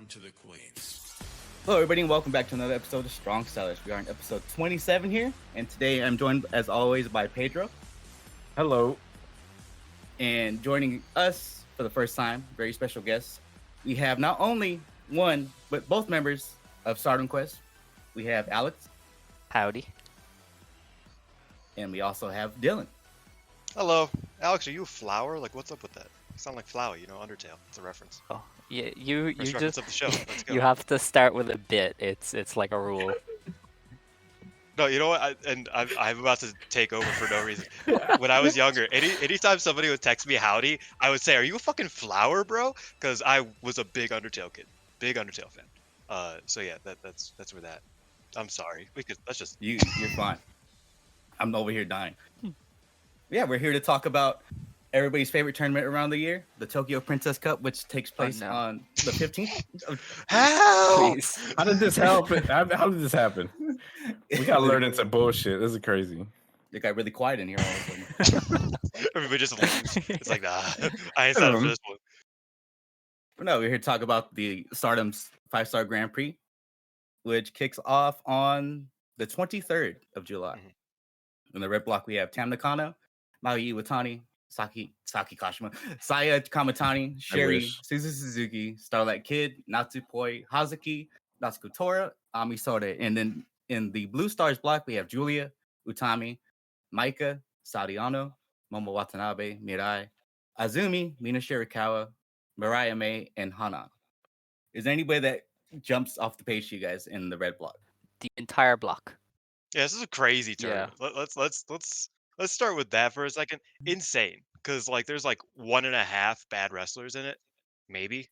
down to the queens. Hello, everybody, and welcome back to another episode of Strong Sellers. We are on episode 27 here, and today I'm joined, as always, by Pedro. Hello. And joining us for the first time, very special guest, we have not only one, but both members of Stardom Quest. We have Alex. Howdy. And we also have Dylan. Hello. Alex, are you a flower? Like, what's up with that? You sound like Flower, Undertale. It's a reference. Oh, yeah, you First reference just of the show. Let's go. you have to start with a bit. It's like a rule. No, you know what? I'm about to take over for no reason. When I was younger, anytime somebody would text me howdy, I would say, "Are you a fucking flower, bro?" Because I was a big Undertale kid, big Undertale fan. So yeah, that's where that. I'm sorry. Let's just. You're fine. I'm over here dying. Yeah, we're here to talk about everybody's favorite tournament around the year, the Tokyo Princess Cup, which takes place on the 15th. Help! Please. How did this happen? How did this happen? We got lured into bullshit. This is crazy. It got really quiet in here all of a sudden. Everybody just leaves. It's like, nah, I ain't signed up for this one. But no, we're here to talk about the Stardom's 5-Star Grand Prix, which kicks off on the 23rd of July. Mm-hmm. In the red block, we have Tam Nakano, Maui Iwatani, Saki Kashima, Saya Kamatani, Sherry, Suzu Suzuki, Starlight Kid, Natsupoi, Hazuki, Natsuko Tora, Ami Soda. And then in the Blue Stars block, we have Julia, Utami, Maika, Sadiano, Momo Watanabe, Mirai, Azumi, Mina Shirakawa, Mariah May, and Hanan. Is there anybody that jumps off the page to you guys in the red block? The entire block. Yeah, this is a crazy tournament. Let's start with that for a second. Insane, because like there's like 1.5 bad wrestlers in it, maybe.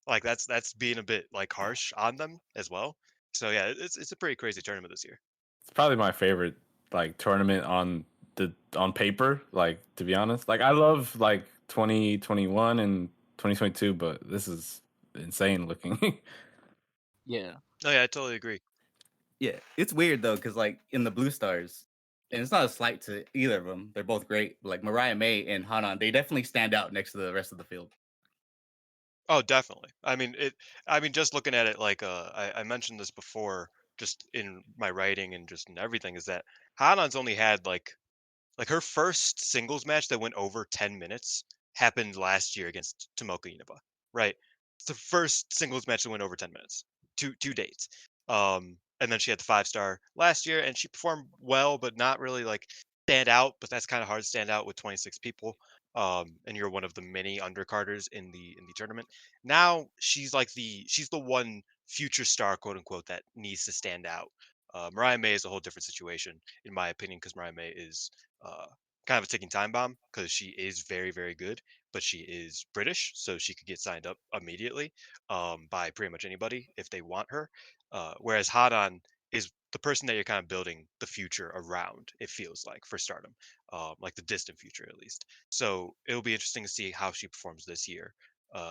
Like that's being a bit like harsh on them as well. So yeah, it's a pretty crazy tournament this year. It's probably my favorite like tournament on paper. Like, to be honest, like I love like 2021 and 2022, but this is insane looking. Yeah. Oh yeah, I totally agree. Yeah, it's weird though, because like in the Blue Stars, and it's not a slight to either of them. They're both great. Like Mariah May and Hanan, they definitely stand out next to the rest of the field. Oh, definitely. I mean, just looking at it, like I mentioned this before, just in my writing and just in everything, is that Hanan's only had like her first singles match that went over 10 minutes happened last year against Tomoka Inaba, right? It's the first singles match that went over 10 minutes. Two dates. And then she had the 5-star last year, and she performed well, but not really like stand out. But that's kind of hard to stand out with 26 people. And you're one of the many undercarders in the tournament. Now she's the one future star, quote unquote, that needs to stand out. Mariah May is a whole different situation, in my opinion, because Mariah May is kind of a ticking time bomb because she is very, very good, but she is British, so she could get signed up immediately by pretty much anybody if they want her. Whereas Hadan is the person that you're kind of building the future around, it feels like, for Stardom, like the distant future at least. So it'll be interesting to see how she performs this year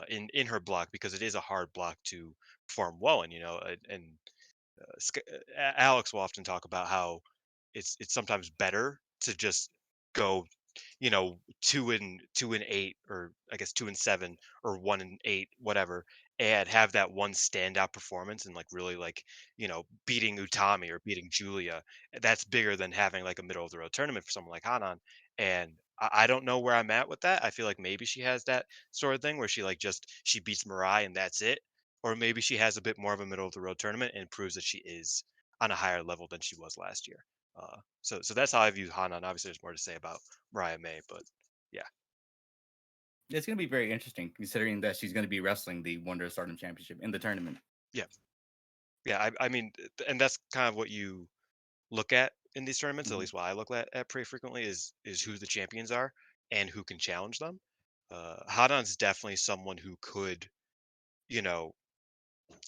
in her block, because it is a hard block to perform well in, and Alex will often talk about how it's sometimes better to just go, 2-8, or I guess 2-7, or 1-8, whatever, and have that one standout performance and like really like beating Utami or beating Julia. That's bigger than having like a middle of the road tournament for someone like Hanan. And I don't know where I'm at with that. I feel like maybe she has that sort of thing where she beats Mirai and that's it. Or maybe she has a bit more of a middle of the road tournament and proves that she is on a higher level than she was last year. So that's how I view Hanan. Obviously, there's more to say about Mariah May, but yeah. It's going to be very interesting considering that she's going to be wrestling the Wonder Stardom Championship in the tournament. Yeah. I mean, and that's kind of what you look at in these tournaments. Mhm. At least what I look at pretty frequently is who the champions are and who can challenge them. Hanan's definitely someone who could, you know,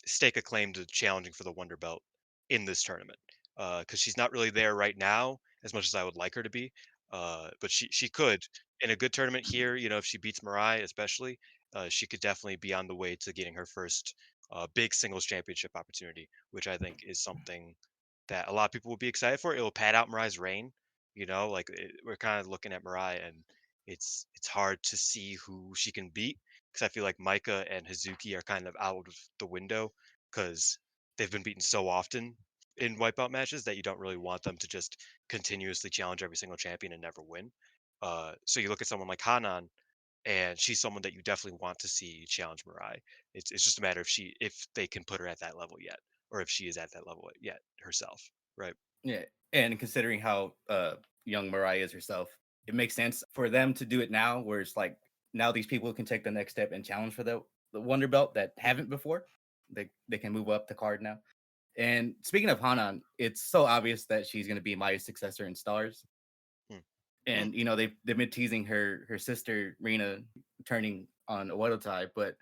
stake a claim to challenging for the Wonder Belt in this tournament, because she's not really there right now as much as I would like her to be. But she could, in a good tournament here, if she beats Mirai especially, she could definitely be on the way to getting her first big singles championship opportunity, which I think is something that a lot of people will be excited for. It will pad out Mirai's reign. Like we're kind of looking at Mirai, and it's hard to see who she can beat because I feel like Micah and Hazuki are kind of out of the window because they've been beaten so often in wipeout matches that you don't really want them to just continuously challenge every single champion and never win. So you look at someone like Hanan, and she's someone that you definitely want to see challenge Mirai. It's just a matter if they can put her at that level yet, or if she is at that level yet herself, right? Yeah, and considering how young Mariah is herself, it makes sense for them to do it now, where it's like now these people can take the next step and challenge for the Wonder Belt that haven't before. They can move up the card now. And speaking of Hanan, it's so obvious that she's going to be Maya's successor in Stars. Hmm. And you know they've been teasing her sister Rina turning on Oedotai, but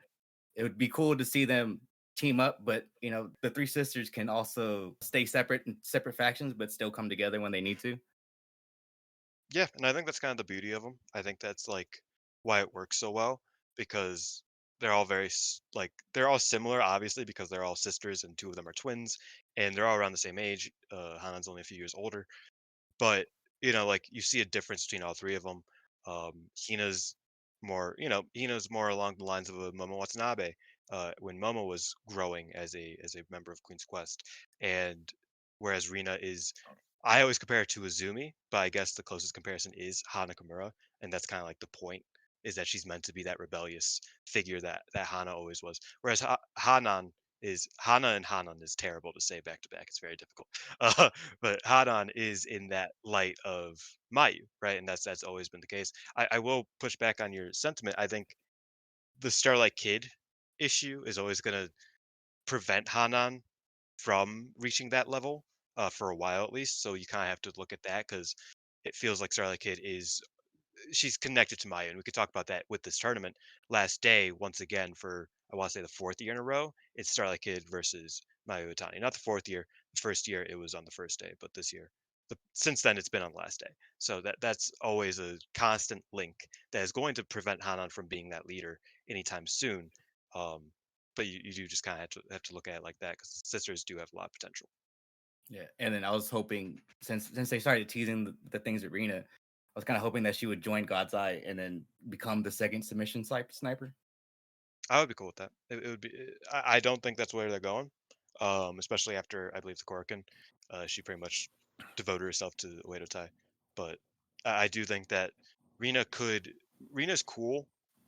it would be cool to see them team up. But you know the three sisters can also stay separate in separate factions, but still come together when they need to. Yeah, and I think that's kind of the beauty of them. I think that's like why it works so well because they're all like they're all similar, obviously, because they're all sisters and two of them are twins, and they're all around the same age. Hanan's only a few years older, but like you see a difference between all three of them. Hina's Hina's more along the lines of a Momo Watanabe when Momo was growing as a member of Queen's Quest, and whereas Rina is, I always compare it to Azumi, but I guess the closest comparison is Hana Kimura, and that's kind of like the point is that she's meant to be that rebellious figure that Hana always was. Whereas Hana and Hanan is terrible to say back to back. It's very difficult. Uh, but Hanan is in that light of Mayu, right? And that's always been the case. I will push back on your sentiment. I think the Starlight Kid issue is always going to prevent Hanan from reaching that level for a while at least. So you kind of have to look at that because it feels like Starlight Kid is she's connected to Maya, and we could talk about that with this tournament. Last day, once again, for I want to say the fourth year in a row, it's Starlight Kid versus Maya Utani. Not the fourth year. The first year it was on the first day, but this year, since then it's been on the last day. So that's always a constant link that is going to prevent Hanan from being that leader anytime soon. Um, but you do just kind of have to look at it like that because sisters do have a lot of potential. Yeah, and then I was hoping since they started teasing the things at Rena, I was kind of hoping that she would join God's Eye and then become the second submission sniper. I would be cool with that. It would be. I don't think that's where they're going, especially after I believe the Korkin. She pretty much devoted herself to Oedo Tai, but I do think that Rena could. Rena's cool.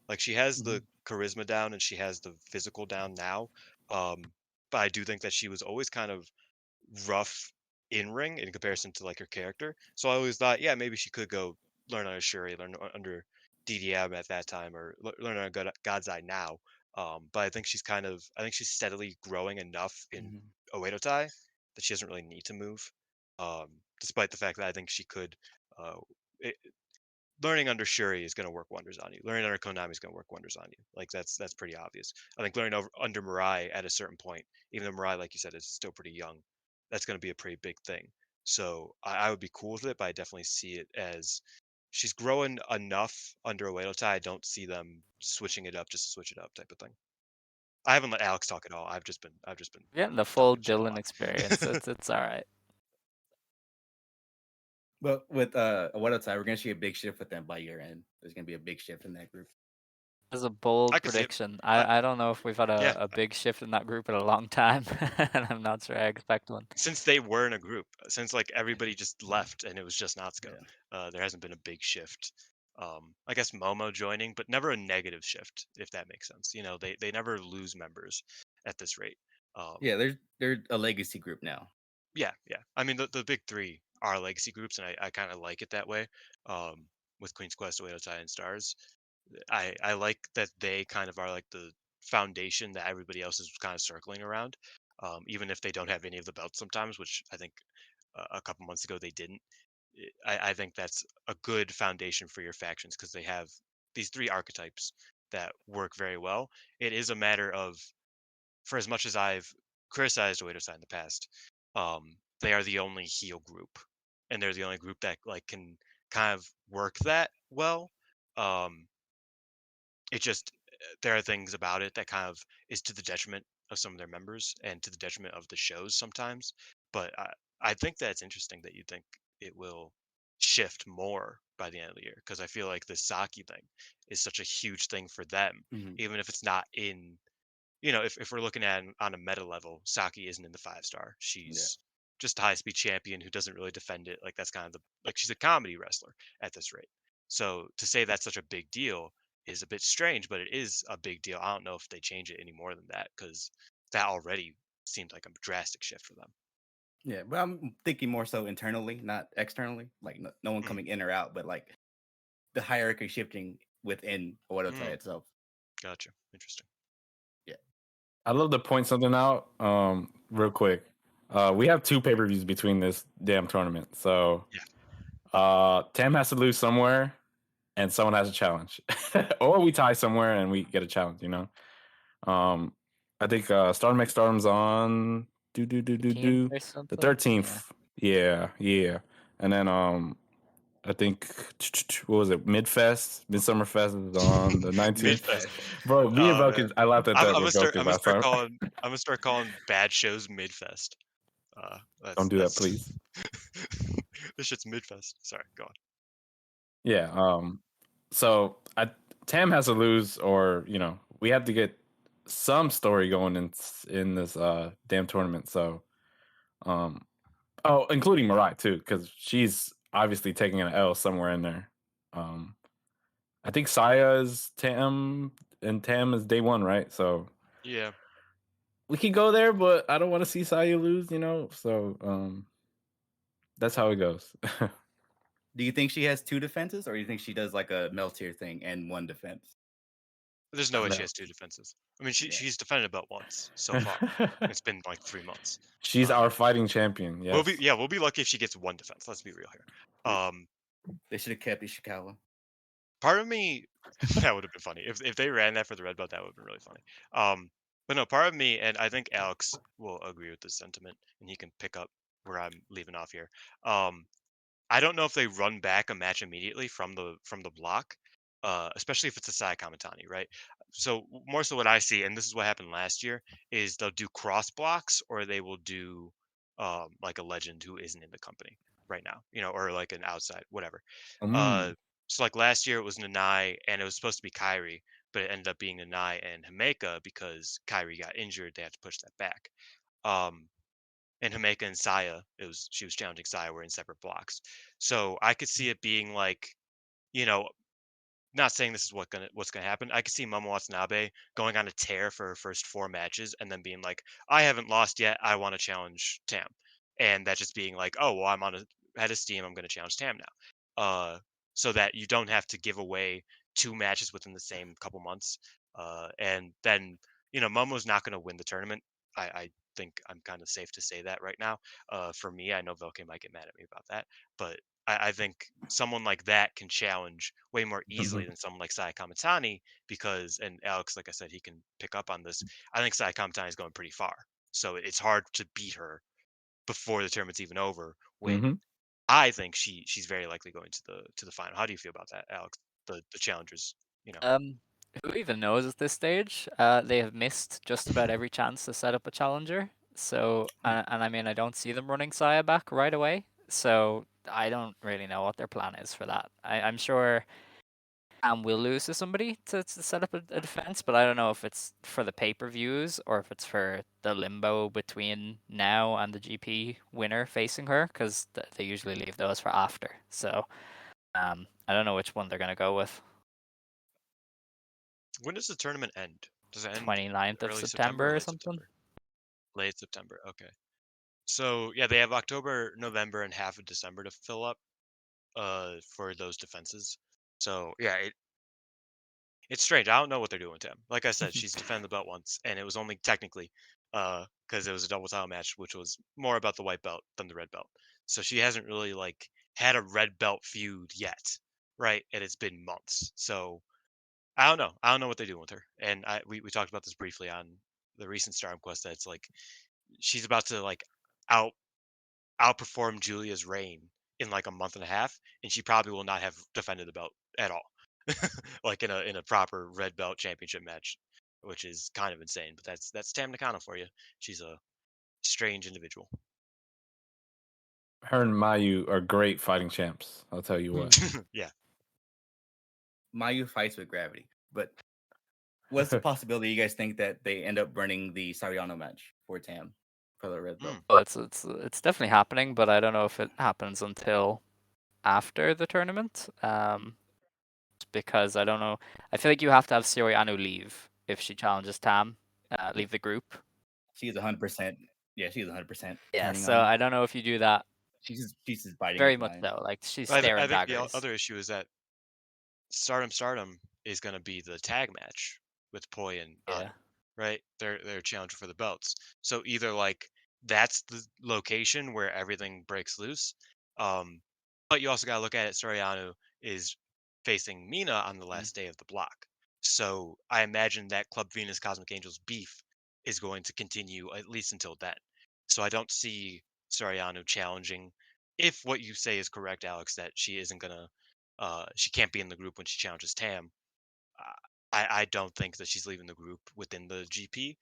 Like she has Mm-hmm. the charisma down and she has the physical down now. But I do think that she was always kind of rough in ring in comparison to like her character. So I always thought, yeah, maybe she could go learn under Shuri, learn under DDM at that time, or learn on God's Eye now. But I think she's steadily growing enough in Mm-hmm. Oedo Tai that she doesn't really need to move. Despite the fact that I think she could, uh, it, learning under Shuri is going to work wonders on you. Learning under Konami is going to work wonders on you. Like that's pretty obvious. I think learning under Mirai at a certain point, even though Mirai, like you said, is still pretty young, that's going to be a pretty big thing. So I would be cool with it, but I definitely see it as she's growing enough under Oedo Tai. I don't see them switching it up just to switch it up type of thing. I haven't let Alex talk at all. I've just been Getting the full talking shit a Dylan lot. experience. It's all right. But with Oedotai, we're gonna see a big shift with them by year end. There's gonna be a big shift in that group. That's a I bold could see it. prediction. I, I don't know if we've had yeah, a big shift in that group in a long time, and I'm not sure I expect one. since they were in a group, since like everybody just left and it was just Natsuko, Yeah. there hasn't been a big shift. I guess Momo joining, but never a negative shift, if that makes sense. They never lose members at this rate. Um, Yeah, they're a legacy group now. yeah, yeah. I mean, the big three are legacy groups, and I kind of like it that way. With Queen's Quest, Oedo Tai, and Stars, I like that they kind of are like the foundation that everybody else is kind of circling around. Even if they don't have any of the belts sometimes, which I think a couple months ago they didn't. I think that's a good foundation for your factions because they have these three archetypes that work very well. It is a matter of, for as much as I've criticized Oedo in the past, they are the only heel group, and they're the only group that like can kind of work that well. Um, it just there are things about it that kind of is to the detriment of some of their members and to the detriment of the shows sometimes. But I think that it's interesting that you think it will shift more by the end of the year, because I feel like the Saki thing is such a huge thing for them, Mhm. even if it's not in, if we're looking at it on a meta level, Saki isn't in the 5 star. Yeah. She's just a high speed champion who doesn't really defend it. Like that's kind of like she's a comedy wrestler at this rate. So to say that's such a big deal is a bit strange, but it is a big deal. I don't know if they change it any more than that, because that already seemed like a drastic shift for them. Yeah, but I'm thinking more so internally, not externally. Like no one Mm. coming in or out, but like the hierarchy shifting within Oedotai itself. Gotcha. Interesting. I'd love to point something out real quick. We have 2 pay-per-views between this damn tournament. So Tam has to lose somewhere and someone has a challenge. Or we tie somewhere and we get a challenge, I think Stardom X Stardom's on the 13th. Yeah. And then I think what was it? Midsummer Fest is on the 19th. Midfest. Bro, me and Oh, Belkins, I laughed at I'm that gonna with start. Belkins I'm gonna last start time. calling. I'm gonna start calling bad shows Midfest. Don't do that, please. This shit's Midfest. Sorry, go on. Yeah. So Tam has to lose, or we have to get some story going in this damn tournament. So, including Mariah too, because she's obviously taking an L somewhere in there. I think Saya is Tam, and Tam is day 1, right? So Yeah. we could go there, but I don't want to see Saya lose, So that's how it goes. Do you think she has 2 defenses, or do you think she does like a Meltier thing and 1 defense? There's no way No. she has 2 defenses. I mean, Yeah. she's defended about once so far. It's been like 3 months. She's our fighting champion. Yes. We'll be lucky if she gets 1 defense. Let's be real here. They should have kept Ishikawa. Part of me, that would have been funny if they ran that for the red belt. That would have been really funny. But no, part of me, and I think Alex will agree with this sentiment, and he can pick up where I'm leaving off here. I don't know if they run back a match immediately from the block, especially if it's a Sai Kamatani, right? So more so what I see, and this is what happened last year, is they'll do cross blocks, or they will do like a legend who isn't in the company right now, or like an outside, whatever. So like last year it was Nanai and it was supposed to be Kyrie, but it ended up being Nanai and Himeka because Kyrie got injured. They had to push that back. Um, and Himeka and Saya, she was challenging Saya, were in separate blocks. So I could see it being like, you know, not saying this is what's gonna happen. I could see Momo Watanabe going on a tear for her first 4 matches and then being like, I haven't lost yet. I want to challenge Tam, and that just being like, oh well, I'm on a head of steam. I'm going to challenge Tam now, so that you don't have to give away 2 matches within the same couple months. And then Momo's not going to win the tournament. I think I'm kind of safe to say that right now. For me, I know Velke might get mad at me about that, but I think someone like that can challenge way more easily than someone like Sai Kamatani because, and Alex, like I said, he can pick up on this. I think Sai Kamatani is going pretty far, so it's hard to beat her before the tournament's even over. When I think she's very likely going to the final. How do you feel about that, Alex? The challengers, Who even knows at this stage? They have missed just about every chance to set up a challenger. So, and I mean, I don't see them running Saya back right away. So I don't really know what their plan is for that. I'm sure will lose to somebody to set up a defense, but I don't know if it's for the pay-per-views or if it's for the limbo between now and the GP winner facing her, because they usually leave those for after. So, I don't know which one they're gonna go with. when does the tournament end? Does it end 29th of early September or late something? September? Late September. Okay. So yeah, they have October, November, and half of December to fill up for those defenses. So yeah, it's strange. I don't know what they're doing with him. Like I said, she's defended the belt once, and it was only technically because it was a double title match, which was more about the white belt than the red belt. So she hasn't really like had a red belt feud yet, right? And it's been months. So I don't know. I don't know what they're doing with her. And we talked about this briefly on the recent Stardom Quest. That it's like she's about to like out outperform Julia's reign in like a month and a half, and she probably will not have defended the belt at all, like in a proper red belt championship match, which is kind of insane. But that's Tam Nakano for you. She's a strange individual. Her and Mayu are great fighting champs. I'll tell you what. Yeah. Mayu fights with gravity, but what's the possibility you guys think that they end up running the Sariano match for Tam for the red belt? Oh, it's definitely happening, but I don't know if it happens until after the tournament. Because I don't know. I feel like you have to have Soriano leave if she challenges Tam, leave the group. She's 100%. Yeah, she's 100%. Yeah, turning so on. I don't know if you do that. She's just biting. Very his much line. so. Like she's I staring think the daggers. other issue is that Stardom is going to be the tag match with Poi and Anu, right? They're challenging for the belts. So either like that's the location where everything breaks loose, but you also got to look at it. Soriano is facing Mina on the last day of the block, so I imagine that Club Venus Cosmic Angels beef is going to continue at least until then. So I don't see Soriano challenging. If what you say is correct, Alex, that she isn't gonna she can't be in the group when she challenges Tam. I don't think that she's leaving the group within the GP.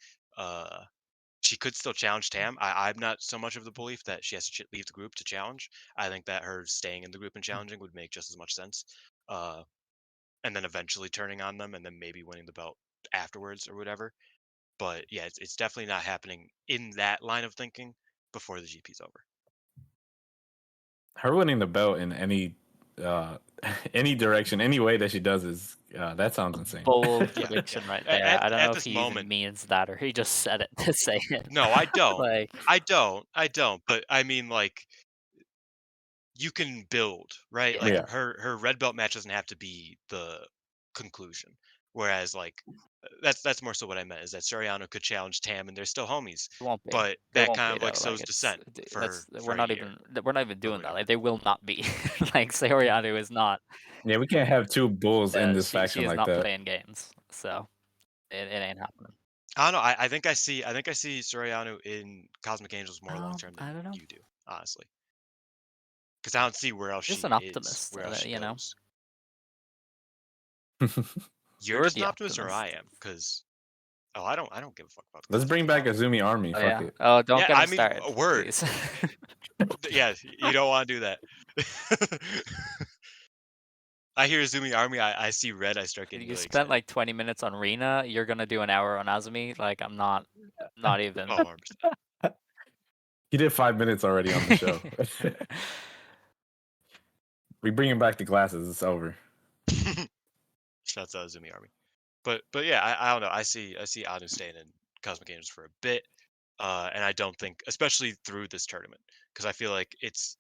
She could still challenge Tam. I'm not so much of the belief that she has to leave the group to challenge. I think that her staying in the group and challenging would make just as much sense. And then eventually turning on them and then maybe winning the belt afterwards or whatever. But yeah, it's definitely not happening in that line of thinking before the GP's over. Her winning the belt in any direction, any way that she does is that sounds insane. Bold Yeah, prediction yeah. right there. I don't know if this he moment, even means that or he just said it to say it. no, I don't. Like I don't. But I mean, like, you can build, right? Like Yeah. her red belt match doesn't have to be the conclusion. Whereas like that's more so what I meant is that Soriano could challenge Tam and they're still homies. it won't be. But They that won't kind be, of like though. sows Like, dissent for we're a not year even doing that. whatever. Like they will not be. Like Soriano is not. Yeah, we can't have two bulls in this She faction is like not that. playing games, so it ain't happening. I don't know. I think I see Soriano in Cosmic Angels more long term I than don't know. you do, honestly. Because I don't see where else Just she an is, optimist, where else she you know. goes. You're Just the an optimist, or I optimist. am? Because I don't give a fuck about. Let's bring back Azumi Army. Oh, Fuck yeah. it. Oh, don't Yeah, get I him mean, started, a word. please. Yeah, you don't want to do that. I hear Azumi Army. I see red. I start getting You really spent excited. like 20 minutes on Rina. You're gonna do an hour on Azumi. Like I'm not even. Oh, 100%. He did 5 minutes already on the show. We bringing back the glasses. It's over. Shouts out Azumi Army. But yeah, I don't know. I see Anu staying in Cosmic Angels for a bit, and I don't think, especially through this tournament, because I feel like it's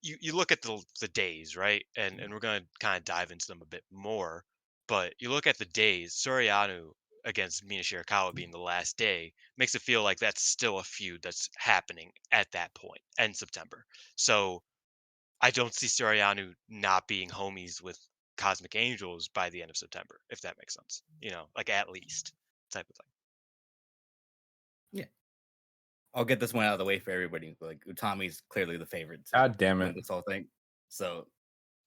you look at the days, right, and we're gonna kind of dive into them a bit more, but you look at the days. Soriano against Mina Shirakawa being the last day makes it feel like that's still a feud that's happening at that point, end September. So I don't see Soriano not being homies with Cosmic Angels by the end of September, if that makes sense. Like at least type of thing. Yeah. I'll get this one out of the way for everybody. Like Utami's clearly the favorite to God damn win it. this whole thing. So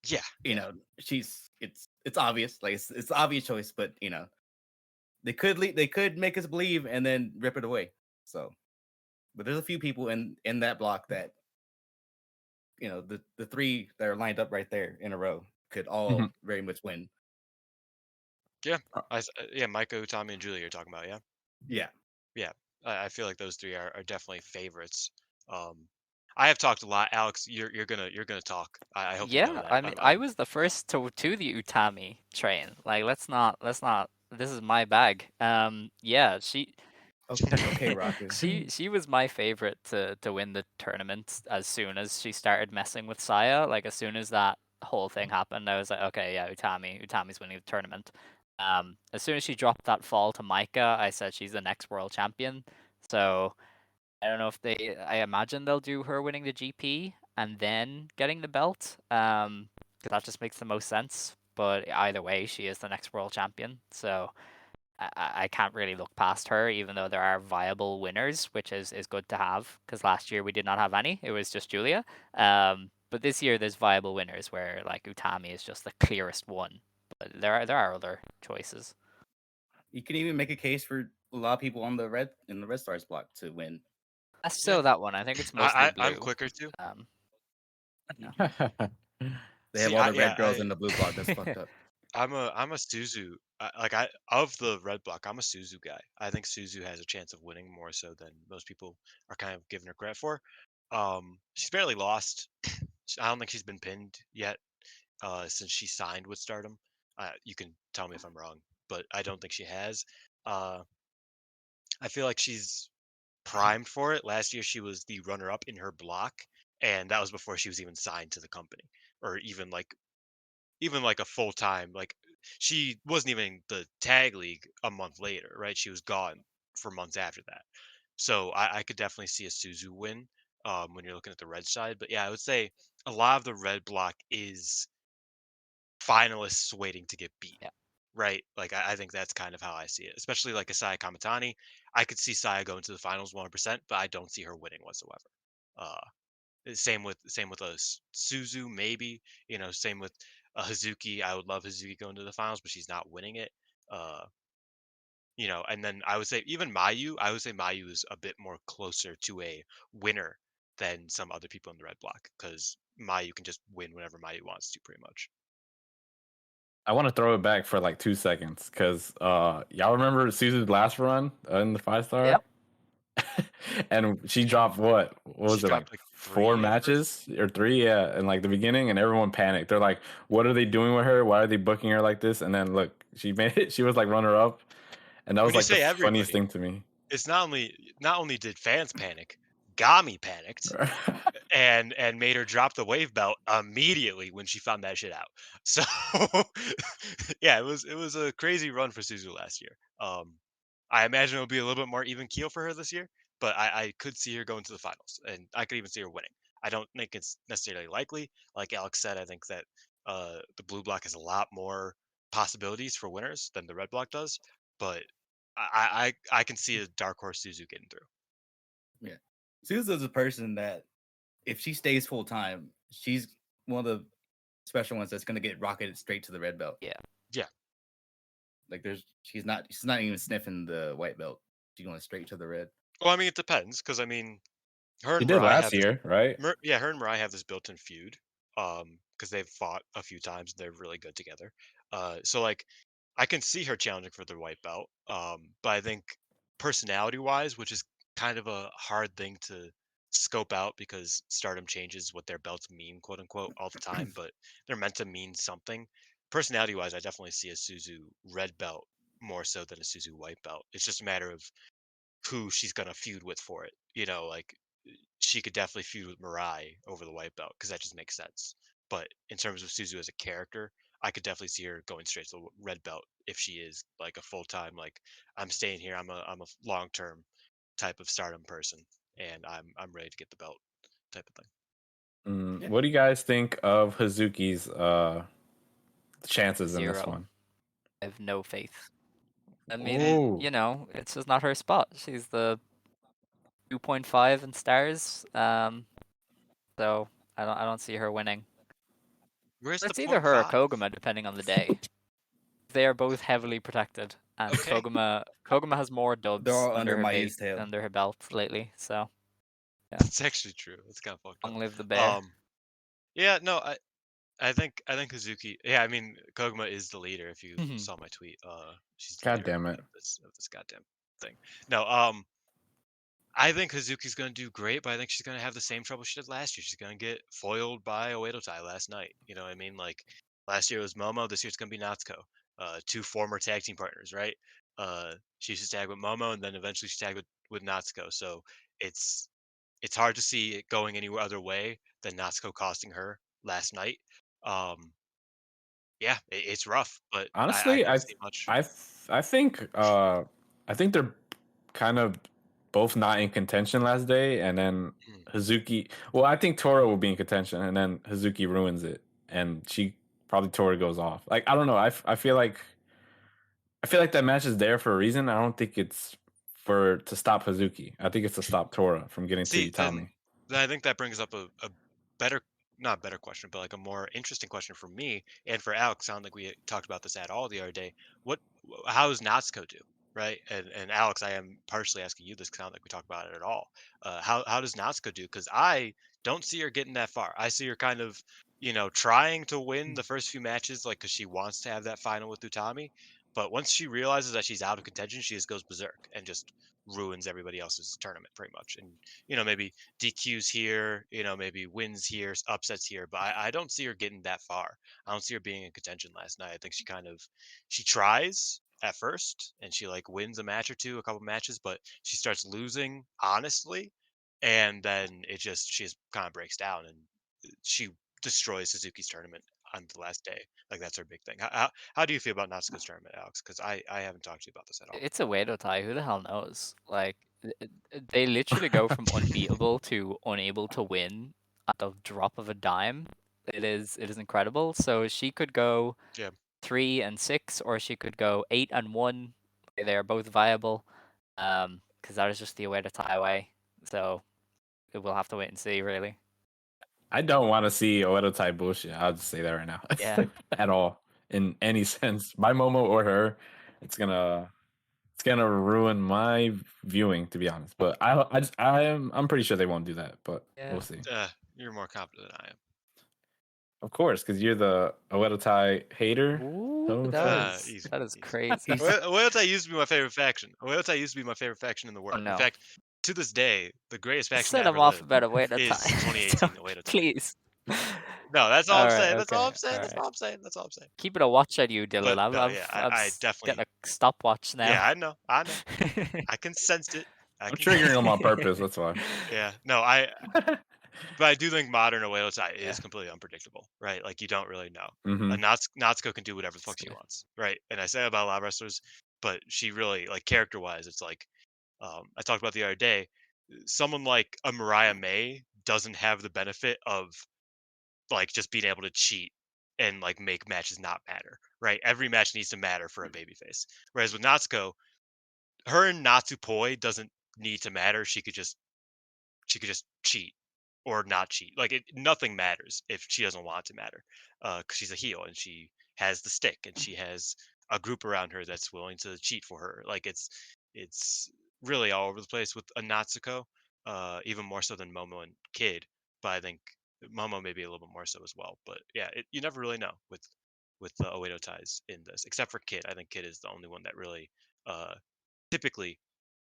Yeah, it's obvious. Like it's the obvious choice, but they could make us believe and then rip it away. So, but there's a few people in that block that the three that are lined up right there in a row could all very much win. yeah. Micah, Utami, and Julie you're talking about, yeah. Yeah. I feel like those three are definitely favorites. I have talked a lot, Alex. You're gonna talk. I hope you know Yeah, that. I mean, I was the first to the Utami train. Like, let's not. This is my bag. Yeah, she. Okay, Rocket. She was my favorite to win the tournament as soon as she started messing with Saya. Like as soon as that whole thing happened, I was like, okay, yeah, Utami's winning the tournament. As soon as she dropped that fall to Micah, I said she's the next world champion. So I don't know if I imagine they'll do her winning the GP and then getting the belt. Because that just makes the most sense. But either way, she is the next world champion. So I can't really look past her, even though there are viable winners, which is good to have. Because last year we did not have any; it was just Julia. But this year there's viable winners where like Utami is just the clearest one. But there are other choices. You can even make a case for a lot of people in the Red Stars block to win. Still that one. I think it's mostly blue. I'm quicker too. They have all the red girls in the blue block. That's fucked up. I'm a Suzu. Of the red block, I'm a Suzu guy. I think Suzu has a chance of winning more so than most people are kind of giving her credit for. She's barely lost. I don't think she's been pinned yet since she signed with Stardom. You can tell me if I'm wrong, but I don't think she has. I feel like she's primed for it. Last year, she was the runner-up in her block, and that was before she was even signed to the company, or even like a full time. Like she wasn't even in the tag league a month later, right? She was gone for months after that. So I could definitely see a Suzu win when you're looking at the red side. But yeah, I would say a lot of the red block is finalists waiting to get beat. Yeah. Right? Like I think that's kind of how I see it. Especially like a Saya Kamatani. I could see Saya going to the finals 100%, but I don't see her winning whatsoever. Same with a Suzu, maybe. Same with a Hazuki. I would love Hazuki going to the finals, but she's not winning it. And then I would say even Mayu. I would say Mayu is a bit more closer to a winner than some other people in the red block because Mayu can just win whenever Mayu wants to, pretty much. I want to throw it back for like 2 seconds because y'all remember Suzu's last run in the 5-star? Yep. And she dropped what was it, like 4 matches or 3? Yeah, in like the beginning, and everyone panicked. They're like, "What are they doing with her? Why are they booking her like this?" And then look, she made it. She was like runner up, and that was like the funniest thing to me. It's not only did fans panic, Gami panicked and made her drop the wave belt immediately when she found that shit out. So yeah, it was a crazy run for Suzu last year. I imagine it'll be a little bit more even keel for her this year, but I could see her going to the finals, and I could even see her winning. I don't think it's necessarily likely. Like Alex said, I think that the blue block has a lot more possibilities for winners than the red block does, but I can see a dark horse Suzu getting through. Yeah, Suzu's a person that if she stays full time, she's one of the special ones that's going to get rocketed straight to the red belt. Yeah. Like she's not even sniffing the white belt. She's going straight to the red. Well, I mean, it depends because I mean, her She and did Mirai last year, right? Yeah, her and Mirai have this built-in feud, because they've fought a few times. They're really good together. So like, I can see her challenging for the white belt. But I think personality-wise, which is kind of a hard thing to scope out because Stardom changes what their belts mean, quote unquote, all the time, but they're meant to mean something. Personality-wise, I definitely see a Suzu red belt more so than a Suzu white belt. It's just a matter of who she's gonna feud with for it. Like she could definitely feud with Mirai over the white belt because that just makes sense. But in terms of Suzu as a character, I could definitely see her going straight to the red belt if she is like a full time, like, I'm staying here. I'm a long term type of Stardom person, and I'm ready to get the belt type of thing. What do you guys think of Hazuki's chances in this 0. one? I have no faith. I mean, it's just not her spot. She's the 2.5 in stars. So I don't see her winning. Where's It's the either her or 0.5? Koguma, depending on the day. They are both heavily protected, and Okay. Koguma has more dubs They're all under under tail. under her belt lately. So yeah, That's actually true. That's kind of fucked up. long live the bear. Yeah, no, I think Hazuki. Yeah, I mean Koguma is the leader. If you saw my tweet, she's the God leader damn it. of this goddamn thing. No, I think Hazuki's gonna do great, but I think she's gonna have the same trouble she did last year. She's gonna get foiled by Oedo Tai last night. You know what I mean? Like last year it was Momo. This year it's gonna be Natsuko. 2 former tag team partners, right? She used to tag with Momo, and then eventually she tagged with Natsuko. So it's hard to see it going any other way than Natsuko costing her last night. Yeah, it's rough, but I Honestly, don't see much. I think they're kind of both not in contention last day, and then Hazuki. Well, I think Tora will be in contention, and then Hazuki ruins it, and Tora goes off. Like I don't know. I feel like that match is there for a reason. I don't think it's to stop Hazuki. I think it's to stop Tora from getting to Utami. Then I think that brings up a better, not better question, but like a more interesting question for me and for Alex. Sound like we talked about this at all the other day. How does Natsuko do? right? And Alex, I am partially asking you this because I don't think we talked about it at all. How does Natsuko do? Because I don't see her getting that far. I see her kind of, trying to win the first few matches, like because she wants to have that final with Utami. But once she realizes that she's out of contention, she just goes berserk and just ruins everybody else's tournament pretty much. And maybe DQs here, maybe wins here, upsets here. But I don't see her getting that far. I don't see her being in contention last night. I think she tries at first and she like wins a match or two, a couple matches, but she starts losing honestly, and then she just kind of breaks down and she destroys Suzuki's tournament on the last day. Like that's her big thing. How do you feel about Natsuko's tournament, Alex? Because I haven't talked to you about this at all. It's a Uedo tie. Who the hell knows? Like, they literally go from unbeatable to unable to win at the drop of a dime. It is incredible. So she could go Yeah. 3-6, or she could go 8-1. They are both viable. Because that is just the Uedo tie way. So we'll have to wait and see, really. I don't want to see Oedo type bullshit. I'll just say that right now. Yeah. At all, in any sense, by Momo or her, it's gonna ruin my viewing, to be honest. But I'm pretty sure they won't do that. But we'll see. You're more confident than I am. Of course, because you're the Oedo Tai hater. Ooh, that is crazy. Oedo Tai used to be my favorite faction. Oedo Tai used to be my favorite faction in the world. Oh, no. In fact, to this day, the greatest faction Set ever him off lived about Uedo is tie. 2018 Oedo Tai. Please. No, that's all I'm Alright, saying. That's all okay, I'm saying. That's alright. all I'm saying. That's all I'm saying. Keeping a watch on you, Dylan. But, I'm I definitely getting a stopwatch now. Yeah, I know. I can sense it. I'm triggering them on purpose. That's why. Yeah, no, but I do think modern Oedo Tai is completely unpredictable, right? Like you don't really know. Mhm. Natsuko can do whatever the fuck she wants, right? And I say that about a lot of wrestlers, but she really, like character-wise, it's like I talked about the other day. Someone like a Mariah May doesn't have the benefit of like just being able to cheat and like make matches not matter, right? Every match needs to matter for a babyface. Whereas with Natsuko, her and Natsupoi doesn't need to matter. She could just cheat or not cheat. Like nothing matters if she doesn't want to matter, because she's a heel and she has the stick and she has a group around her that's willing to cheat for her. Like it's really all over the place with a Natsuko, even more so than Momo and Kid. But I think Momo maybe a little bit more so as well. But yeah, you never really know with the Oedo ties in this, except for Kid. I think Kid is the only one that really typically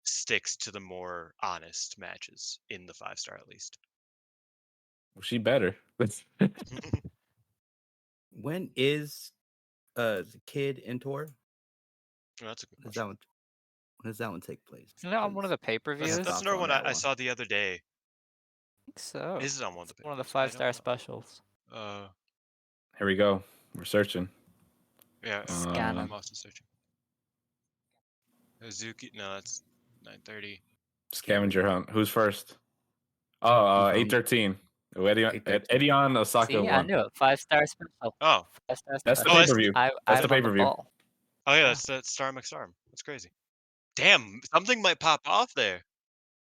sticks to the more honest matches in the 5-star at least. Well, she better. When is the Kid in tour? Oh, that's a good question. When does that one take place? Isn't it on one of the pay-per-views? That's another one I saw the other day. I think so. Is it on one of the One of the 5-star specials. Here we go. We're searching. Yeah, Scanning. I'm also searching. Hazuki, no, that's 9:30. Scavenger hunt. Who's first? Oh, 8:13. Edion Osaka See, won. I knew it. 5-star special. Oh, 5-star That's the special. pay-per-view. That's the I'm on the pay-per-view. ball. Oh yeah, that's Star McStorm. That's crazy. Damn, something might pop off there.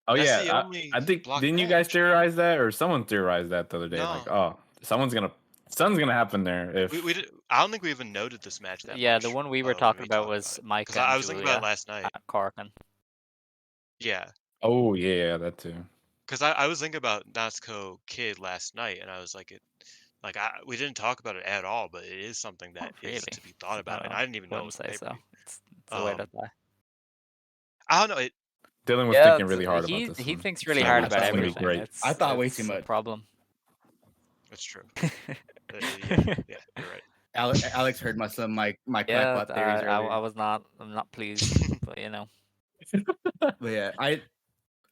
Oh That's the yeah, only I think block didn't you match. guys theorize that, or someone theorized that the other day? No. Like, oh, something's gonna happen there. If We did, I don't think we even noted this match that Yeah, much. the one we were when talking we about talked was it. Mike 'Cause and I was thinking about it Julia last night. at Corkin. Yeah, oh yeah, that too. because I was thinking about Natsuko Kid last night, and I was like, we didn't talk about it at all, but it is something that is Really? to be thought about, and I didn't even know it was Wouldn't say so. pay-per-view. It's a way to die. I don't know. Dylan was thinking really hard he, about this. He one. thinks really So hard that's about gonna be everything. great. I thought way it's too a much. problem. That's true. Yeah, you're right. Alex heard my Yeah, crackpot theories earlier. I'm not pleased, but you know. But yeah,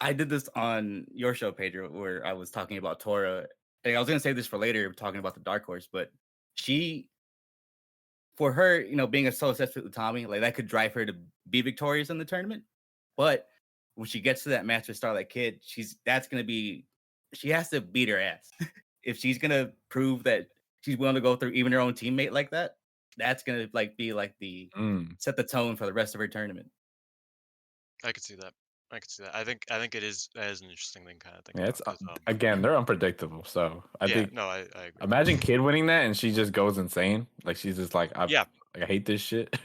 I did this on your show, Pedro, where I was talking about Tora. And I was gonna save this for later, talking about the Dark Horse, but for her, being a so obsessed with Utami, like that could drive her to be victorious in the tournament. But when she gets to that match with Starlight Kid, she has to beat her ass. If she's gonna prove that she's willing to go through even her own teammate like that, that's gonna be the set the tone for the rest of her tournament. I could see that. I think it is an interesting thing kind of thing. Yeah, it's again, they're unpredictable. So I think no, I agree. Imagine Kid winning that and she just goes insane. Like she's just like, Like I hate this shit.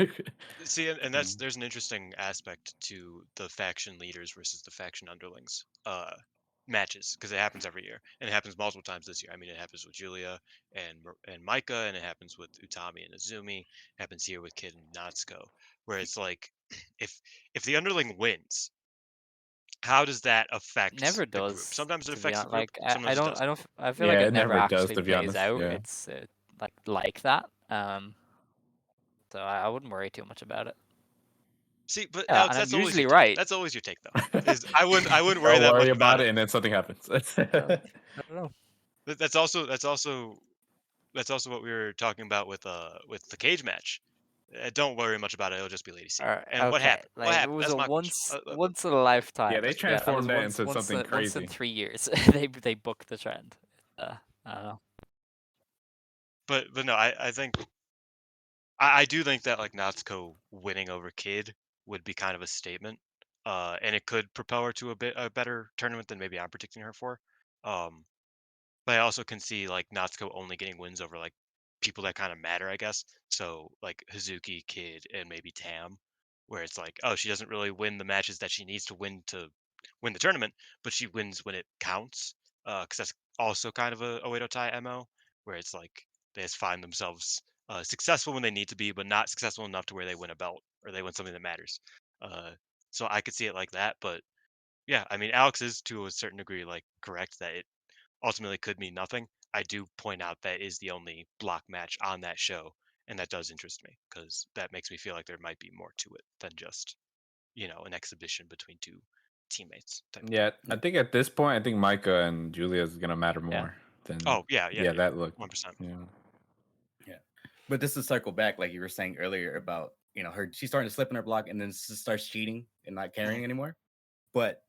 See, and there's an interesting aspect to the faction leaders versus the faction underlings matches, because it happens every year, and it happens multiple times this year. I mean, it happens with Julia and Micah, and it happens with Utami and Azumi. It happens here with Kid and Natsuko, where it's like, if the underling wins, how does that affect Never the group? does, Sometimes it to be affects the honest. group, Like sometimes it doesn't. I feel Yeah, like it it never never does, actually to be plays honest, out. yeah. It's like that. So I wouldn't worry too much about it. See, but Yeah, Alex, and I'm that's always your usually take. right. That's always your take, though. Is I wouldn't worry Don't that much worry about about it. it, and then something happens. I don't know. That's also what we were talking about with the cage match. Don't worry much about it. It'll just be Lady C. And what Okay, happened? What like it happened? was That's a my question. once in a lifetime. Yeah, they That's Yeah, it was transformed that into something once in crazy. 3 years. They booked the trend. I don't know. but no, I think I do think that like Natsuko winning over Kid would be kind of a statement. And it could propel her to a better tournament than maybe I'm predicting her for. Um, but I also can see like Natsuko only getting wins over like people that kind of matter, I guess. So like Hazuki, Kid, and maybe Tam, where it's like, oh, she doesn't really win the matches that she needs to win the tournament, but she wins when it counts. Because that's also kind of a Oedo Tai MO, where it's like they just find themselves successful when they need to be, but not successful enough to where they win a belt or they win something that matters. Uh, so I could see it like that, but yeah, I mean, Alex is to a certain degree like correct that it ultimately could mean nothing. I do point out that is the only block match on that show, and that does interest me because that makes me feel like there might be more to it than just an exhibition between two teammates type thing. Yeah, I think at this point, I think Micah and Julia is gonna matter more than. Oh yeah, That look. 1%. Yeah. Yeah. But this is circle back, like you were saying earlier about, her, she's starting to slip in her block and then starts cheating and not carrying anymore. But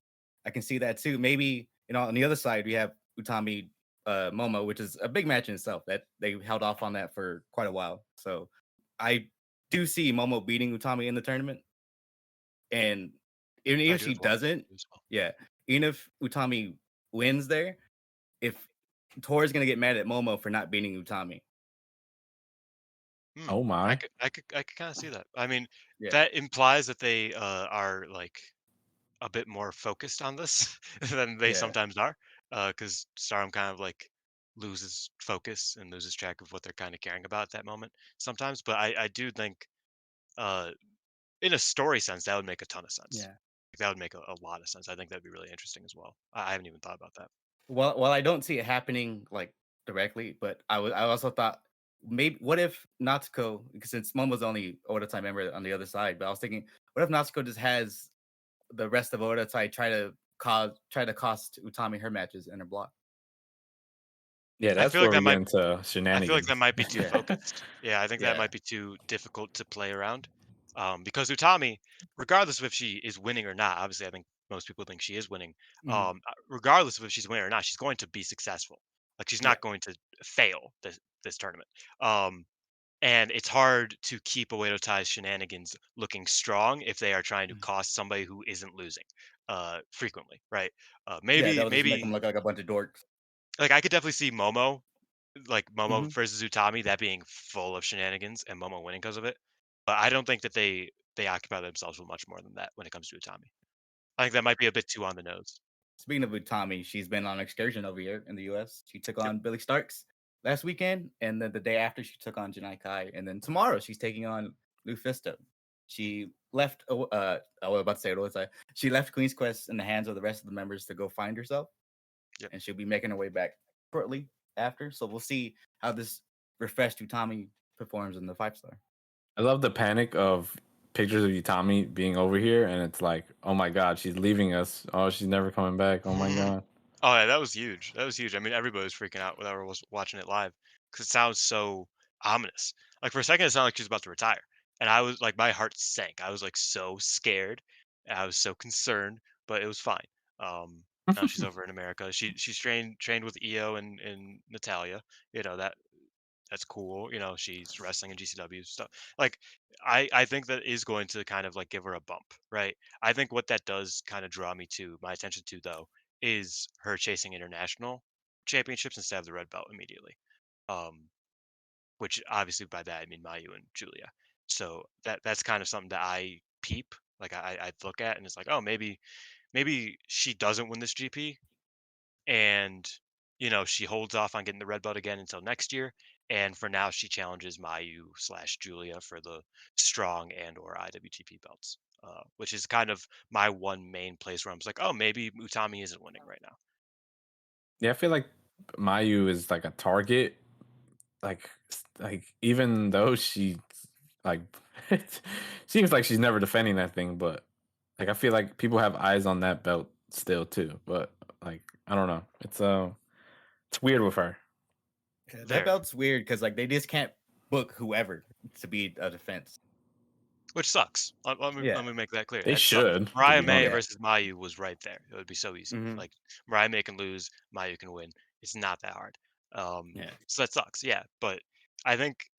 I can see that too. Maybe, on the other side, we have Utami Momo, which is a big match in itself that they held off on that for quite a while. So I do see Momo beating Utami in the tournament. And even if she doesn't, yeah, even if Utami wins there, if Tori's gonna get mad at Momo for not beating Utami. Oh my! I could kind of see that. I mean, Yeah. that implies that they are like a bit more focused on this than they sometimes are, because Stardom kind of like loses focus and loses track of what they're kind of caring about at that moment sometimes. But I do think, uh, in a story sense, that would make a ton of sense. Yeah. Like, that would make a lot of sense. I think that'd be really interesting as well. I haven't even thought about that. Well, I don't see it happening like directly, but I also thought maybe what if Natsuko, because since Momo's only Oda Tai member on the other side, but I was thinking, what if Natsuko just has the rest of Oda Tai try to cost Utami her matches in her block? Yeah, I that's feel like where that we get might. into I shenanigans. feel like that might be too Yeah. focused. Yeah, I think that Yeah. might be too difficult to play around. Because Utami, regardless of if she is winning or not, obviously I think most people think she is winning. Mhm. Regardless of if she's winning or not, she's going to be successful. Like she's Yeah. not going to fail this tournament. And it's hard to keep Oedo Tai's shenanigans looking strong if they are trying to cost somebody who isn't losing frequently, right? Yeah, that would just make Maybe them look like a bunch of dorks. like I could definitely see Momo Mhm. versus Utami, that being full of shenanigans and Momo winning because of it. But I don't think that they occupy themselves with much more than that when it comes to Utami. I think that might be a bit too on the nose. Speaking of Utami, she's been on excursion over here in the US. She took Yep. on Billy Starks last weekend, and then the day after she took on Janai Kai, and then tomorrow she's taking on Lufisto. She left. I was about to say, what was I? She left Queen's Quest in the hands of the rest of the members to go find herself, Yep. and she'll be making her way back shortly after. So we'll see how this refreshed Utami performs in the 5-star. I love the panic of pictures of Utami being over here, and it's like, oh my god, she's leaving us. Oh, she's never coming back. Oh my god. Oh yeah, that was huge. That was huge. I mean, everybody was freaking out whenever was watching it live because it sounds so ominous. Like for a second, it sounded like she was about to retire, and I was like, my heart sank. I was like so scared. I was so concerned, but it was fine. Now she's over in America. She's trained with Io and Natalia. That's cool. She's wrestling in GCW stuff. Like, I think that is going to kind of like give her a bump, right? I think what that does kind of draw my attention to though, is her chasing international championships instead of the red belt immediately. Um, which obviously by that I mean Mayu and Julia. So that's kind of something that I peep. Like I look at, and it's like, oh, maybe she doesn't win this GP, and she holds off on getting the red belt again until next year. And for now, she challenges Mayu/Julia for the strong and/or IWGP belts, which is kind of my one main place where I'm just like, oh, maybe Utami isn't winning right now. Yeah, I feel like Mayu is like a target. Like even though she like it seems like she's never defending that thing, but like I feel like people have eyes on that belt still too. But like I don't know, it's weird with her. That Very. belt's weird because like they just can't book whoever to be a defense. Which sucks. Let Yeah. me make that clear. They That sucks. should, to Mariah be May honest. versus Mayu was right there. It would be so easy. Mhm. Like Mariah May can lose, Mayu can win. It's not that hard. Yeah. So that sucks. Yeah, but I think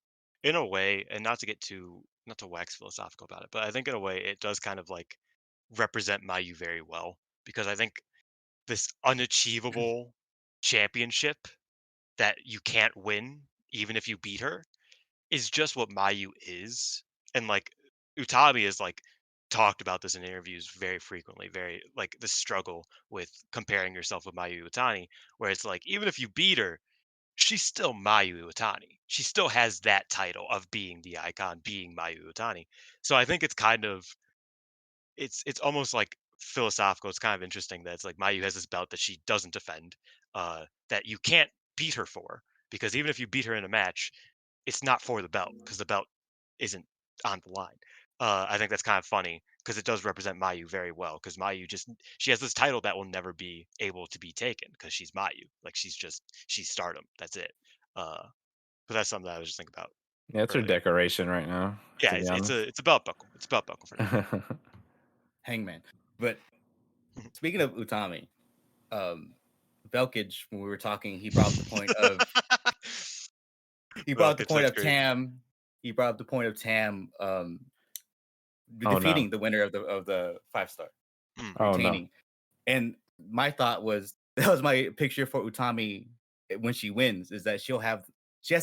in a way, and not to wax philosophical about it, but I think in a way it does kind of like represent Mayu very well, because I think this unachievable championship that you can't win even if you beat her is just what Mayu is. And like Utami is like talked about this in interviews very frequently, very like the struggle with comparing yourself with Mayu Utani, where it's like even if you beat her, she's still Mayu Iwatani. She still has that title of being the icon, being Mayu Iwatani. So I think it's kind of it's almost like philosophical. It's kind of interesting that it's like Mayu has this belt that she doesn't defend, that you can't beat her for, because even if you beat her in a match, it's not for the belt because the belt isn't on the line. I think that's kind of funny because it does represent Mayu very well, because Mayu she has this title that will never be able to be taken because she's Mayu. Like she's Stardom. That's it. But that's something that I was just thinking about Yeah, it's her earlier. decoration right now. Yeah, To be honest, it's a belt buckle. It's a belt buckle for now. Hangman. But speaking of Utami, Velkage, when we were talking, he brought up the point of That's great. Tam. He brought up the point of Tam Oh, defeating no. the winner of the 5-star, Oh no. retaining. And my thought was that was my picture for Utami when she wins, is that she has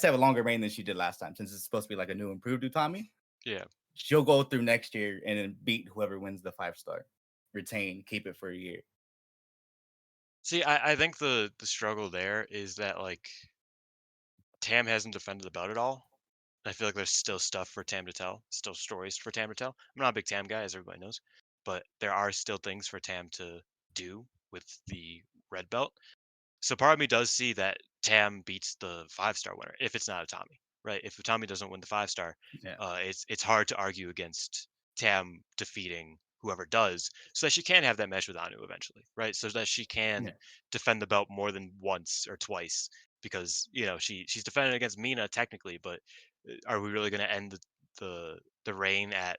to have a longer reign than she did last time, since it's supposed to be like a new improved Utami. Yeah. She'll go through next year and then beat whoever wins the 5-star, retain, keep it for a year. See, I think the struggle there is that like Tam hasn't defended the belt at all. I feel like there's still stuff for Tam to tell, still stories for Tam to tell. I'm not a big Tam guy, as everybody knows, but there are still things for Tam to do with the red belt. So part of me does see that Tam beats the 5-star winner if it's not Utami, right? If Utami doesn't win the 5-star, Yeah. it's hard to argue against Tam defeating whoever does, so that she can have that match with Anu eventually, right? So that she can Yeah. defend the belt more than once or twice, because she's defending against Mina technically, but are we really going to end the reign at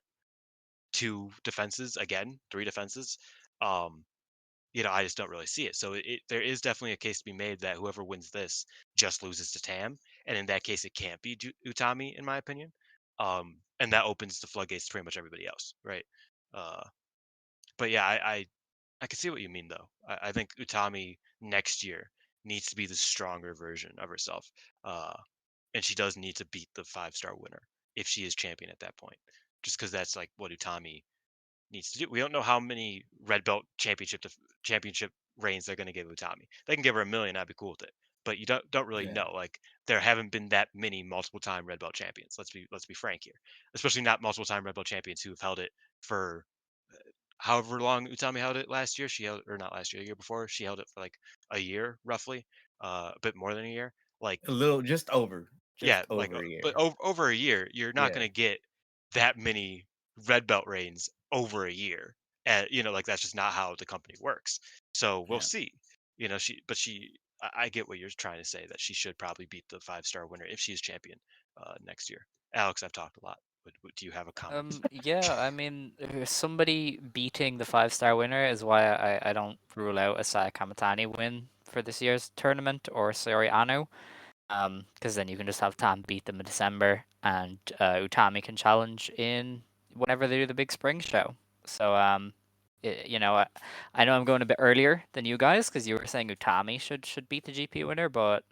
2 defenses again, 3 defenses? I just don't really see it. So there is definitely a case to be made that whoever wins this just loses to Tam, and in that case, it can't be Utami, in my opinion. And that opens the floodgates to pretty much everybody else, right? Uh, but yeah, I can see what you mean though. I think Utami next year needs to be the stronger version of herself, and she does need to beat the 5-star winner if she is champion at that point, just because that's like what Utami needs to do. We don't know how many red belt championship reigns they're going to give Utami. They can give her a million. I'd be cool with it. But you don't really Yeah. know. Like there haven't been that many multiple time red belt champions. Let's be frank here. Especially not multiple time red belt champions who have held it for however long Utami held it last year. She held, or not last year, the year before. She held it for like a year roughly, a bit more than a year. Like A little, just over a year. but over a year, you're not going Yeah. to get that many red belt reigns over a year. And like that's just not how the company works. So we'll Yeah. see. I get what you're trying to say, that she should probably beat the 5-star winner if she's champion next year. Alex, I've talked a lot. Do you have a comment? Yeah, I mean, somebody beating the 5-star winner is why I don't rule out a Saya Kamatani win for this year's tournament, or Sayori Anu. Because then you can just have Tam beat them in December, and Utami can challenge in whenever they do the big spring show. So I know I'm going a bit earlier than you guys, because you were saying Utami should beat the GP winner, but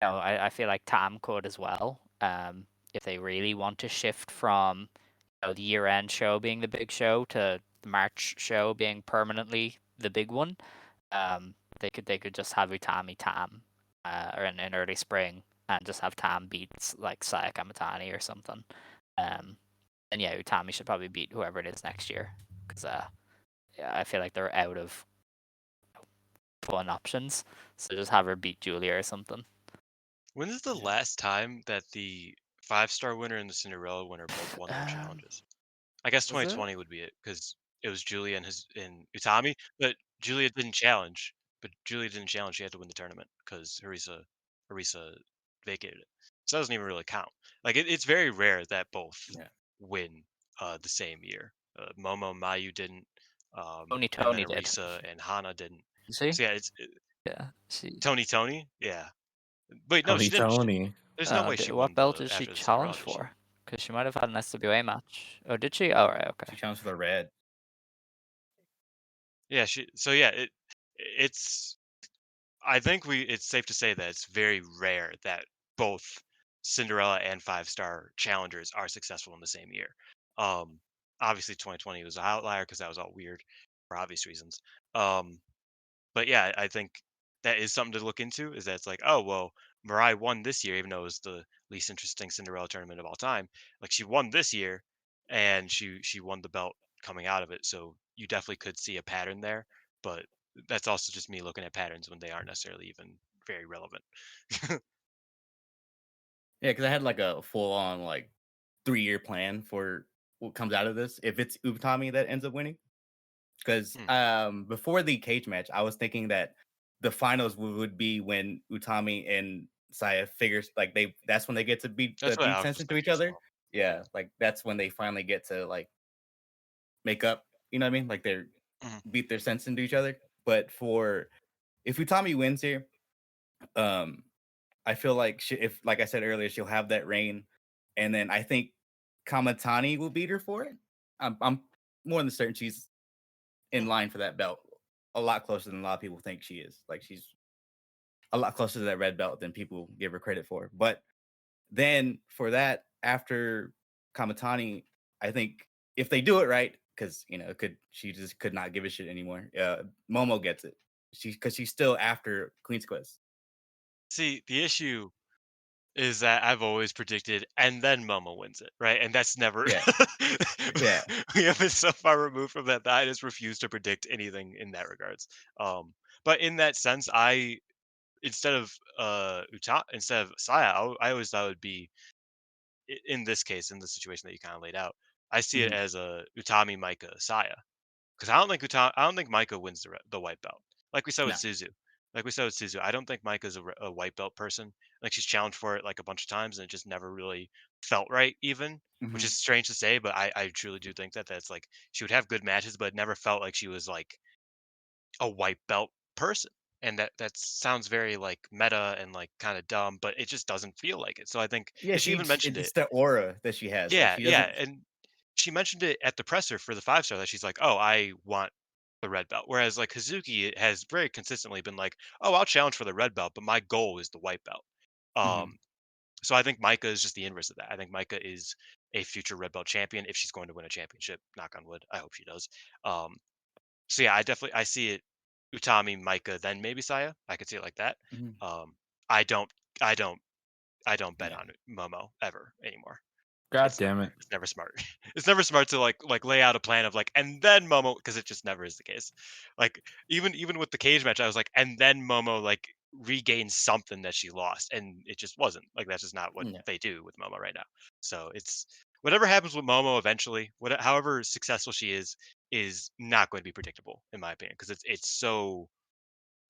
I feel like Tam could as well. if they really want to shift from the year-end show being the big show to the March show being permanently the big one, they could just have Utami Tam or in early spring and just have Tam beat like Saya Kamatani or something. And yeah, Utami should probably beat whoever it is next year because I feel like they're out of fun options. So just have her beat Julia or something. When is the last time that the 5-star winner and the Cinderella winner both won their challenges? I guess 2020 would be it because it was Julia and Utami, but Julia didn't challenge. She had to win the tournament because Harisa vacated it. So that doesn't even really count. Like it's very rare that both win the same year. Momo and Mayu didn't. Tony and then did. Arisa and Hana didn't. See? So yeah, Tony. Yeah. Wait, no, Tony she didn't. Tony. There's no way she won. What belt did she after the challenge Cinderella, for? Because she might have had an SWA match. Oh, did she? Oh, right, okay. She challenged for the red. Yeah, it's. I think it's safe to say that it's very rare that both Cinderella and 5-star challengers are successful in the same year. Obviously 2020 was an outlier because that was all weird for obvious reasons. But yeah, I think that is something to look into. Is that it's like, oh well, Mirai won this year, even though it was the least interesting Cinderella tournament of all time. Like she won this year, and she won the belt coming out of it. So you definitely could see a pattern there. But that's also just me looking at patterns when they aren't necessarily even very relevant. Yeah, because I had like a full on like 3-year plan for what comes out of this if it's Utami that ends up winning. Because before the cage match, I was thinking that the finals would be when Utami and Saya figures like that's when they get to beat sense into each other. Well. Yeah, like that's when they finally get to like make up. You know what I mean? Like they're beat their sense into each other. But if Utami wins here, I feel like if like I said earlier, she'll have that reign, and then I think Kamatani will beat her for it. I'm more than certain she's in line for that belt, a lot closer than a lot of people think she is. Like she's a lot closer to that red belt than people give her credit for. But then for that, after Kamatani, I think if they do it right, because she just could not give a shit anymore. Momo gets it. Because she's still after Queen's Quest. See, the issue is that I've always predicted, and then Momo wins it, right? And that's never. Yeah. We have been so far removed from that I just refuse to predict anything in that regards. But in that sense, instead of Saya, I always thought it would be in this case, in the situation that you kind of laid out. I see it as a Utami, Micah, Saya, because I don't think Micah wins the white belt. Like we said with Suzu. I don't think Micah's a white belt person. Like she's challenged for it like a bunch of times, and it just never really felt right, even. Which is strange to say, but I truly do think that's like she would have good matches, but it never felt like she was like a white belt person. And that sounds very like meta and like kind of dumb, but it just doesn't feel like it. So I think she even mentioned it's the aura that she has. Yeah, like yeah, and she mentioned it at the presser for the 5-star that she's like, "Oh, I want the red belt." Whereas like Hazuki has very consistently been like, "Oh, I'll challenge for the red belt, but my goal is the white belt." So I think Micah is just the inverse of that. I think Micah is a future red belt champion if she's going to win a championship. Knock on wood. I hope she does. So yeah, I see it Utami, Micah, then maybe Saya. I could see it like that. I don't bet on Momo ever anymore. God damn it. It's never smart. It's never smart to like lay out a plan of like, and then Momo, because it just never is the case. Like even with the cage match, I was like, and then Momo like regains something that she lost, and it just wasn't. Like that's just not what they do with Momo right now. So it's whatever happens with Momo eventually, however successful she is not going to be predictable in my opinion, because it's so.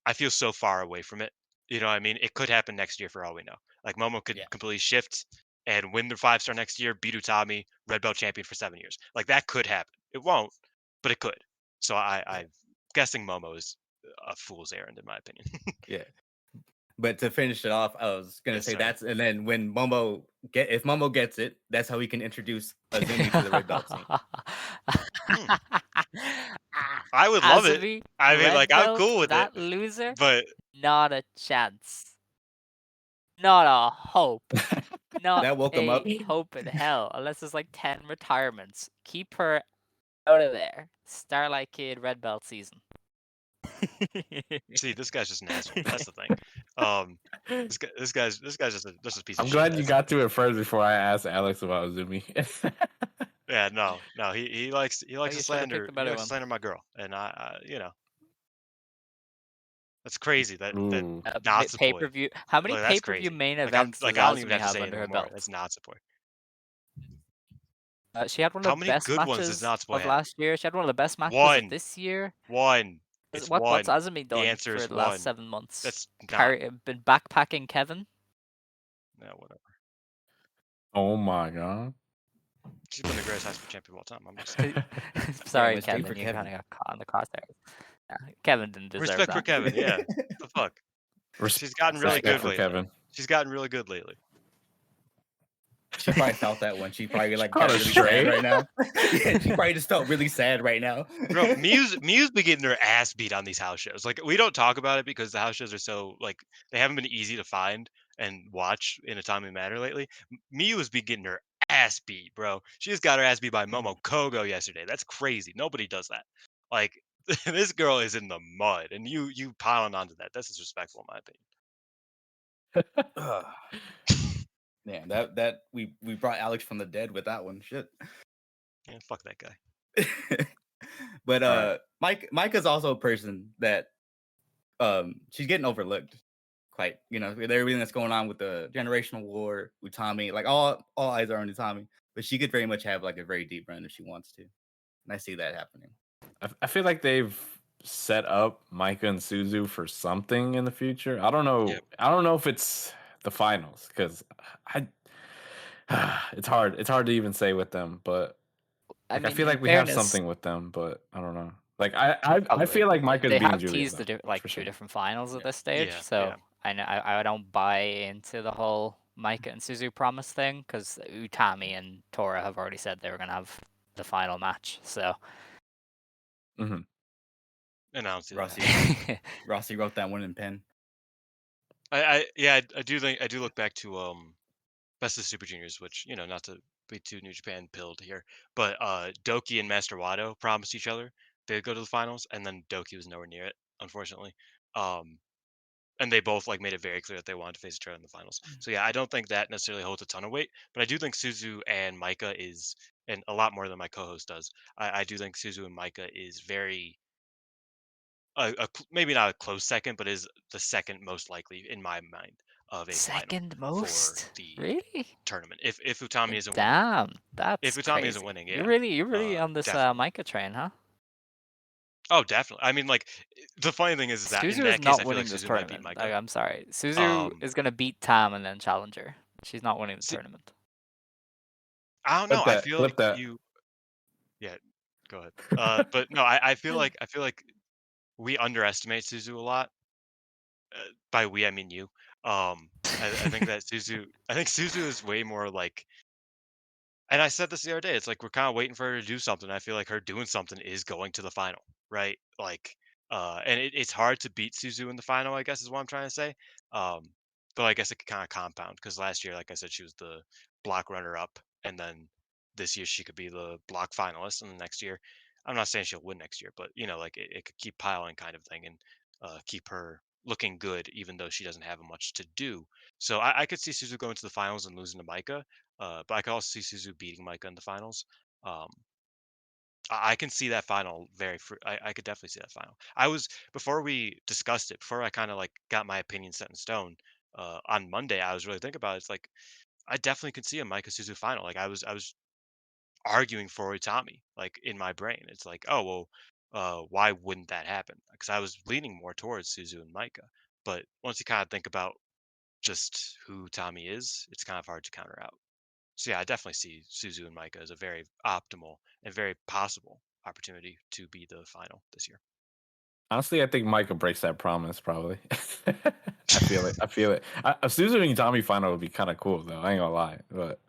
I feel so far away from it. You know what I mean? It could happen next year for all we know. Like Momo could completely shift and win the 5-star next year, beat Utami, red belt champion for 7 years. Like that could happen. It won't, but it could. So I'm guessing Momo is a fool's errand in my opinion. Yeah. But to finish it off, I was gonna say and then when if Momo gets it, that's how we can introduce Azumi to the red belt scene. I would love it. I mean, like I'm cool with that it. Loser, but not a chance. Not a hope. not That woke him up. a hope in hell unless there's like 10 retirements. Keep her out of there. Starlight Kid red belt season. See, this guy's just an asshole. That's the thing. This guy's just a piece of I'm shit. glad you got to it first before I asked Alex about Uzumi. Yeah, no, he likes to you should have slander. picked a He better likes to one. slander my girl, and that's crazy. That Ooh. not Pay support. per view. How many Like, pay that's per view crazy. main Like, events I does don't even Azumi have to have say it under her anymore. belt? That's not support. She had one How of the many best good ones does matches Natsuboy of have? last year. She had one of the best matches of One. this year. It's What's one. Azumi The done answer for is the last one. 7 months? That's not. Been backpacking Kevin. Yeah, whatever. Oh my god. She's been the greatest high school champion of all time. I'm just Sorry, let's drink Kevin. for You Kevin. kind of got caught in the crosshairs. Yeah, Kevin didn't deserve respect that. for Kevin. Yeah, what the fuck. She's gotten really Respect good for lately. Kevin. She's gotten really good lately. She probably felt that one. She probably like caught got a really stray. sad right now. Yeah, she probably just felt really sad right now. Bro, Mew's been getting her ass beat on these house shows. Like, we don't talk about it because the house shows are so, like, they haven't been easy to find and watch in a timely manner lately. Mew has been getting her ass beat, bro. She just got her ass beat by Momo Kogo yesterday. That's crazy. Nobody does that. Like, this girl is in the mud, and you piling onto that. That's disrespectful, in my opinion. Ugh. Man, that we brought Alex from the dead with that one. Shit. Yeah, fuck that guy. But Right. Micah's also a person that she's getting overlooked. Quite, with everything that's going on with the generational war, Utami, like all eyes are on Utami, but she could very much have like a very deep run if she wants to, and I see that happening. I feel like they've set up Micah and Suzu for something in the future. I don't know. Yep. I don't know if it's the finals because it's hard. It's hard to even say with them, but I like, I mean, feel in like we have fairness, something with them, but I don't know. Like I probably. feel like Micah's They beating have Julia, teased though, like for two sure. different finals at Yeah. this stage, Yeah, so yeah. I know I don't buy into the whole Micah and Suzu promise thing because Utami and Tora have already said they were gonna have the final match. So Mm-hmm. And I don't see Rossi, that. Rossi wrote that one in pen. I do think I do look back to Best of Super Juniors, which, not to be too New Japan pilled here, but Doki and Master Wado promised each other they'd go to the finals, and then Doki was nowhere near it, unfortunately. And they both like made it very clear that they wanted to face each other in the finals. So yeah, I don't think that necessarily holds a ton of weight, but I do think Suzu and Micah is, and a lot more than my co-host does. I do think Suzu and Micah is very maybe not a close second, but is the second most likely in my mind of a second final most, for the really? tournament. If Utami isn't winning, Damn, that's if Utami crazy. isn't winning, yeah, You're really on this definitely. Micah train, huh? Oh, definitely. I mean, like, the funny thing is that in Suzu is that case, I not feel like winning this Suzu might beat tournament. Micah. I'm sorry, Suzu is gonna beat Tam and then challenge her. She's not winning the See, tournament. I don't know. I feel like Flip that. yeah, go ahead. But no, I feel like we underestimate Suzu a lot. By we, I mean you. I think that Suzu is way more like, and I said this the other day. It's like we're kind of waiting for her to do something. I feel like her doing something is going to the final, right? Like, and it's hard to beat Suzu in the final, I guess is what I'm trying to say. But I guess it could kind of compound because last year, like I said, she was the block runner up, and then this year she could be the block finalist, and the next year, I'm not saying she'll win next year, but like it could keep piling kind of thing and keep her looking good, even though she doesn't have much to do. So I could see Suzu going to the finals and losing to Micah. But I could also see Suzu beating Micah in the finals. Um, I can see that final I could definitely see that final. Before we discussed it, before I kind of like got my opinion set in stone, on Monday, I was really thinking about it. It's like, I definitely could see a Micah Suzu final. Like, I was arguing for Itami, like in my brain. It's like, oh, well, why wouldn't that happen? Because I was leaning more towards Suzu and Micah. But once you kind of think about just who Tommy is, it's kind of hard to counter out. So yeah, I definitely see Suzu and Micah as a very optimal and very possible opportunity to be the final this year. Honestly, I think Micah breaks that promise. Probably. I feel it. A Suzu and Tommy final would be kind of cool, though. I ain't gonna lie, but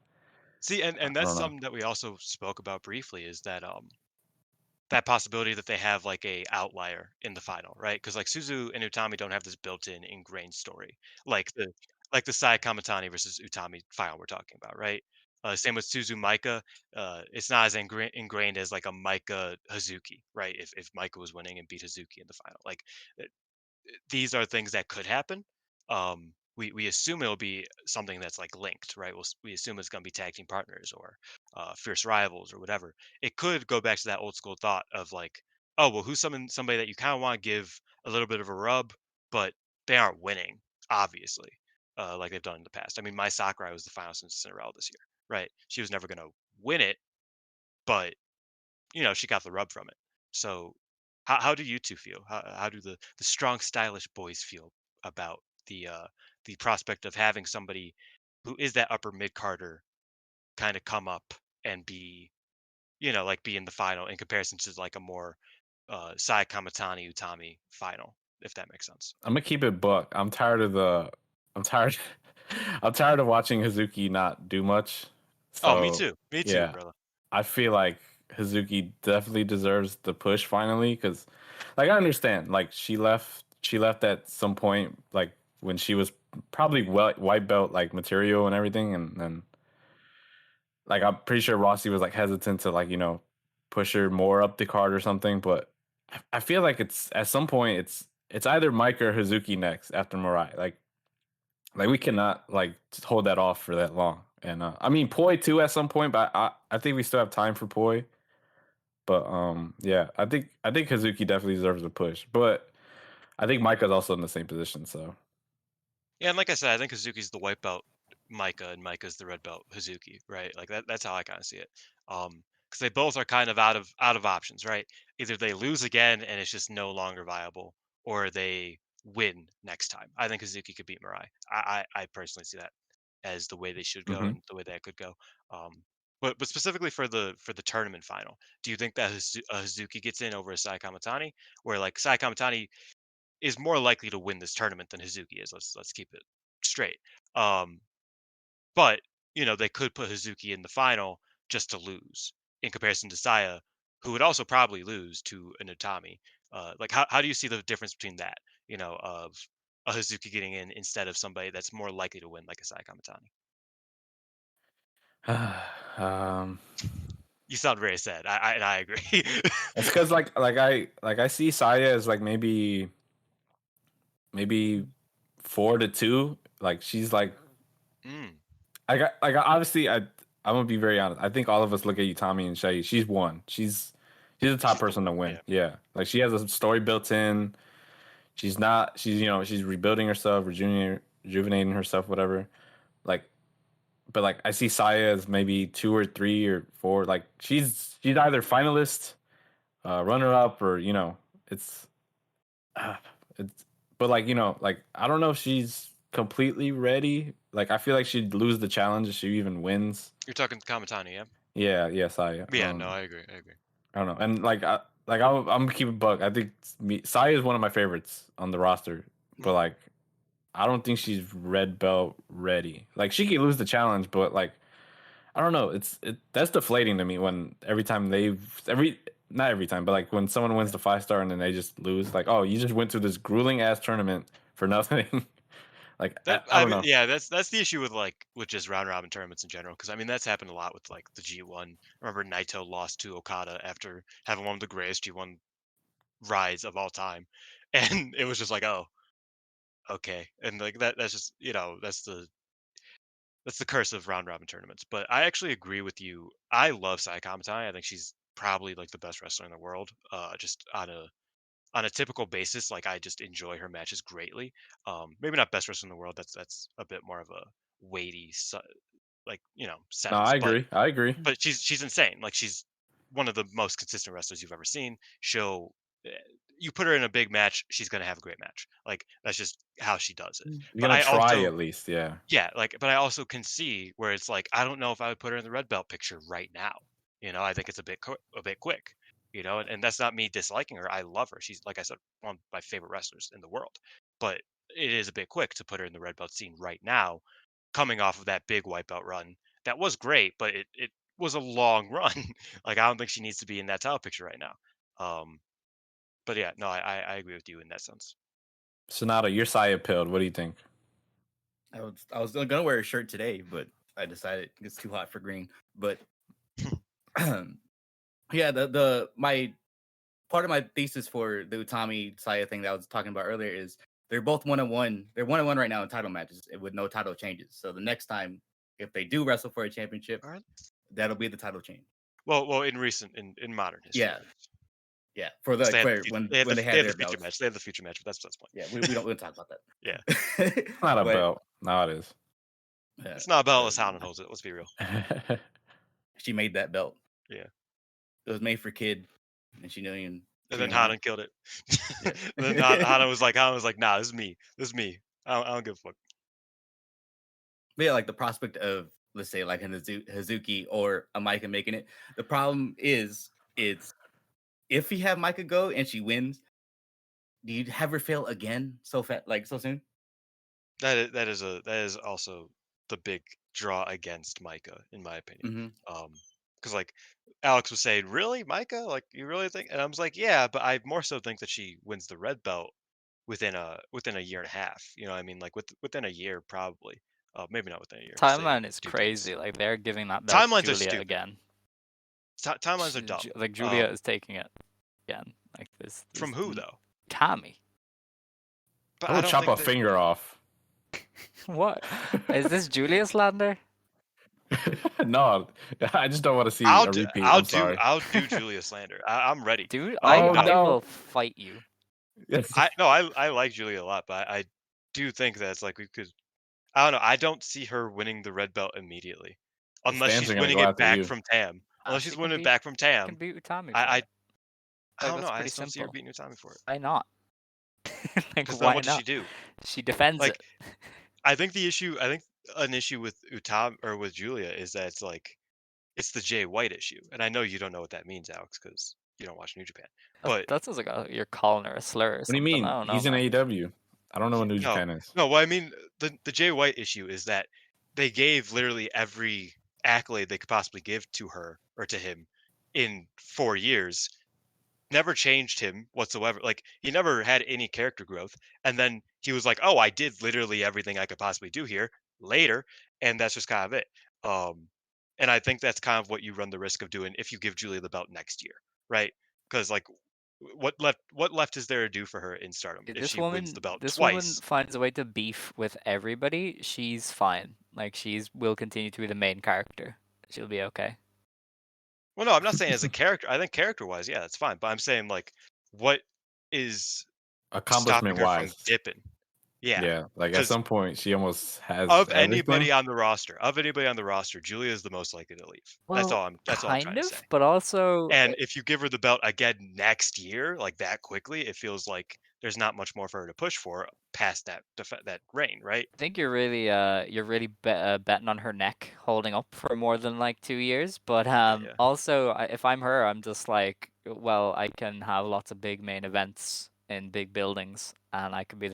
See, and I that's don't know. something that we also spoke about briefly, is that that possibility that they have like a outlier in the final, right? Because like Suzu and Utami don't have this built-in ingrained story. Like like the Saya Kamatani versus Utami final we're talking about, right? Same with Suzu Maika. It's not as ingrained as like a Maika Hazuki, right? If Maika was winning and beat Hazuki in the final, like these are things that could happen. We assume it'll be something that's like linked, right? We assume it's going to be tag team partners or fierce rivals or whatever. It could go back to that old school thought of like, oh well, who's somebody that you kind of want to give a little bit of a rub, but they aren't winning, obviously, like they've done in the past. I mean, my Sakurai was the final since Cinderella this year, right? She was never going to win it, but she got the rub from it. So how do you two feel? How do the strong, stylish boys feel about the prospect of having somebody who is that upper mid carder kind of come up and be, like be in the final in comparison to like a more Sai Kamatani Utami final, if that makes sense. I'm gonna keep it buck. I'm tired I'm tired I'm tired of watching Hazuki not do much. Oh, me So too. Me too, yeah, brother. I feel like Hazuki definitely deserves the push finally, because like I understand, like she left at some point, like when she was probably white belt like material and everything, and then like I'm pretty sure Rossi was like hesitant to like push her more up the card or something. But I feel like it's at some point it's either Mike or Hazuki next after Mirai. Like we cannot like hold that off for that long. And I mean Poi too at some point, but I think we still have time for Poi. But yeah, I think Hazuki definitely deserves a push. But I think Micah's also in the same position, so Yeah, and like I said, I think Hazuki's the white belt Micah, and Micah's the red belt Hazuki, right? Like that's how I kind of see it. Because they both are kind of out of options, right? Either they lose again and it's just no longer viable, or they win next time. I think Hazuki could beat Mirai. I personally see that as the way they should go mhm. and the way that could go. But specifically for the tournament final, do you think that Hazuki gets in over a Sai Kamatani, where like Sai Kamatani is more likely to win this tournament than Hazuki is. Let's keep it straight. Um, but they could put Hazuki in the final just to lose, in comparison to Saya, who would also probably lose to an Utami. Like how do you see the difference between that? Of a Hazuki getting in instead of somebody that's more likely to win, like a Sai Kamatani. um You sound very sad. I agree. it's because I see Saya as like maybe 4-2. Like she's like Mm, obviously I'm gonna be very honest. I think all of us look at Utami and say she's won. She's the top she's the person to win. yeah. Yeah. Like she has a story built in. She's rebuilding herself, rejuvenating herself, whatever. Like but like I see Saya as maybe 2 or 3 or 4. Like she's either finalist, runner up, or it's uh, it's but like like I don't know if she's completely ready. Like I feel like she'd lose the challenge if she even wins. You're talking Kamatani, yeah? Yeah, yes, Yeah, no, I agree. I agree. I don't know. And I'm gonna keep it buck. I think Saya is one of my favorites on the roster, but Mhm. like I don't think she's red belt ready. Like she could lose the challenge, but like I don't know. That's deflating to me when every time not every time, but like when someone wins the 5 star and then they just lose. Like, oh, you just went through this grueling ass tournament for nothing. Like I I don't mean, know. yeah, that's the issue with just round robin tournaments in general. Because I mean, that's happened a lot with like the G1. Remember, Naito lost to Okada after having one of the greatest G1 rides of all time, and it was just like, oh, okay, and like that's just that's the curse of round robin tournaments. But I actually agree with you. I love Sai Kamatani. I think she's probably like the best wrestler in the world. Just on a typical basis, like I just enjoy her matches greatly. Maybe not best wrestler in the world. That's a bit more of a weighty, like No, sentence. I But agree. I agree. she's insane. Like she's one of the most consistent wrestlers you've ever seen. She'll eh, you put her in a big match, she's gonna have a great match. Like that's just how she does it. You're But gonna I try also at least, yeah. yeah, like, but I also can see where it's like, I don't know if I would put her in the red belt picture right now. I think it's a bit quick. And that's not me disliking her. I love her. She's like I said, one of my favorite wrestlers in the world. But it is a bit quick to put her in the red belt scene right now, coming off of that big white belt run. That was great, but it was a long run. Like I don't think she needs to be in that title picture right now. Um, but yeah, no, I agree with you in that sense. Sonata, you're Saya pilled. What do you think? I was gonna wear a shirt today, but I decided it's too hot for green. But yeah, the my part of my thesis for the Utami Saya thing that I was talking about earlier is they're both 1-1. They're 1-1 right now in title matches with no title changes. So the next time, if they do wrestle for a championship, that'll be the title change. Well, in modern history. Yeah. For the when they had the their feature belts. match. They have the feature match, but that's the point. Yeah, we don't talk about that. Yeah. It's not a belt. No, it is. Yeah, it's not a belt unless Hanan holds it. Let's be real. She made that belt. Yeah. It was made for Kid, and she knew And then Hanan killed it. Yeah. And then Hanan was like, nah, this is me. I don't give a fuck. But yeah, like the prospect of, let's say, like an Hazuki or a Micah making it. The problem is, it's if you have Micah go and she wins, do you have her fail again so soon? That is also the big draw against Micah, in my opinion. Mm-hmm. Because like Alex was saying, really, Micah? Like, you really think? And I was like, yeah, but I more so think that she wins the red belt within a year and a half. You know what I mean? Like within a year, probably. Maybe not within a year. Timeline is crazy. Like they're giving that belt Timelines to are Julia stupid. again. Timelines are dumb. Like Julia is taking it again. Like this from who though? Kami. But I would chop a finger off. What? Is this Julia slander? No, I just don't want to see a repeat. I'll do Julia slander. I'm ready. Dude, I will fight you. I like Julia a lot, but I do think that it's like we could. I don't know. I don't see her winning the red belt immediately, unless she's winning it back from Tam. Unless she's winning it back from Tam. Can beat Utami. I don't know. I just don't see her beating Utami for it. Why not? Like, why what does she do? She defends it. I think an issue with Utami or with Julia is that it's the Jay White issue, and I know you don't know what that means, Alex, because you don't watch New Japan. But that sounds like you're calling her a slur. What do you mean? He's in AEW. I don't know what New Japan is. No, well, I mean the Jay White issue is that they gave literally every accolade they could possibly give to her or to him in 4 years. Never changed him whatsoever. Like, he never had any character growth, and then he was like, oh, I did literally everything I could possibly do here later, and that's just kind of it. And I think that's kind of what you run the risk of doing if you give Julia the belt next year, right? Because like, what left is there to do for her in Stardom if she wins the belt this twice? Woman finds a way to beef with everybody. She's fine. Like, will continue to be the main character. She'll be okay. Well, no, I'm not saying as a character. I think character-wise, yeah, that's fine. But I'm saying, like, what is stopping her from dipping? Yeah. Like, at some point, she almost has anybody on the roster. Julia is the most likely to leave. Well, that's all I'm trying to say. But also, and if you give her the belt again next year, like that quickly, it feels like there's not much more for her to push for past that reign, right? I think you're really betting on her neck holding up for more than like 2 years. But also, if I'm her, I'm just like, well, I can have lots of big main events in big buildings, and I could be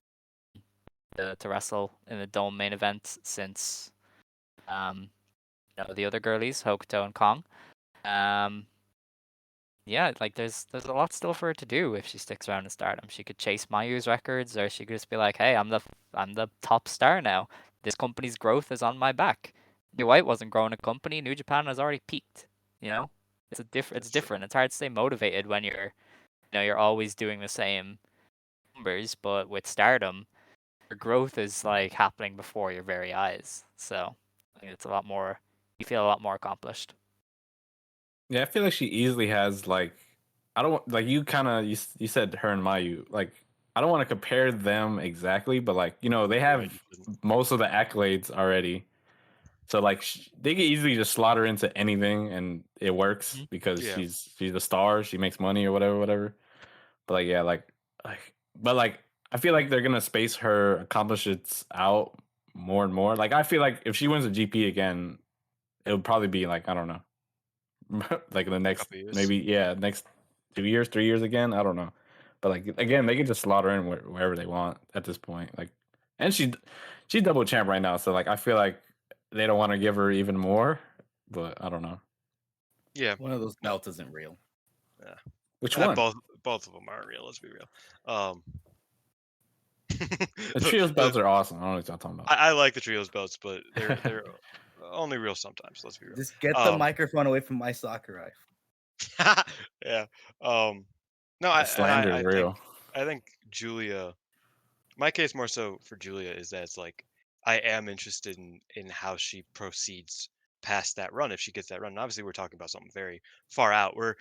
to wrestle in the Dome main event since the other girlies, Hokuto and Kong. Yeah, like there's a lot still for her to do if she sticks around in Stardom. She could chase Mayu's records, or she could just be like, "Hey, I'm the top star now. This company's growth is on my back." Jay White wasn't growing a company. New Japan has already peaked. You know, it's different. It's hard to stay motivated when you're always doing the same numbers. But with Stardom, your growth is like happening before your very eyes. So I think it's a lot more. You feel a lot more accomplished. Yeah, I feel like she easily has like, I don't like you said her and Mayu, like I don't want to compare them exactly, but like, they have most of the accolades already. So like they can easily just slot her into anything and it works because she's a star, she makes money or whatever. But like, yeah, but I feel like they're going to space her accomplishments out more and more. Like I feel like if she wins a GP again, it would probably be like, I don't know. Like in the next next 2 years, 3 years again. I don't know, but like again, they can just slaughter in wherever they want at this point. Like, and she's double champ right now, so like I feel like they don't want to give her even more, but I don't know. Yeah, one of those belts isn't real. Yeah, which one? Both of them aren't real. Let's be real. The trios belts are awesome. I don't know what y'all talking about. I like the trios belts, but they're only real sometimes. Let's be real. Just get the microphone away from my Sakurai. Yeah. The No, slander is real. I think Julia. My case more so for Julia is that it's like I am interested in how she proceeds past that run if she gets that run. And obviously, we're talking about something very far out. We're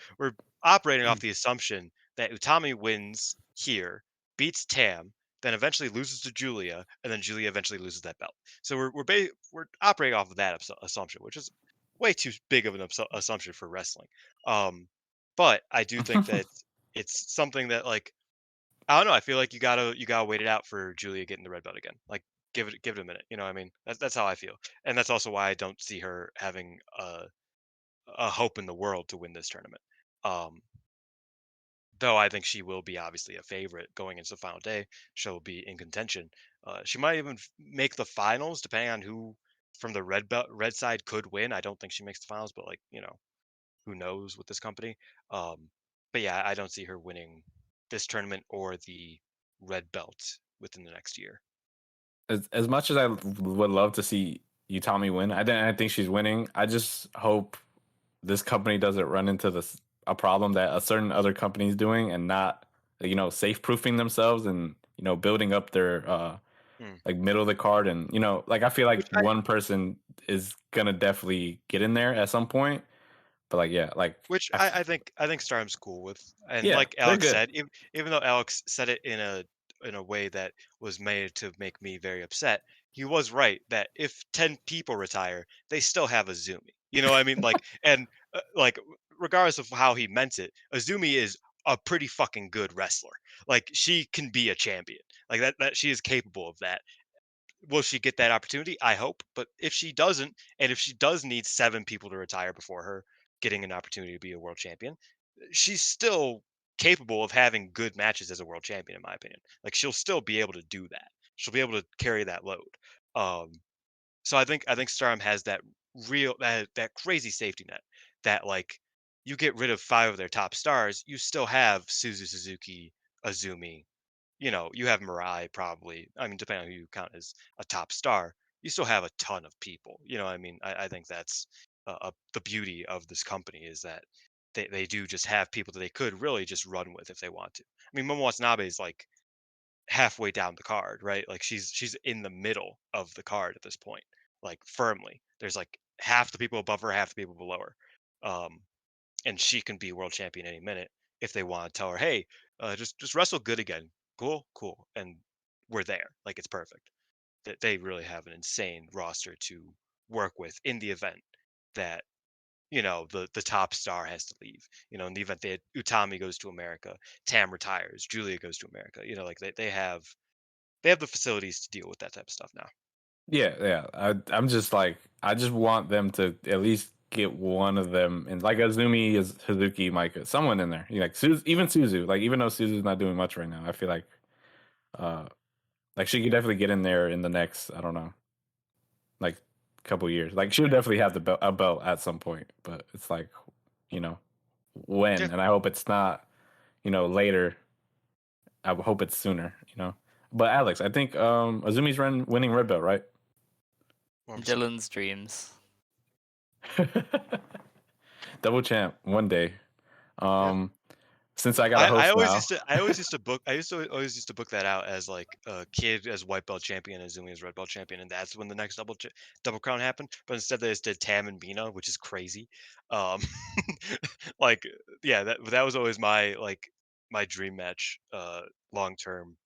operating off the assumption that Utami wins here, beats Tam, then eventually loses to Julia, and then Julia eventually loses that belt. So we're operating off of that assumption, which is way too big of an assumption for wrestling. But I do think that it's something that like I don't know. I feel like you gotta wait it out for Julia getting the red belt again. Like give it a minute. You know what I mean? That's how I feel, and that's also why I don't see her having a hope in the world to win this tournament. Um, though I think she will be obviously a favorite going into the final day. She'll be in contention. She might even make the finals depending on who from the red side could win. I don't think she makes the finals, but like who knows with this company. But yeah, I don't see her winning this tournament or the red belt within the next year. As much as I would love to see Utami win, I think she's winning. I just hope this company doesn't run into a problem that a certain other company is doing and not safe proofing themselves and building up their like middle of the card and like I feel like one person is gonna definitely get in there at some point. But like, yeah, like which I think Stardom's cool with, and yeah, like Alex said, even though Alex said it in a way that was made to make me very upset, he was right that if 10 people retire, they still have Azumi. You know what I mean? Like, and like regardless of how he meant it, Azumi is a pretty fucking good wrestler. Like she can be a champion. Like that she is capable of that. Will she get that opportunity? I hope. But if she doesn't, and if she does need 7 people to retire before her getting an opportunity to be a world champion, she's still capable of having good matches as a world champion, in my opinion. Like she'll still be able to do that. She'll be able to carry that load. So I think Stardom has that that crazy safety net that like you get rid of 5 of their top stars, you still have Suzuki, Azumi, you have Mirai probably. I mean, depending on who you count as a top star, you still have a ton of people. You know what I mean? I think that's the beauty of this company is that they do just have people that they could really just run with if they want to. I mean, Momo Watanabe is like halfway down the card, right? Like she's in the middle of the card at this point, like firmly. There's like half the people above her, half the people below her. And she can be world champion any minute if they want to tell her, hey, just wrestle good again. Cool, and we're there. Like it's perfect. That they really have an insane roster to work with in the event that the top star has to leave. In the event that Utami goes to America, Tam retires, Julia goes to America. Like they have the facilities to deal with that type of stuff now. Yeah. I'm just like I just want them to at least get one of them, and like Azumi is Hazuki, Micah, someone in there. Like even Suzu, like even though Suzu's not doing much right now, I feel like she could definitely get in there in the next, I don't know, like couple years. Like she'll definitely have a belt at some point, but it's like when, and I hope it's not later. I hope it's sooner. But Alex, I think Azumi's winning red belt, right? Dylan's dreams. Double champ one day. Since I got a host I always used to book that out as like a kid as white belt champion, Azumi as red belt champion, and that's when the next double crown happened. But instead they just did Tam and Bina, which is crazy. Like yeah, that was always my dream match long term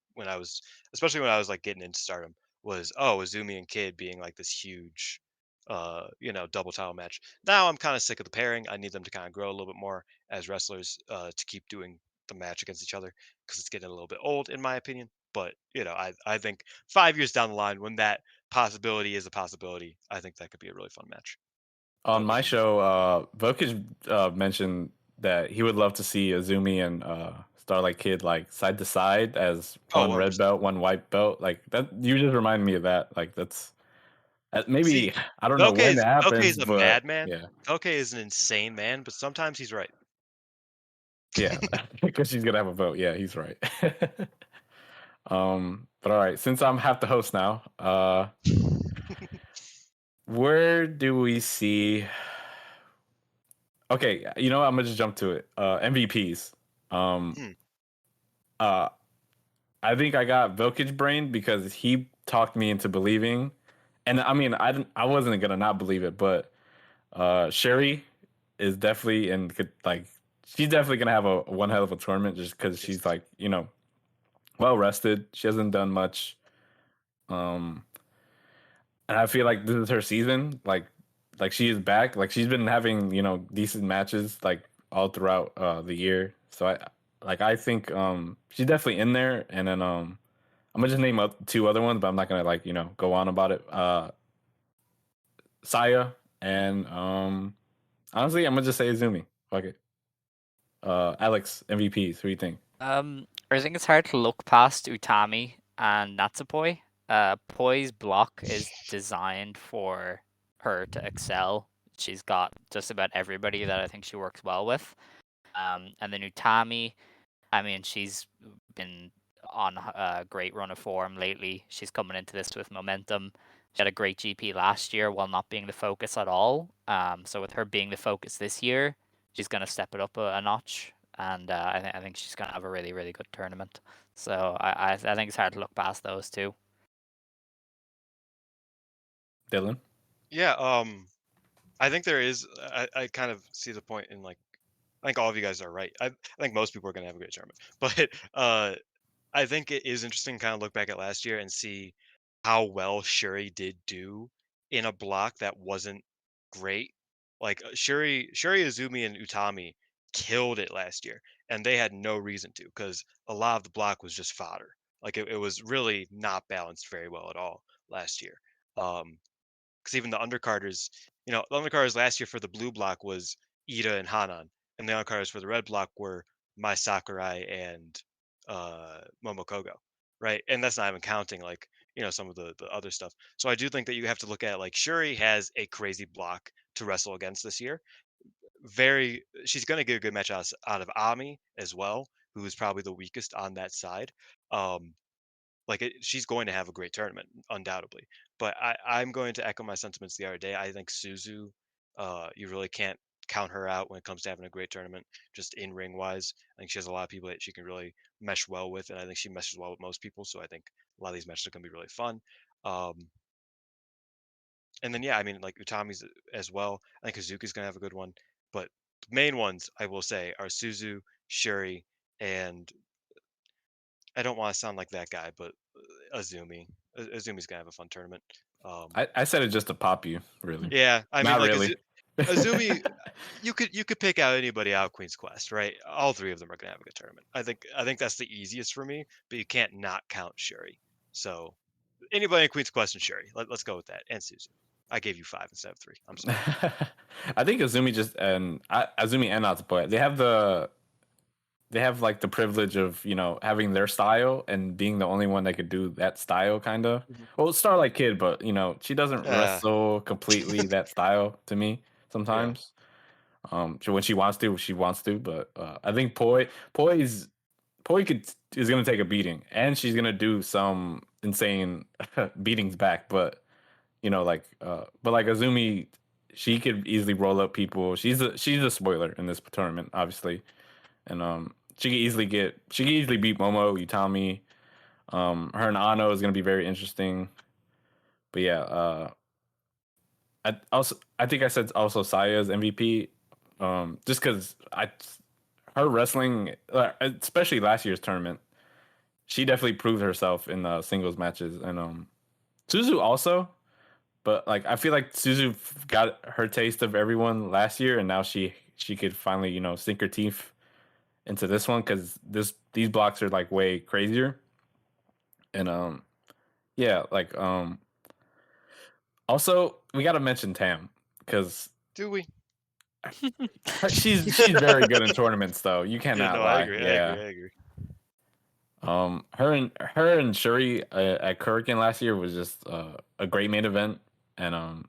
especially when I was like getting into Stardom was Azumi and Kid being like this huge double title match. Now I'm kind of sick of the pairing. I need them to kind of grow a little bit more as wrestlers to keep doing the match against each other because it's getting a little bit old in my opinion. But I think 5 years down the line when that possibility is a possibility, I think that could be a really fun match. On my show, Vokic mentioned that he would love to see Azumi and Starlight Kid like side to side as one red belt, one white belt. Like that, you just remind me of that. Like that's maybe I don't know when it happens. Velke is a madman. Yeah, Velke is an insane man, but sometimes he's right. Yeah, because she's gonna have a vote. Yeah, he's right. But all right, since I'm half the host now, where do we see? Okay, you know what? I'm gonna just jump to it. MVPs. Hmm. I think I got Vilkic brain because he talked me into believing, and I mean, I wasn't gonna not believe it, but Sherry is definitely and could like she's definitely gonna have a one hell of a tournament just because she's like well rested. She hasn't done much, and I feel like this is her season. Like she is back. Like she's been having decent matches like all throughout the year. So I think she's definitely in there, and then I'm gonna just name up two other ones, but I'm not gonna go on about it. Saya and honestly, I'm gonna just say Izumi. Fuck it. Alex MVPs. Who do you think? I think it's hard to look past Utami and Natsupoi. Poi's block is designed for her to excel. She's got just about everybody that I think she works well with. And then Utami, I mean, she's been on a great run of form lately. She's coming into this with momentum. She had a great GP last year while not being the focus at all. So with her being the focus this year, she's going to step it up a notch, and I think she's going to have a really, really good tournament. So I think it's hard to look past those two. Dylan. Yeah. I think there is. I kind of see the point in like. I think all of you guys are right. I think most people are going to have a great tournament, but I think it is interesting to kind of look back at last year and see how well Shuri did do in a block that wasn't great. Like Shuri, Izumi, and Utami killed it last year, and they had no reason to because a lot of the block was just fodder. Like it was really not balanced very well at all last year. Because even the undercarders, the undercarders last year for the blue block was Ida and Hanan, and the undercarders for the red block were Mai Sakurai and Momokogo, right? And that's not even counting like some of the other stuff. So I do think that you have to look at like Shuri has a crazy block to wrestle against this year. She's going to get a good match out of Ami as well, who is probably the weakest on that side. Um, she's going to have a great tournament, undoubtedly. But I'm going to echo my sentiments the other day. I think Suzu, you really can't count her out when it comes to having a great tournament, just in ring wise. I think she has a lot of people that she can really mesh well with, and I think she meshes well with most people. So I think a lot of these matches are going to be really fun. And then yeah, I mean like Utami's as well. I think Kazuki's going to have a good one, but the main ones I will say are Suzu, Shuri, and I don't want to sound like that guy, but Azumi. Azumi's gonna have a fun tournament. I said it just to pop you, really. Yeah, I mean, Not like really. Azumi, you could pick out anybody out of Queen's Quest, right? All three of them are gonna have a good tournament. I think that's the easiest for me, but you can't not count Shuri. So anybody in Queen's Quest and Shuri. Let's go with that. And Suzu. I gave you 5 instead of 3. I'm sorry. I think Azumi Azumi and Natsupoi, they have like the privilege of having their style and being the only one that could do that style kind of. Well, Starlight Kid, but she doesn't wrestle completely that style to me sometimes. When she wants to, but I think Poi is gonna take a beating, and she's gonna do some insane beatings back. But but like Azumi, she could easily roll up people. She's a spoiler in this tournament, obviously, and she could easily beat Momo, Utami. Her and Ano is gonna be very interesting. But yeah, I think I said also Saya's MVP, just because her wrestling, especially last year's tournament, she definitely proved herself in singles matches, and Suzu also. But like I feel like Suzu got her taste of everyone last year, and now she could finally sink her teeth into this one because these blocks are like way crazier, and yeah, like also we got to mention Tam because Do we? she's very good in tournaments though. You Yeah, cannot no, I lie. agree. Yeah. I agree. Her and Shuri at Kurikan last year was just a great main event, and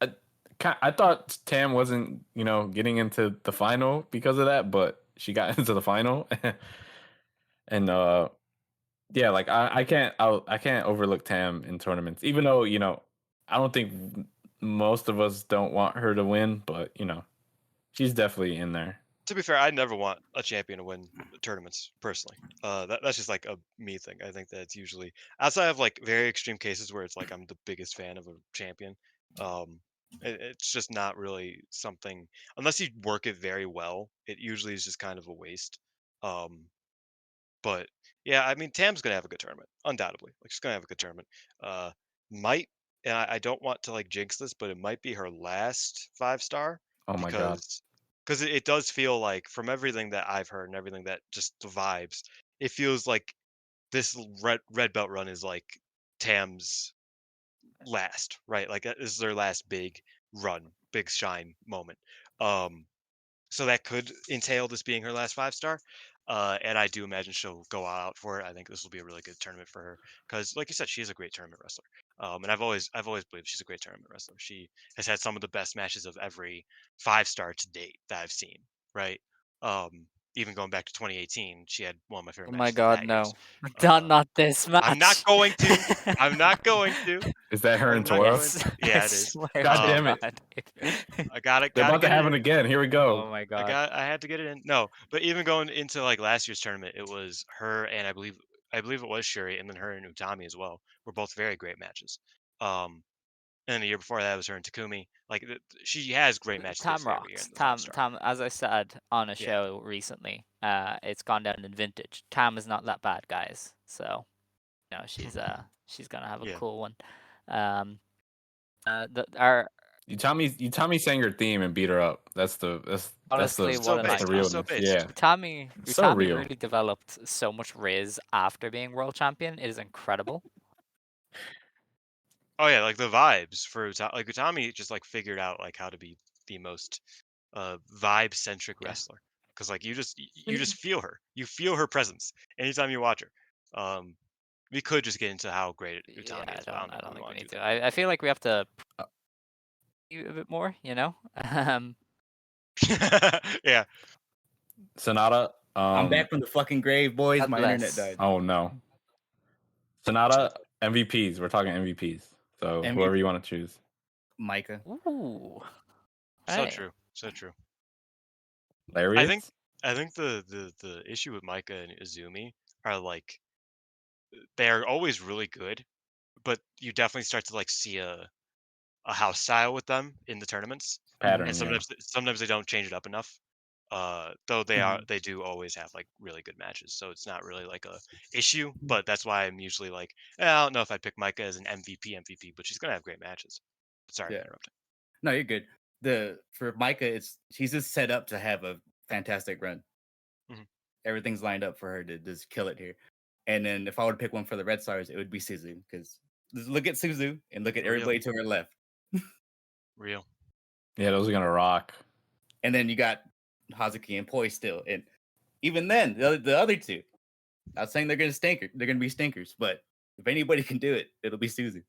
I thought Tam wasn't getting into the final because of that, but she got into the final, and Yeah, like I can't overlook Tam in tournaments, even though I don't think most of us don't want her to win, but she's definitely in there. To be fair, I never want a champion to win tournaments personally. That's just like a me thing. I think that's usually outside of like very extreme cases where it's like I'm the biggest fan of a champion. It's just not really something unless you work it very well. It usually is just kind of a waste. Um, but yeah, I mean Tam's gonna have a good tournament, undoubtedly. Like she's gonna have a good tournament. Uh, might and I don't want to like jinx this, but it might be her last 5-star Oh my god. because it does feel like from everything that I've heard and everything that just the vibes, it feels like this red belt run is like Tam's last, right? Like this is their last big run, big shine moment. Um, so that could entail this being her last 5-star. And I do imagine she'll go all out for it. I think this will be a really good tournament for her because, like you said, she's a great tournament wrestler. And I've always believed she's a great tournament wrestler. She has had some of the best matches of every 5-star to date that I've seen. Right. Even going back to 2018, she had one of my favorite Oh my matches of god, that no. year's. Not this match. I'm not going to. I'm not going to. Is that her I'm and not Toro? going Yes. to. Yeah, I it is. swear God to damn it. God. I gotta They're about to get it happen in. again. Here we go. Oh my god. I had to get it in. No, but even going into like last year's tournament, it was her and I believe it was Shuri, and then her and Utami as well. Were both very great matches. Um, and then the year before that was her and Takumi. Like she has great matches Tam basically every year rocks. in the 5 Tam, star. Tam, as I said on a Yeah. show recently, it's gone down in vintage. Tam is not that bad, guys. So, she's gonna have a Yeah. cool one. Our Utami sang her theme and beat her up. honestly, So what a based. night. realness. So based. Yeah. Utami So real. really developed so much riz after being world champion. It is incredible. Oh yeah, like the vibes for like Utami just like figured out like how to be the most vibe centric Yeah. wrestler because like you just feel her. You feel her presence anytime you watch her. We could just get into how great Utami Yeah, is, but I don't I think don't we think we want to need do to. that. I feel like we have to a bit more, Yeah. Sonoda. I'm back from the fucking grave, boys. God My bless. internet died. Oh no. Sonoda MVPs. We're talking MVPs. So MVP. whoever you want to choose. Micah. Ooh. So Right. true. So true. Lariats? I think the issue with Micah and Izumi are like they're always really good, but you definitely start to like see a house style with them in the tournaments. Pattern, And yeah. sometimes they don't change it up enough. Though they do always have like really good matches, so it's not really like a issue. But that's why I'm usually like, I don't know if I'd pick Micah as an MVP, but she's gonna have great matches. Sorry to interrupt. No, you're good. For Micah, she's just set up to have a fantastic run. Mhm. Everything's lined up for her to just kill it here. And then if I were to pick one for the Red Stars, it would be Suzu because look at Suzu and look at everybody to her left. Real. Yeah, those are gonna rock. And then you got Hazuki and Poi still, and even then the other two. Not saying they're gonna be stinkers, but if anybody can do it, it'll be Suzu.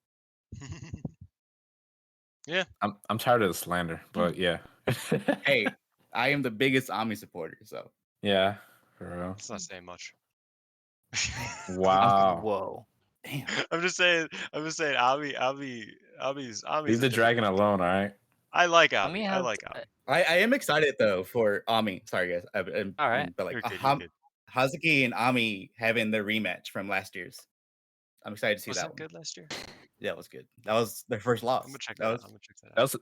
Yeah. I'm tired of the slander, but yeah. Hey, I am the biggest Ami supporter, so Yeah, for real. It's not saying much. Wow. Whoa. damn. I'm just saying. Abi's. Leave the dragon alone, all right? I like Let Abi. me I have. like Abi. I am excited though for Ami. Sorry guys, All right. but like You're good. You're good. Hazuki and Ami having their rematch from last year's. I'm excited to see Was that that one. good last year? Yeah, it was good. That was their first loss. I'm gonna check that out.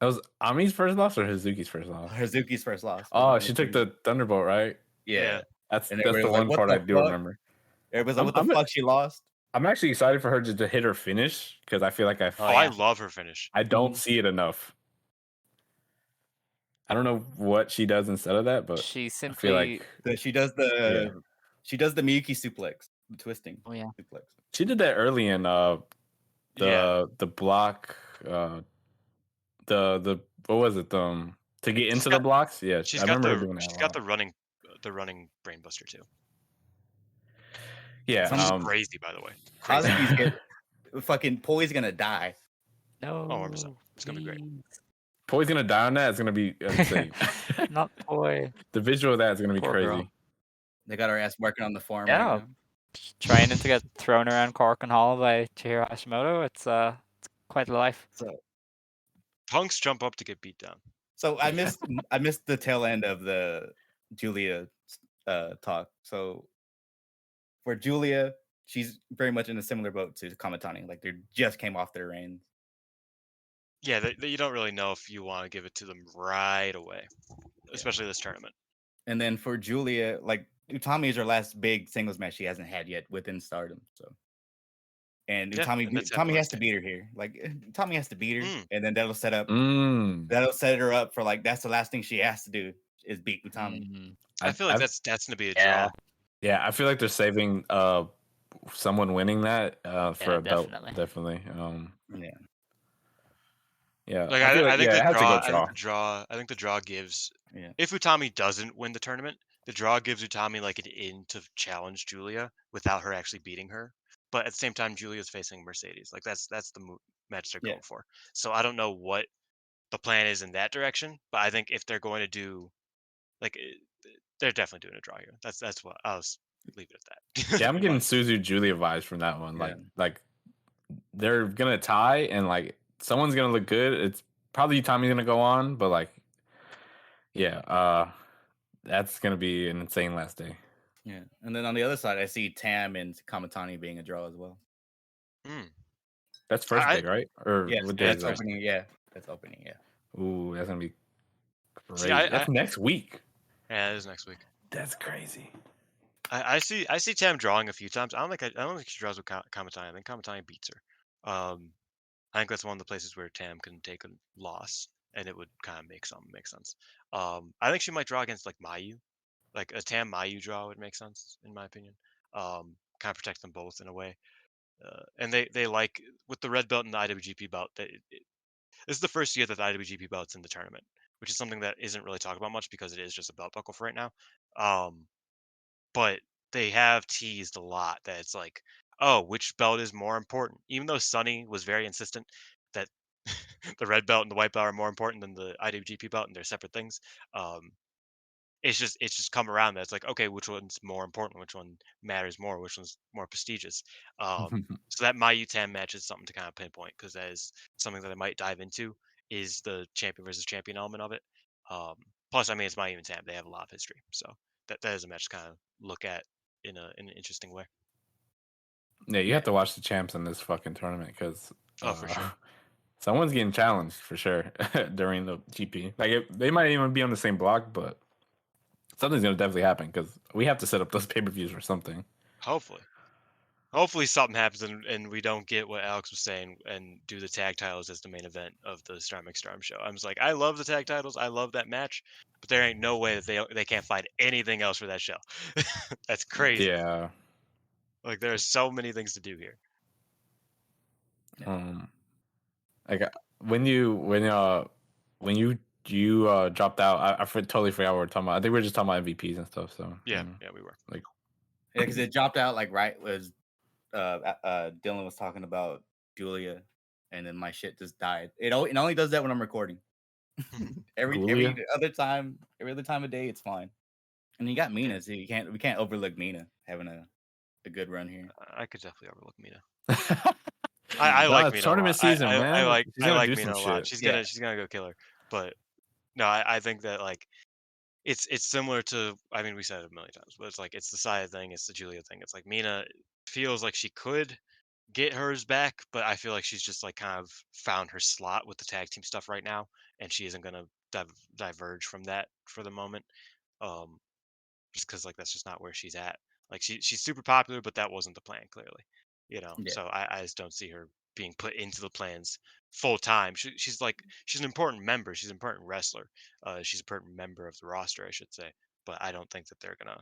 That was Ami's first loss or Hazuki's first loss? Hazuki's first loss. Oh, she took the Thunderbolt, right? Yeah. That's And the everybody was like, one "What part the I do fuck?" remember. Everybody's like, "What the fuck? She lost." I'm actually excited for her just to hit her finish because I feel like I love her finish. I don't see it enough. I don't know what she does instead of that, but She I simply. feel like She does the Miyuki suplex, the twisting. Oh yeah. Suplex. she did that early in the block the what was it to get into the blocks. Yeah, I remember her doing that. She's got the running brainbuster too. Yeah, crazy by the way. Hazuki's fucking Poi's gonna die. No. Oh, 100%. It's gonna be great. Poi's gonna die on that. It's gonna be insane. Not Poi. The visual of that is gonna be Poor crazy. girl. They got our ass working on the farm Yeah. right now. training to get thrown around Cork and Hall by Chihiro Hashimoto. It's quite the life. So Punks jump up to get beat down. So I missed the tail end of the Julia talk. So for Julia, she's very much in a similar boat to Kamatani. Like they just came off their reigns. Yeah, you don't really know if you want to give it to them right away, especially this tournament. And then for Julia, like Utami is her last big singles match she hasn't had yet within Stardom. So, and Utami has to beat her here. Like Utami has to beat her, and then that'll set her up for like that's the last thing she has to do is beat Utami. I feel like that's going to be a draw. Yeah, I feel like they're saving someone winning that for a belt. Definitely. Yeah. Like I think the draw gives if Utami doesn't win the tournament, the draw gives Utami like an in to challenge Julia without her actually beating her. But at the same time, Julia's facing Mercedes. Like that's the match they're going for. So I don't know what the plan is in that direction, but I think if they're going to do like they're definitely doing a draw here. That's what I'll leave it at that. Yeah, I'm getting Suzu Julia vibes from that one. Like they're gonna tie and like someone's gonna look good. It's probably Utami's gonna go on, but like that's gonna be an insane last day. Yeah, and then on the other side, I see Tam and Kamatani being a draw as well. That's first big, right? Or that's opening. Yeah, that's opening. Yeah. Ooh, that's gonna be crazy. That's next week. Yeah, it is next week. That's crazy. I see Tam drawing a few times. I don't think she draws with Kamatani. I think Kamatani beats her. I think that's one of the places where Tam can take a loss, and it would kind of make sense. I think she might draw against like Mayu, like a Tam Mayu draw would make sense in my opinion. Kind of protect them both in a way. And they like with the red belt and the IWGP belt. This is the first year that the IWGP belt's in the tournament, which is something that isn't really talked about much because it is just a belt buckle for right now. But they have teased a lot that it's like, oh, which belt is more important? Even though Sunny was very insistent that the red belt and the white belt are more important than the IWGP belt and they're separate things. It's just come around that it's like, okay, which one's more important? Which one matters more? Which one's more prestigious? So that Mayu Tam match is something to kind of pinpoint because that is something that I might dive into is the champion versus champion element of it. Plus, I mean, it's Mayu and Tam; they have a lot of history, so that is a match to kind of look at in an interesting way. Yeah, you have to watch the champs in this fucking tournament because for sure. Someone's getting challenged for sure during the GP. Like they might even be on the same block, but something's gonna definitely happen because we have to set up those pay-per-views or something. Hopefully something happens and we don't get what Alex was saying and do the tag titles as the main event of the Stardom show. I was like, I love the tag titles, I love that match, but there ain't no way that they can't find anything else for that show. That's crazy. Yeah. Like there are so many things to do here. Like when you dropped out, I totally forgot what we were talking about. I think we were just talking about MVPs and stuff. So yeah, we were like, yeah, because it dropped out like right was Dylan was talking about Julia, and then my shit just died. It only does that when I'm recording. every other time of day, it's fine. And you got Mina, so we can't overlook Mina having a good run here. I could definitely overlook Mina. I like Mina. Tournament season, man. I like Mina a lot. She's gonna go kill her. But no, I think that like it's similar to, I mean, we said it a million times, but it's like it's the Saya thing, it's the Julia thing. It's like Mina feels like she could get hers back, but I feel like she's just like kind of found her slot with the tag team stuff right now, and she isn't gonna diverge from that for the moment. Just because like that's just not where she's at. Like she's super popular, but that wasn't the plan clearly, So I just don't see her being put into the plans full time. She's an important member. She's an important wrestler. She's an important member of the roster, I should say. But I don't think that they're gonna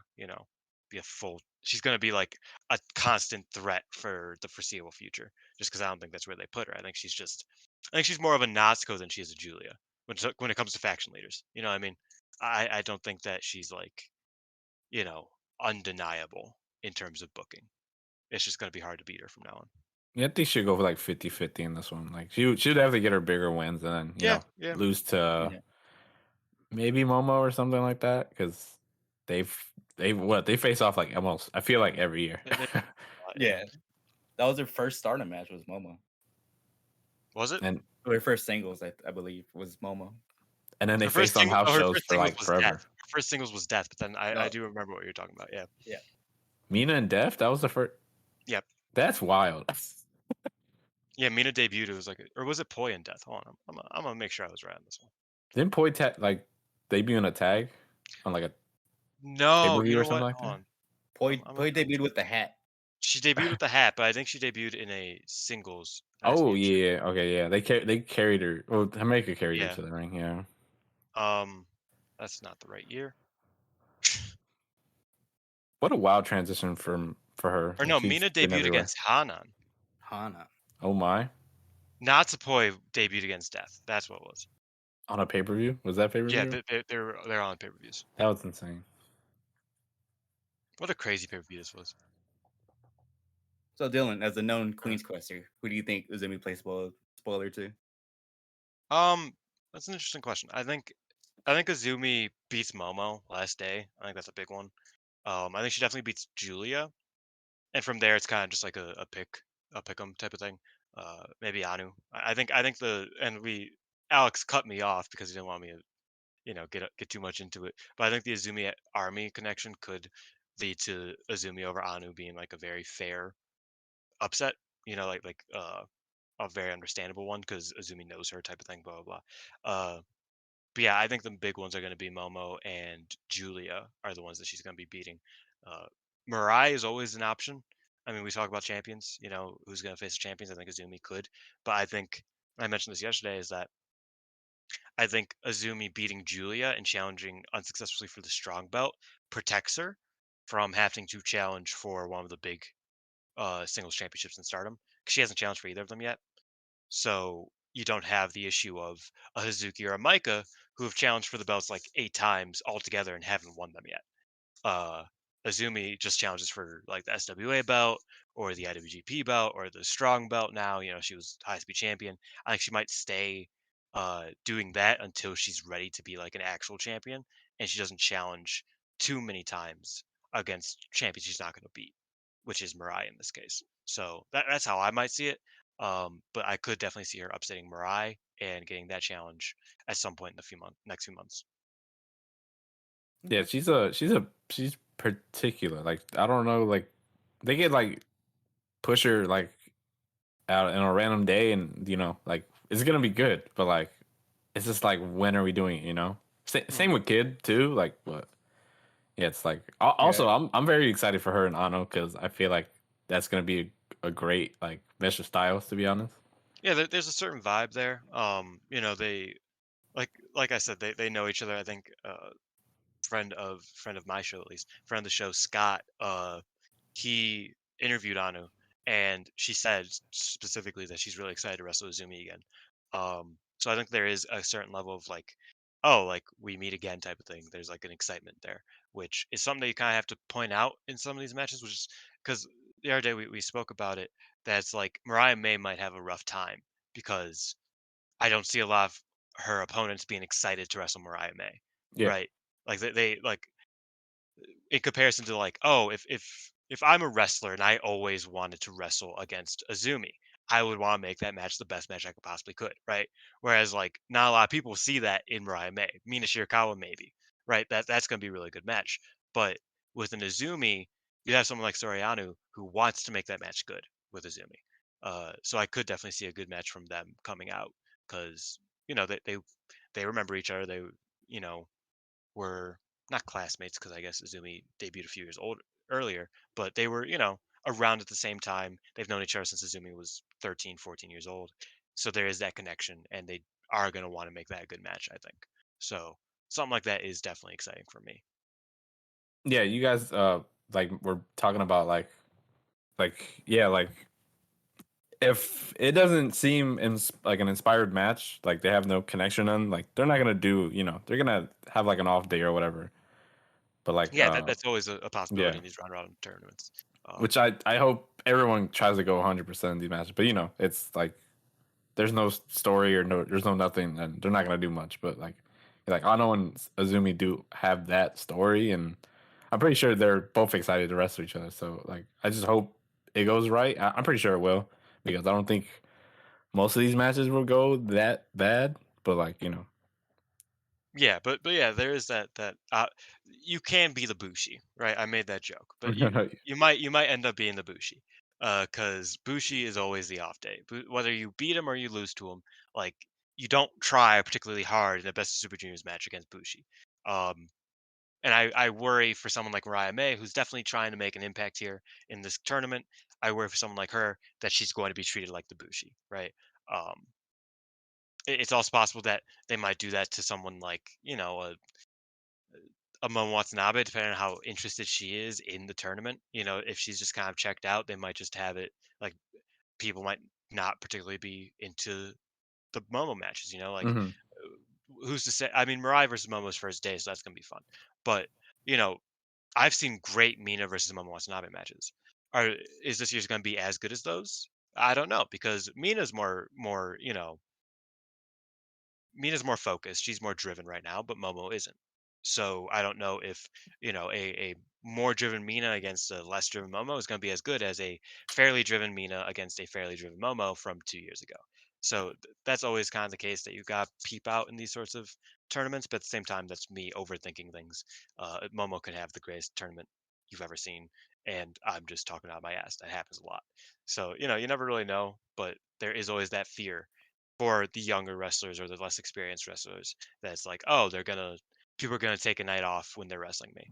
be a full. She's gonna be like a constant threat for the foreseeable future. Just because I don't think that's where they put her. I think she's more of a Natsuko than she is a Julia when it comes to faction leaders. You know what I mean? I don't think that she's like undeniable in terms of booking. It's just going to be hard to beat her from now on. Yeah, I think she'll go for like 50-50 in this one. Like she'd have to get her bigger wins and then lose to maybe Momo or something like that because they've they face off like almost. I feel like every year. Yeah, that was their first Stardom match. Was Momo. Was it? And Their first singles, I believe, was Momo. and then they Her first faced on house her shows first for singles like was forever. Death. Her first singles was Death, but then I No. do remember what you're talking about. Yeah. Yeah. Mina and Def, that was the first. Yep. That's wild. Yeah, Mina debuted. It was like, or was it Poi and Death? Hold on, I'm gonna make sure I was right on this one. Didn't Poi like debut in a tag on like a No, pay-per-view you or know something what? like Hold that? on. Poi debuted with the hat. She debuted with the hat, but I think she debuted in a singles. Oh ISBN show. yeah, okay, yeah. They carried her. Well, Jamaica carried her Yeah. to the ring. Yeah. That's not the right year. What a wild transition for her. Or Like, no, she's Mina been debuted everywhere. against Hanan. Hana. Oh my! Natsupoi debuted against Death. That's what it was. On a pay-per-view? Was that pay-per-view? Yeah, they're on pay-per-views. That was insane. What a crazy pay-per-view this was. So Dylan, as a known Queen's Quester, who do you think Uzumi plays spoiler to? That's an interesting question. I think Azumi beats Momo last day. I think that's a big one. I think she definitely beats Julia, and from there it's kind of just like a pick 'em type of thing. Maybe Anu. I think Alex cut me off because he didn't want me to get too much into it. But I think the Azumi Army connection could lead to Azumi over Anu being like a very fair upset. A very understandable one because Azumi knows her type of thing. Blah blah blah. But yeah, I think the big ones are going to be Momo and Julia are the ones that she's going to be beating. Mirai is always an option. I mean, we talk about champions. Who's going to face the champions? I think Azumi could, but I think I mentioned this yesterday is that I think Azumi beating Julia and challenging unsuccessfully for the strong belt protects her from having to challenge for one of the big singles championships in Stardom because she hasn't challenged for either of them yet. So you don't have the issue of a Hazuki or a Maika who have challenged for the belts like 8 times altogether and haven't won them yet. uh Azumi just challenges for like the SWA belt or the IWGP belt or the strong belt now. She was high speed champion. I think she might stay doing that until she's ready to be like an actual champion and she doesn't challenge too many times against champions she's not going to beat, which is Mirai in this case. So that's how I might see it. But I could definitely see her upsetting Mirai and getting that challenge at some point in the next few months. Yeah, she's particular. Like, I don't know, like they get like push her like out in a random day, and like it's gonna be good, but like it's just like, when are we doing it? Same with Kid too. Like, but yeah, it's like also I'm very excited for her and Ano because I feel like that's gonna be a great like mesh of styles, to be honest. Yeah, there's a certain vibe there. They like I said, they know each other. I think friend of my show, at least friend of the show, Scott. He interviewed Anu, and she said specifically that she's really excited to wrestle Izumi again. So I think there is a certain level of like, oh, like we meet again type of thing. There's like an excitement there, which is something that you kind of have to point out in some of these matches, which is because the other day we spoke about it. That's like Mariah May might have a rough time because I don't see a lot of her opponents being excited to wrestle Mariah May, Yeah. right? Like they like in comparison to like, oh, if I'm a wrestler and I always wanted to wrestle against Azumi, I would want to make that match the best match I possibly could, right? Whereas like not a lot of people see that in Mariah May, Mina Shirakawa maybe, right? That's gonna be a really good match. But with an Azumi, you have someone like Soriano who wants to make that match good with Azumi. So I could definitely see a good match from them coming out because they remember each other. They you know were not classmates because I guess Izumi debuted a few years earlier, but they were, around at the same time. They've known each other since Izumi was 13, 14 years old. So there is that connection, and they are going to want to make that a good match, I think. So something like that is definitely exciting for me. Yeah, you guys like we're talking about yeah, like if it doesn't seem like an inspired match, like they have no connection on, like they're not gonna do, they're gonna have like an off day or whatever. But like, Yeah, that's always a possibility yeah, in these round robin tournaments. which I hope everyone tries to go 100% in these matches. But it's like there's no story or there's no nothing, and they're not gonna do much. But like Ano and Azumi do have that story, and I'm pretty sure they're both excited to wrestle each other. So like, I just hope it goes right. I'm pretty sure it will, because I don't think most of these matches will go that bad. But like, you know, Yeah, but yeah, there is that you can be the Bushi, right? I made that joke, but you might end up being the Bushi, because Bushi is always the off day. Whether you beat him or you lose to him, like you don't try particularly hard in a Best of Super Juniors match against Bushi. Um, and I worry for someone like Mariah May, who's definitely trying to make an impact here in this tournament. I worry for someone like her that she's going to be treated like the Bushi, right? Um, it's also possible that they might do that to someone like, a Momo Watanabe, depending on how interested she is in the tournament. If she's just kind of checked out, they might just have it like people might not particularly be into the Momo matches. Like hmm who's to say? I mean, Mariah versus Momo's first day, so that's gonna be fun. But you know, I've seen great Mina versus Momo Watanabe matches. Is this year's gonna be as good as those? I don't know, because Mina's more focused. She's more driven right now, but Momo isn't. So I don't know if, a more driven Mina against a less driven Momo is going to be as good as a fairly driven Mina against a fairly driven Momo from 2 years ago. So that's always kind of the case that you got to peep out in these sorts of tournaments. But at the same time, that's me overthinking things. Momo could have the greatest tournament you've ever seen, and I'm just talking out my ass. That happens a lot. So you never really know, but there is always that fear for the younger wrestlers or the less experienced wrestlers that's like, oh, people are gonna take a night off when they're wrestling me,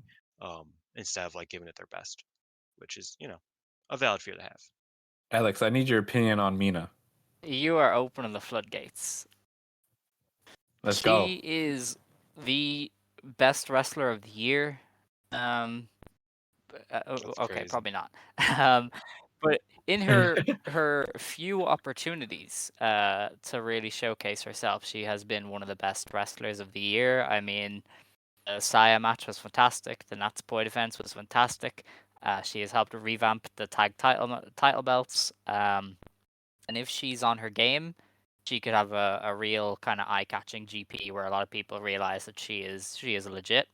instead of like giving it their best, which is a valid fear to have. Alex, I need your opinion on Mina. You are opening the floodgates. Let's She go. is the best wrestler of the year. Okay, Crazy. probably not. Um, but in her few opportunities to really showcase herself, she has been one of the best wrestlers of the year. I mean, the Saya match was fantastic. The Natsupoi defense was fantastic. She has helped revamp the tag title belts. And if she's on her game, she could have a real kind of eye-catching GP where a lot of people realize that she is legit.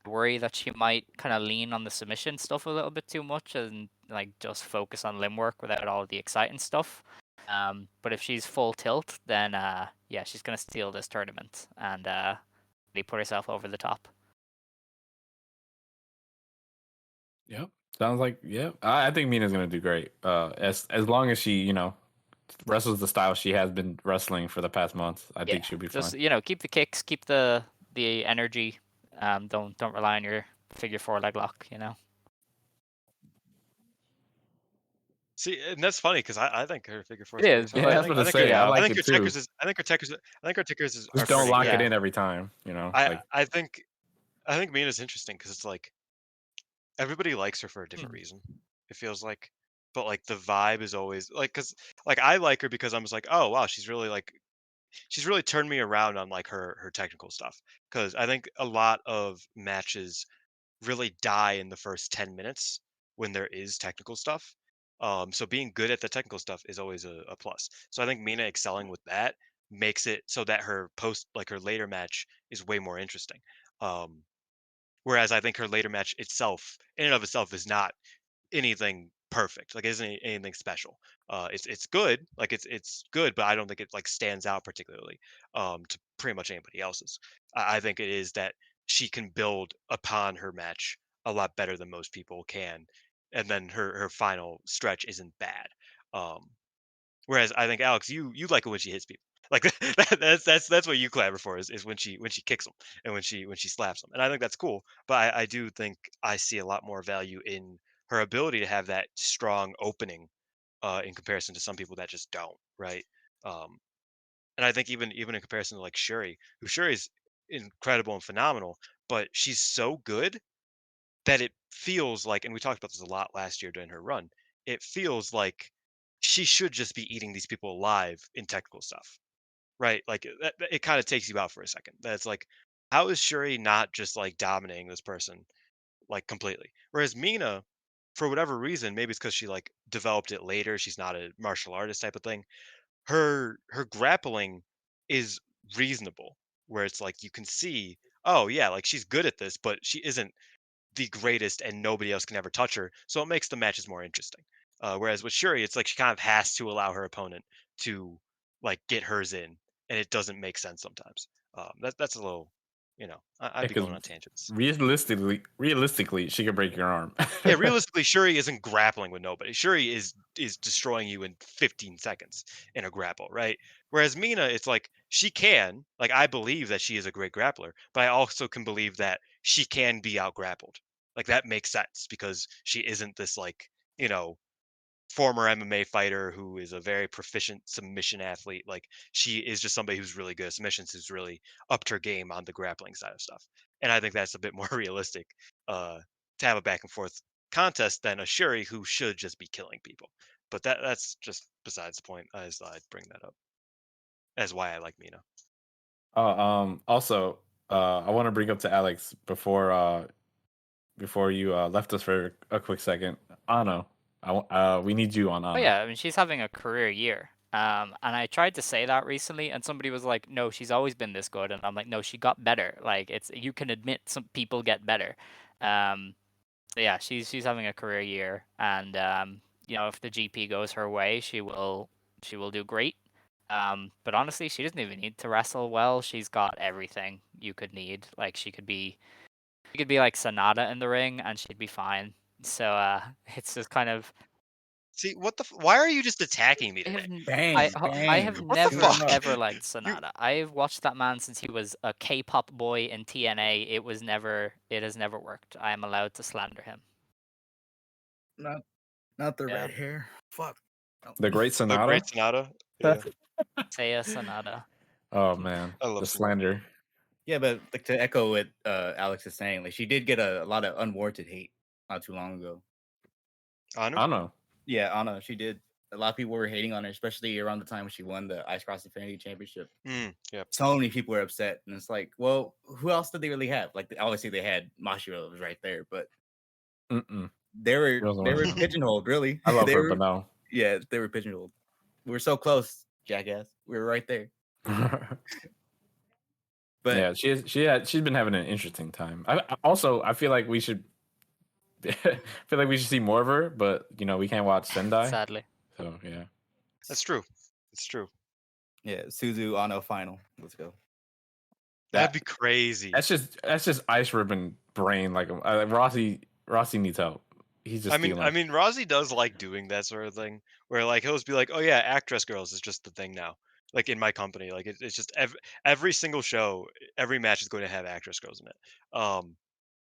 Worry that she might kind of lean on the submission stuff a little bit too much and like just focus on limb work without all the exciting stuff. But if she's full tilt, then yeah, she's gonna steal this tournament and really put herself over the top. Yep. Sounds like, yeah. I think Mina's gonna do great. As long as she, wrestles the style she has been wrestling for the past months, I think she'll be just fine. keep the kicks, keep the energy. Don't rely on your figure four leg lock. See, and that's funny because I think her figure four It is pretty is. fun. Yeah, I that's think what I I think her, say. I I like think it her too. checkers is I think her checkers I think her checkers are Just don't pretty lock good. it in every time. I think Mina's interesting because it's like everybody likes her for a different reason. It feels like, but like the vibe is always like because like I like her because I'm just like, oh wow, she's really turned me around on like her technical stuff, because I think a lot of matches really die in the first 10 minutes when there is technical stuff. So being good at the technical stuff is always a plus. So I think Mina excelling with that makes it so that her later match is way more interesting. Um, Whereas I think her later match itself, in and of itself, is not anything perfect. Like, isn't anything special. It's good. Like it's good, but I don't think it like stands out particularly to pretty much anybody else's. I think it is that she can build upon her match a lot better than most people can, and then her final stretch isn't bad. Um, Whereas I think Alex, you like it when she hits people. Like that's what you clamor for is when she kicks them and when she slaps them, and I think that's cool. But I do think I see a lot more value in her ability to have that strong opening, in comparison to some people that just don't, right? Um, and I think even in comparison to like Shuri, who Shuri is incredible and phenomenal, but she's so good that it feels like, and we talked about this a lot last year during her run, it feels like she should just be eating these people alive in technical stuff, right? Like it kind of takes you out for a second. That's like, how is Shuri not just like dominating this person like completely? Whereas Mina, for whatever reason, maybe it's because she like developed it later. She's not a martial artist type of thing. Her grappling is reasonable, where it's like you can see, oh yeah, like she's good at this, but she isn't the greatest, and nobody else can ever touch her. So it makes the matches more interesting. Whereas with Shuri, it's like she kind of has to allow her opponent to like get hers in, and it doesn't make sense sometimes. That's a little, I'd be Because going on tangents. realistically, she could break your arm. Yeah, realistically, Shuri isn't grappling with nobody. Shuri is destroying you in 15 seconds in a grapple, right? Whereas Mina, it's like she can, like I believe that she is a great grappler, but I also can believe that she can be out grappled. Like that makes sense because she isn't this like, former MMA fighter who is a very proficient submission athlete. Like she is just somebody who's really good at submissions, who's really upped her game on the grappling side of stuff. And I think that's a bit more realistic to have a back and forth contest than a Shuri who should just be killing people. But that's just besides the point. I just thought I'd bring that up as why I like Mina. Also, I want to bring up to Alex before you left us for a quick second. Ano, we need you on Oh Ano. yeah, I mean she's having a career year. And I tried to say that recently, and somebody was like, "No, she's always been this good," and I'm like, "No, she got better. Like you can admit some people get better." So yeah, she's having a career year, and if the GP goes her way, she will do great. But honestly, she doesn't even need to wrestle well. She's got everything you could need. Like she could be like Sonoda in the ring, and she'd be fine. So it's just kind of See, what the? Why are you just attacking me I have today? n- Bang, I have bang. What the never fuck? ever liked You Sonata. I've watched that man since he was a K-pop boy in TNA. It has never worked. I am allowed to slander him. Not the Yeah. red hair. Fuck. No. The Great the Sonata. great Sonata. Yeah, Seiya Sonata. Oh man, I love the Sonata. slander. Yeah, but like to echo what Alex is saying, like she did get a lot of unwarranted hate not too long ago. Anu? Ano. Yeah, Anna, she did. A lot of people were hating on her, especially around the time when she won the Ice Cross Infinity Championship. Yep. So many people were upset, and it's like, well, who else did they really have? Like, obviously they had Mashiro was right there, but Mm-mm. they were pigeonholed. Really, I love they her, were, but no. yeah, they were pigeonholed. We were so close, jackass. We were right there. But yeah, she's been having an interesting time. I feel like we should see more of her, but we can't watch Sendai. Sadly. So yeah, That's true. It's true. yeah, Suzu Ano final. Let's go. That'd be crazy. that's just ice ribbon brain. Like Rossi needs help. He's just I mean, stealing. Rozzy does like doing that sort of thing, where like he'll just be like, "Oh yeah, actress girls is just the thing now." Like in my company, like it's just every single show, every match is going to have actress girls in it.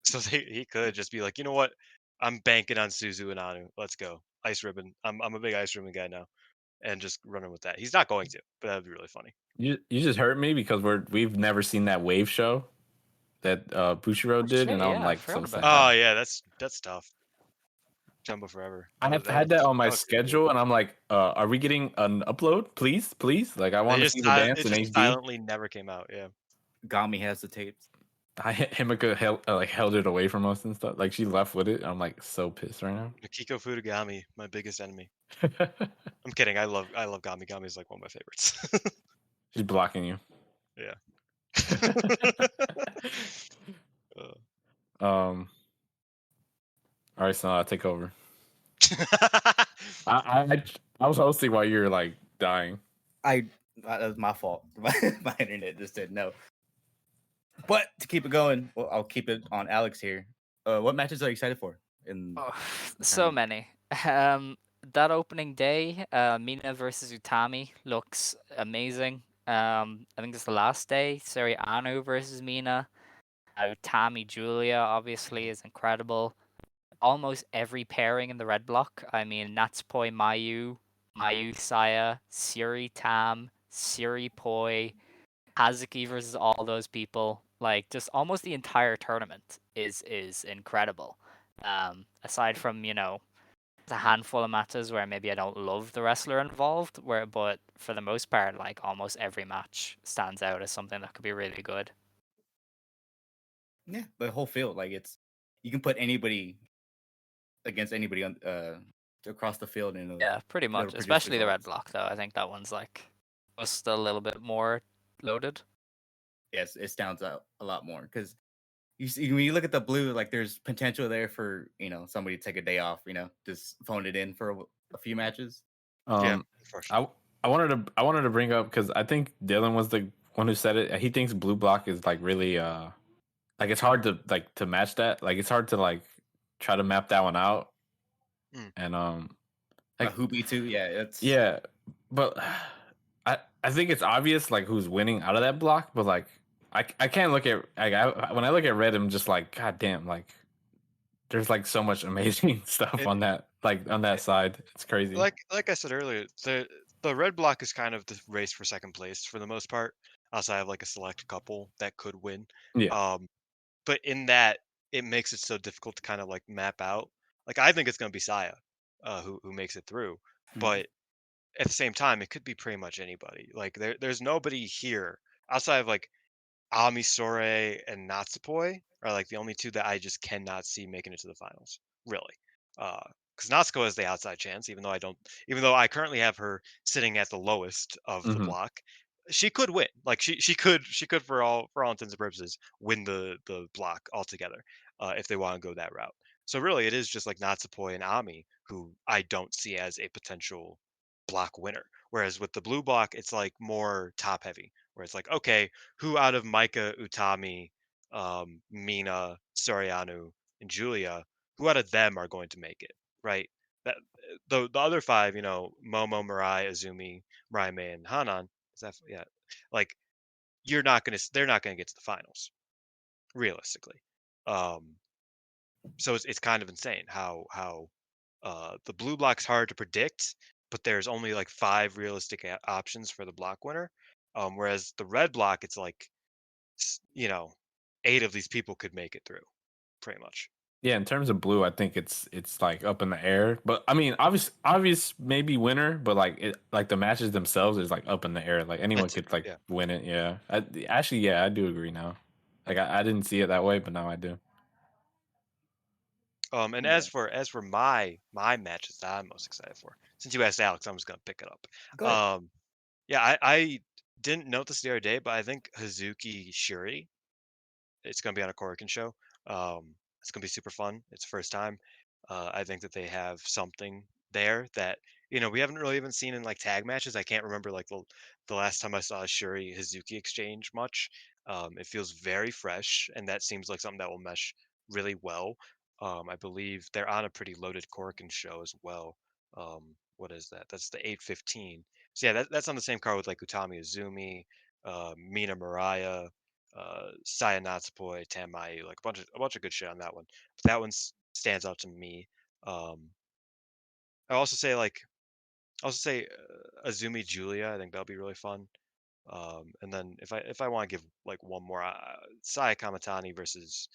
So he could just be like, you know what, I'm banking on Suzu and Anu. Let's go, Ice Ribbon. I'm a big Ice Ribbon guy now, and just running with that. He's not going to, but that'd be really funny. You just hurt me because we've never seen that wave show that Bushiro did, shit, and I'm yeah, I like so forgot sad. about Oh yeah, that's tough. Jumbo Forever. I That had that on my that was pretty good. schedule, and I'm like, are we getting an upload, please? Like, I want to see the dance It in just HD. silently never came out. Yeah. Gami has the tapes. Himika held it away from us and stuff. Like she left with it. I'm like so pissed right now. Mikiko Fudagami, my biggest enemy. I'm kidding. I love Gami. Gami is like one of my favorites. She's blocking you. Yeah. All right, so I'll take over. I was hosting while you were like dying. That was my fault. My internet just said no. But to keep it going, well, I'll keep it on Alex here. What matches are you excited for? So many. That opening day, Mina versus Utami looks amazing. I think it's the last day. Seri Anu versus Mina. Utami Julia obviously is incredible. Almost every pairing in the red block. I mean, Natsupoi Mayu, Saya, Siri Tam, Siri Poi, Hazuki versus all those people. Like, just almost the entire tournament is incredible. Aside from a handful of matches where maybe I don't love the wrestler involved, but for the most part, like almost every match stands out as something that could be really good. Yeah, the whole field, like you can put anybody against anybody on across the field, and Yeah, pretty it'll much. produce Especially the red results. block, though. I think that one's like was still a little bit more loaded. yes, it stands out a lot more because you see when you look at the blue, like there's potential there for somebody to take a day off, just phone it in for a few matches. Um, unfortunately. I wanted to bring up because I think Dylan was the one who said it. He thinks blue block is like really like it's hard to match that. Like it's hard to like try to map that one out. And like Hoopy too, yeah, it's yeah, but I think it's obvious like who's winning out of that block, but like I can't look at when I look at red, I'm just like God damn, like there's like so much amazing stuff on that side. It's crazy. Like I said earlier, the red block is kind of the race for second place for the most part. Outside of like a select couple that could win. Yeah. But in that, it makes it so difficult to kind of like map out. Like I think it's going to be Saya, who makes it through. But at the same time, it could be pretty much anybody. Like there's nobody here outside of like Ami Sore and Natsupoi are like the only two that I just cannot see making it to the finals. Really. Because Natsuko has the outside chance, even though I currently have her sitting at the lowest of the block. She could win. Like she could for all intents and purposes win the block altogether, if they want to go that route. So really it is just like Natsupoi and Ami who I don't see as a potential block winner. Whereas with the blue block, it's like more top heavy, where it's like, okay, who out of Micah, Utami, Mina, Soriano, and Julia, who out of them are going to make it, right? That the other five, Momo, Mirai, Azumi, Mirai May, and Hanan, is that yeah, like they're not gonna get to the finals, realistically. So it's kind of insane how the blue block's hard to predict, but there's only like 5 realistic options for the block winner. Whereas the red block, it's like, 8 of these people could make it through, pretty much. Yeah, in terms of blue, I think it's like up in the air. But I mean, obvious maybe winner, but like the matches themselves is like up in the air. Like anyone could like win it. Yeah, actually, I do agree now. Like I didn't see it that way, but now I do. And as for my matches that I'm most excited for, since you asked Alex, I'm just gonna pick it up. Go ahead. Yeah, I didn't note this the other day, but I think Hazuki Shuri, it's gonna be on a Korakuen show. It's gonna be super fun. It's first time. I think that they have something there that we haven't really even seen in like tag matches. I can't remember like the last time I saw a Shuri Hazuki exchange much. It feels very fresh, and that seems like something that will mesh really well. I believe they're on a pretty loaded Korakuen show as well. What is that? That's the 8:15. So yeah, that's on the same card with like Utami Azumi, Mina Mariah, Saya Natsupoi, Tamayu, like a bunch of good shit on that one. But that one stands out to me. Um, I also say Azumi Julia. I think that'll be really fun. And then if I want to give like one more, Saya Kamatani versus.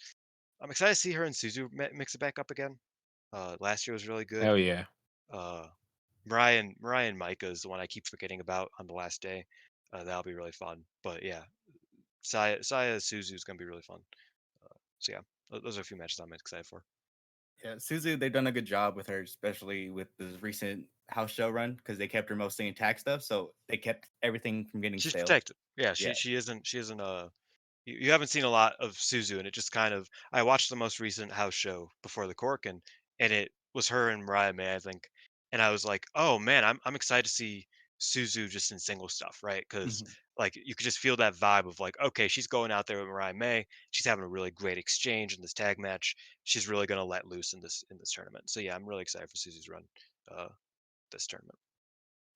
I'm excited to see her and Suzu mix it back up again. Last year was really good. Hell yeah. Mariah and Micah is the one I keep forgetting about on the last day. That'll be really fun. But yeah, Saya Suzu is gonna be really fun. So yeah, those are a few matches I'm excited for. Yeah, Suzu, they've done a good job with her, especially with the recent house show run because they kept her mostly in tag stuff, so they kept everything from getting She's stale. protected. Yeah, she isn't you haven't seen a lot of Suzu, and it just kind of I watched the most recent house show before the Corkin, and it was her and Mariah May, I think, and I was like, oh man, I'm excited to see Suzu just in single stuff, right? Because like you could just feel that vibe of like, okay, she's going out there with Mariah May, she's having a really great exchange in this tag match, she's really gonna let loose in this tournament. So yeah, I'm really excited for Suzu's run this tournament.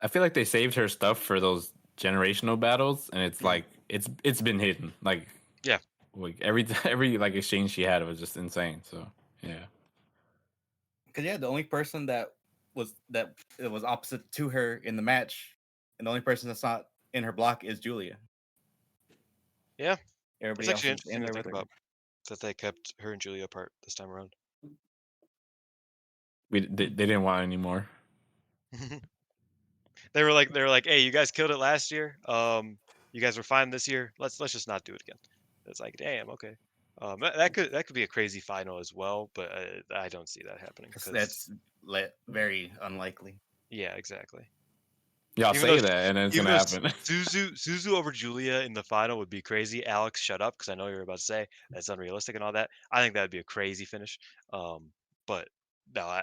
I feel like they saved her stuff for those generational battles, and it's like it's been hidden. Like yeah, like every like exchange she had was just insane. So yeah. Because the only person that was opposite to her in the match, and the only person that's not in her block is Julia. Yeah, Everybody it's else actually is in interesting to there think with her. about that they kept her and Julia apart this time around. They didn't want anymore. They were like, hey, you guys killed it last year. You guys were fine this year. Let's just not do it again. It's like, damn, okay. That could be a crazy final as well, but I don't see that happening Because that's very unlikely. Yeah, exactly. Y'all Even say though, that, and then it's even gonna though happen. Suzu over Julia in the final would be crazy. Alex, shut up, because I know you're about to say that's unrealistic and all that. I think that'd be a crazy finish. But no,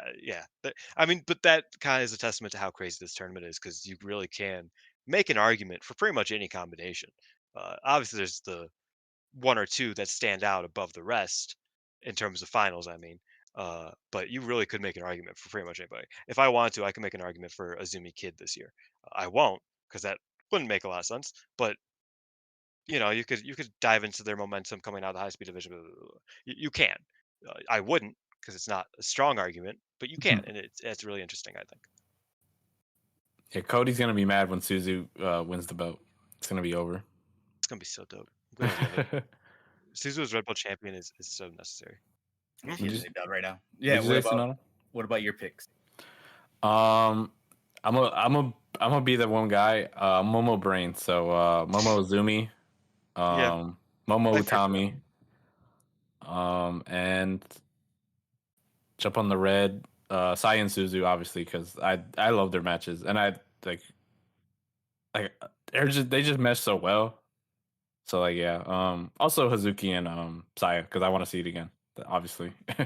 I mean, but that kind of is a testament to how crazy this tournament is, because you really can make an argument for pretty much any combination. Obviously, there's the one or two that stand out above the rest in terms of finals. I mean, but you really could make an argument for pretty much anybody. If I wanted to, I could make an argument for Azumi Kid this year. I won't, because that wouldn't make a lot of sense. But you could dive into their momentum coming out of the high speed division. Blah, blah, blah. You can. I wouldn't, because it's not a strong argument, but you can, and it's really interesting, I think. Yeah, Cody's gonna be mad when Suzu wins the belt. It's gonna be over. It's gonna be so dope. I'm gonna love it. Suzu's Red Bull champion is so necessary. She's getting it done right now. Would Yeah. you say, Sonoda? What about your picks? I'm gonna be the one guy. Momo Brain. So Momo Azumi. Yeah. Momo I figured Utami. And jump on the red. Sai and Suzu, obviously, because I love their matches, and I like they just mesh so well. So like yeah. Also Hazuki and Saya, because I want to see it again. Obviously. Yeah.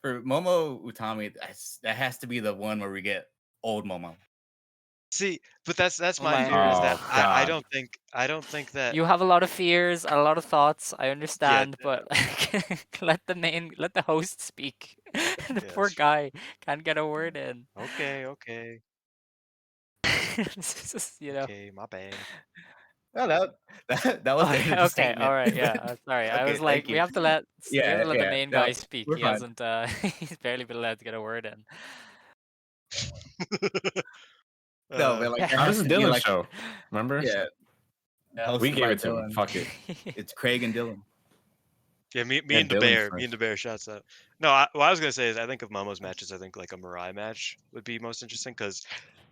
For Momo Utami, that has to be the one where we get old Momo. See, but that's my my- fear, is that Oh, I God. don't think that You have a lot of fears, a lot of thoughts. I yeah, understand, but let the host speak. The yeah, poor that's true. guy can't get a word in. Okay, This is just, okay, my bad. Oh, that was the end of the Okay, statement. all right, yeah. Sorry, I Okay, was like, thank we you. have to let Yeah, the yeah. main No, guy speak. we're He fine. hasn't. He's barely been allowed to get a word in. No, but like there How has does to be Dylan like show? Remember? yeah, We hosted gave by it to him. Dylan. Fuck it. It's Craig and Dylan. Yeah, me Yeah, and the Dylan's bear, first. shouts out. No, what I was gonna say is, I think of Momo's matches, I think like a Mirai match would be most interesting, because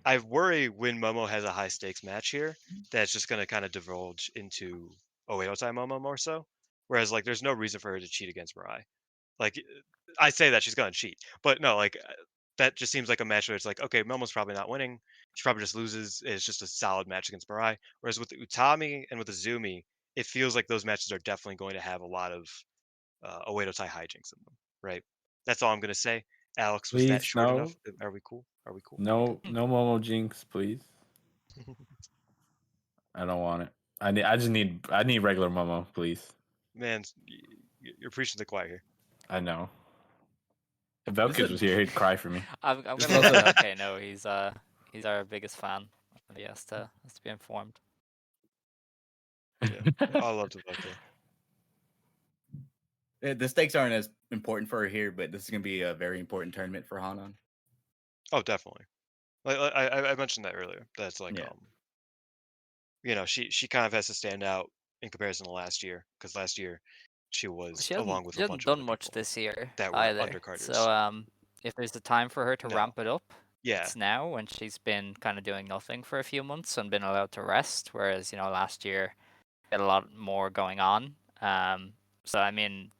I worry when Momo has a high stakes match here, that's just gonna kind of divulge into Oedo Momo more so. Whereas like there's no reason for her to cheat against Mirai. Like I say that she's gonna cheat, but no, like that just seems like a match where it's like, okay, Momo's probably not winning. She probably just loses. It's just a solid match against Mirai. Whereas with Utami and with Azumi, it feels like those matches are definitely going to have a lot of Oedo Tai hijinks in them, right? That's all I'm gonna say. Alex, was that Please, short no. enough? Are we cool? Are we cool? No Momo Jinx, please. I don't want it. I need regular Momo, please. Man, you're preaching to the choir here. I know. If Velkis was here, he'd cry for me. I'm This gonna is let also- LK know he's our biggest fan. And he has to be informed. Yeah, I love to vote there. the stakes aren't as important for her here, but this is gonna be a very important tournament for Hanan. Oh, definitely. Like I mentioned that earlier. That's like Yeah. she kind of has to stand out in comparison to last year, because last year she was She along with hasn't a bunch of done other much people this year that were either. undercarders. So if there's a time for her to No. ramp it up, Yeah, it's now, when she's been kind of doing nothing for a few months and been allowed to rest. Whereas last year had a lot more going on. So I mean,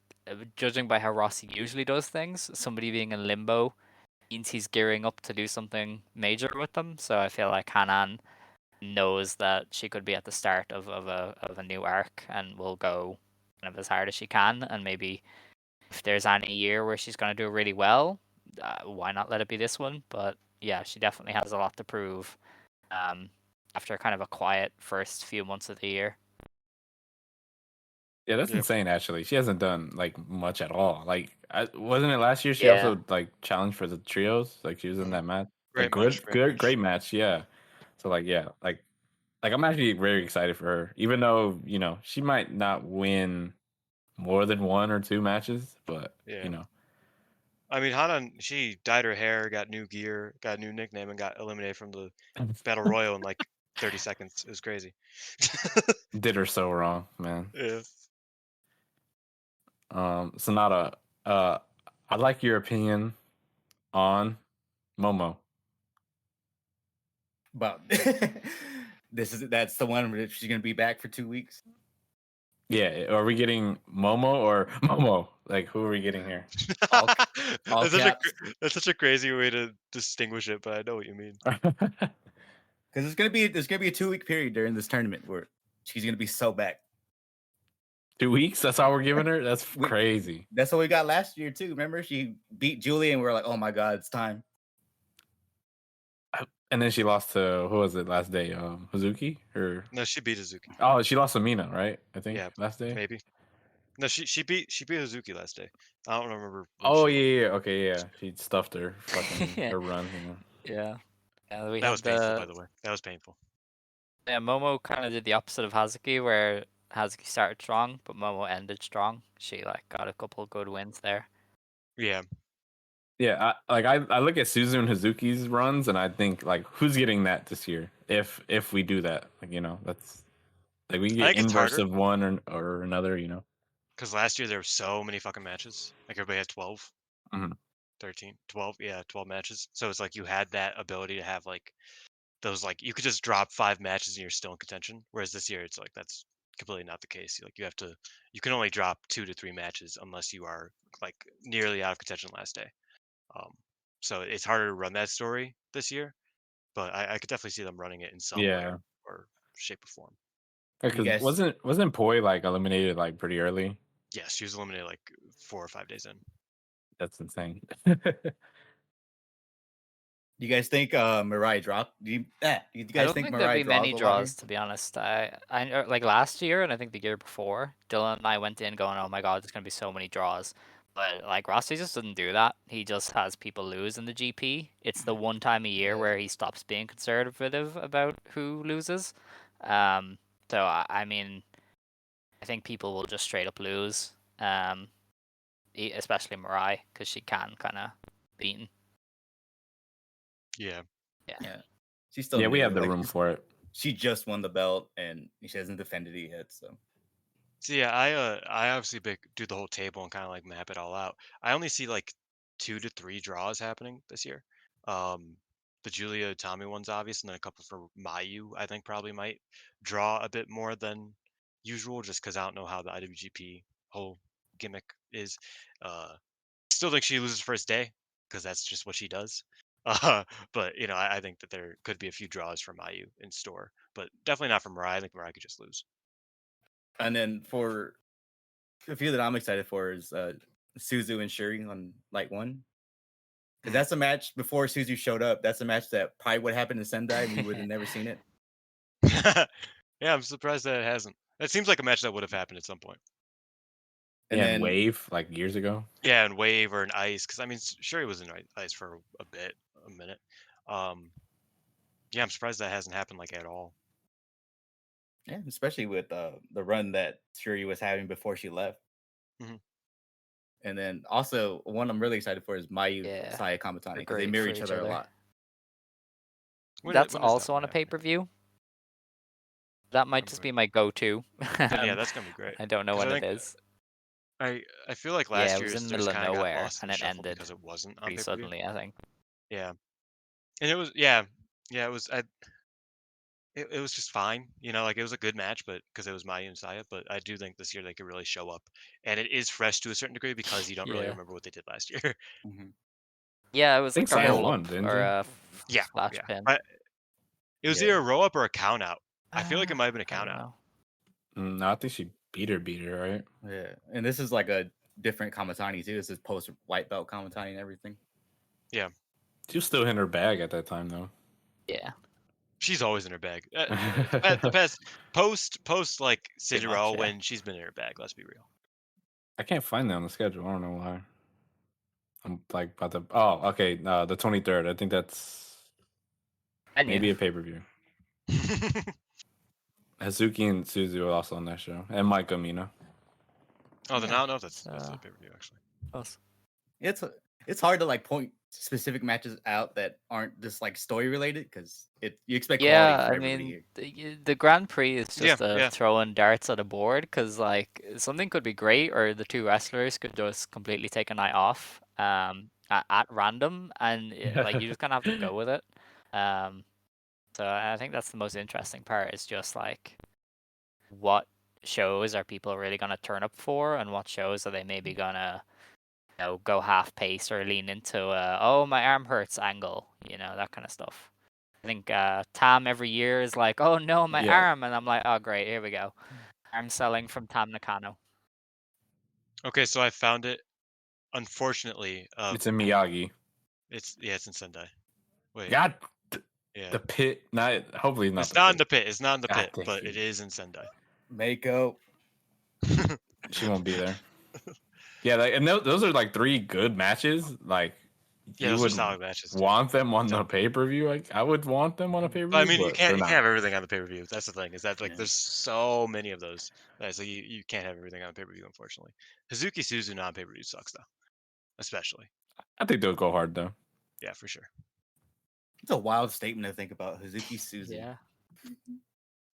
judging by how Rossi usually does things, somebody being in limbo means he's gearing up to do something major with them. So I feel like Hanan knows that she could be at the start of a new arc and will go kind of as hard as she can. And maybe if there's any year where she's going to do really well, why not let it be this one? But yeah, she definitely has a lot to prove after kind of a quiet first few months of the year. Yeah, that's Yeah. insane. Actually, she hasn't done like much at all. Like, wasn't it last year? She Yeah. also like challenged for the trios. Like, she was in that match. Great Like, match, great match. great match. Yeah. So like, yeah, like I'm actually very excited for her. Even though she might not win more than one or two matches, but Yeah. I mean, Hanan, she dyed her hair, got new gear, got a new nickname, and got eliminated from the Battle Royal in like 30 seconds. It was crazy. did her so wrong, man. Yeah. Sonata, I'd like your opinion on Momo. But that's the one where she's gonna be back for 2 weeks. Yeah, are we getting Momo or Momo? Like, who are we getting here? all That's caps. such a crazy way to distinguish it, but I know what you mean. Because there's gonna be a 2-week period during this tournament where she's gonna be so back. 2 weeks? That's all we're giving her? That's crazy. That's what we got last year too. Remember, she beat Julie, and we're like, oh my god, it's time. And then she lost to who was it last day? Hazuki or No, she beat Hazuki. oh, she lost to Mina, right? I think Yeah, last day. maybe. No, she beat Hazuki last day. I don't remember. Oh yeah, okay, yeah. She stuffed her fucking her run. Yeah. We That had was painful, by the way. That was painful. Yeah, Momo kind of did the opposite of Hazuki, where Hazuki started strong, but Momo ended strong. She like got a couple good wins there. Yeah. Yeah, I look at Suzu and Hazuki's runs, and I think like who's getting that this year? If we do that, like that's like we get inverse of one or another, Because last year there were so many fucking matches. Like everybody had 12, 13, 12. Yeah, 12 matches. So it's like you had that ability to have like those like you could just drop 5 matches and you're still in contention. Whereas this year it's like that's completely not the case. Like you can only drop 2 to 3 matches unless you are like nearly out of contention last day. So it's harder to run that story this year, but I could definitely see them running it in some way or shape or form. Because wasn't Poi like eliminated like pretty early? Yes, she was eliminated like 4 or 5 days in. That's insane. Do you guys think Mirai dropped? Do you guys I don't think there'll Mirai be many draws, here? to be honest. I like last year and I think the year before, Dylan and I went in going, "Oh my god, there's gonna be so many draws." But like Rossi just doesn't do that. He just has people lose in the GP. It's the one time a year where he stops being conservative about who loses. So I mean, I think people will just straight up lose. Especially Mirai, because she can kind of beaten. Yeah. She's still we have the room for it. She just won the belt and she hasn't defended it yet. So yeah, I obviously do the whole table and kind of like map it all out. I only see like 2 to 3 draws happening this year. The Julia Tommy one's obvious, and then a couple for Mayu. I think probably might draw a bit more than usual, just because I don't know how the IWGP whole gimmick is. Still think she loses first day because that's just what she does. But I think that there could be a few draws for Mayu in store, but definitely not for Mirai. I think Mirai could just lose. And then for a few that I'm excited for is Suzu and Shuri on Light 1. Because that's a match before Suzu showed up. That's a match that probably would happen in Sendai and we would have never seen it. Yeah, I'm surprised that it hasn't. It seems like a match that would have happened at some point. And then Wave, like years ago. Yeah, and Wave or an Ice, because I mean, Shuri was in Ice for a minute. Yeah, I'm surprised that hasn't happened like at all. Yeah, especially with the run that Shuri was having before she left. Mm-hmm. And then also one I'm really excited for is Mayu Saya Kamatani, because they mirror each other a lot. That's also on a pay-per-view. That might just be my go-to. Yeah, that's gonna be great. I don't know when it is. I feel like last year it was in the middle of nowhere and it ended because it wasn't pretty suddenly. I think. Yeah, and it was it was it was just fine. Like it was a good match, but because it was Mayu and Saya. But I do think this year they could really show up, and it is fresh to a certain degree because you don't really remember what they did last year. Mm-hmm. Yeah, it was like a roll up or a flash pin. It was either a roll up or a count out. I feel like it might have been a count out. No, I think she beat her, right? Yeah, and this is like a different Kamatani too. This is post white belt Kamatani and everything. Yeah, she was still in her bag at that time though. Yeah, she's always in her bag. The past post like Cinderella when she's been in her bag. Let's be real. I can't find that on the schedule. I don't know why. I'm like about to. Oh, okay. The 23rd. I think that's maybe a pay-per-view. Hazuki and Suzu are also on that show, and Maika Mina. Oh, then I don't know if that's a pay-per-view actually. Close. It's hard to like point specific matches out that aren't just like story related because you expect quality from everybody here. The Grand Prix is just throwing darts at a board because like something could be great or the two wrestlers could just completely take a night off at random and like you just kind of have to go with it. So I think that's the most interesting part is just like what shows are people really gonna turn up for and what shows are they maybe gonna go half pace or lean into oh my arm hurts angle, that kind of stuff. I think Tam every year is like, oh no, my Yeah. arm, and I'm like, oh great, here we go. Arm selling from Tam Nakano. Okay, so I found it. Unfortunately, It's in Miyagi. it's in Sendai. Wait, God, yeah, the pit. Hopefully not. it's not in the pit. It's not in the God pit, dang but it. it is in Sendai. Mako. She won't be there. Yeah, and those are like 3 good matches. Like Yeah, you those are would solid matches. want them on the pay-per-view. Like I would want them on a pay-per-view. But I mean, you but can't they're not. have everything on the pay-per-view. That's the thing. Is that like Yeah. there's so many of those. So you can't have everything on pay-per-view, unfortunately. Hazuki Suzu non pay-per-view sucks though, especially. I think they'll go hard though. Yeah, for sure. It's a wild statement to think about Hazuki Suzu. Yeah.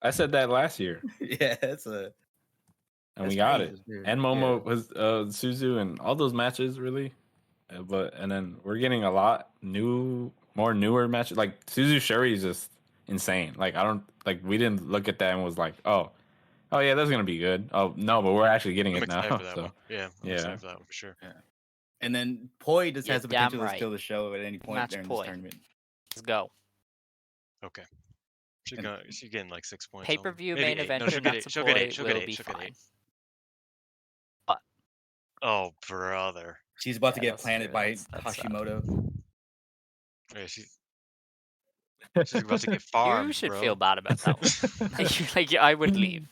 I said that last year, Yeah, it's a. and we that's got crazy. it. And Momo was Suzu and all those matches really. And then we're getting a lot more newer matches. Like Suzu Shuri is just insane. Like we didn't look at that and was like, oh yeah, that's gonna be good. Oh no, but we're actually getting I'm it now. excited for that So one. Yeah, I'm excited for that one for sure. Yeah. And then Poi just You're has the damn potential to right. steal the show at any point Match during Poi. this tournament. Let's go. Okay. And- She's getting like 6 points. Pay-per-view Maybe main 8. event. No, she'll get 8. She'll get 8. She'll get will 8. be She'll get fine. 8. Oh, brother. She's about to Yeah, get that's planted true. by That's Hashimoto. Yeah, she's about to get farmed, You should bro. feel bad about that one. like I would leave.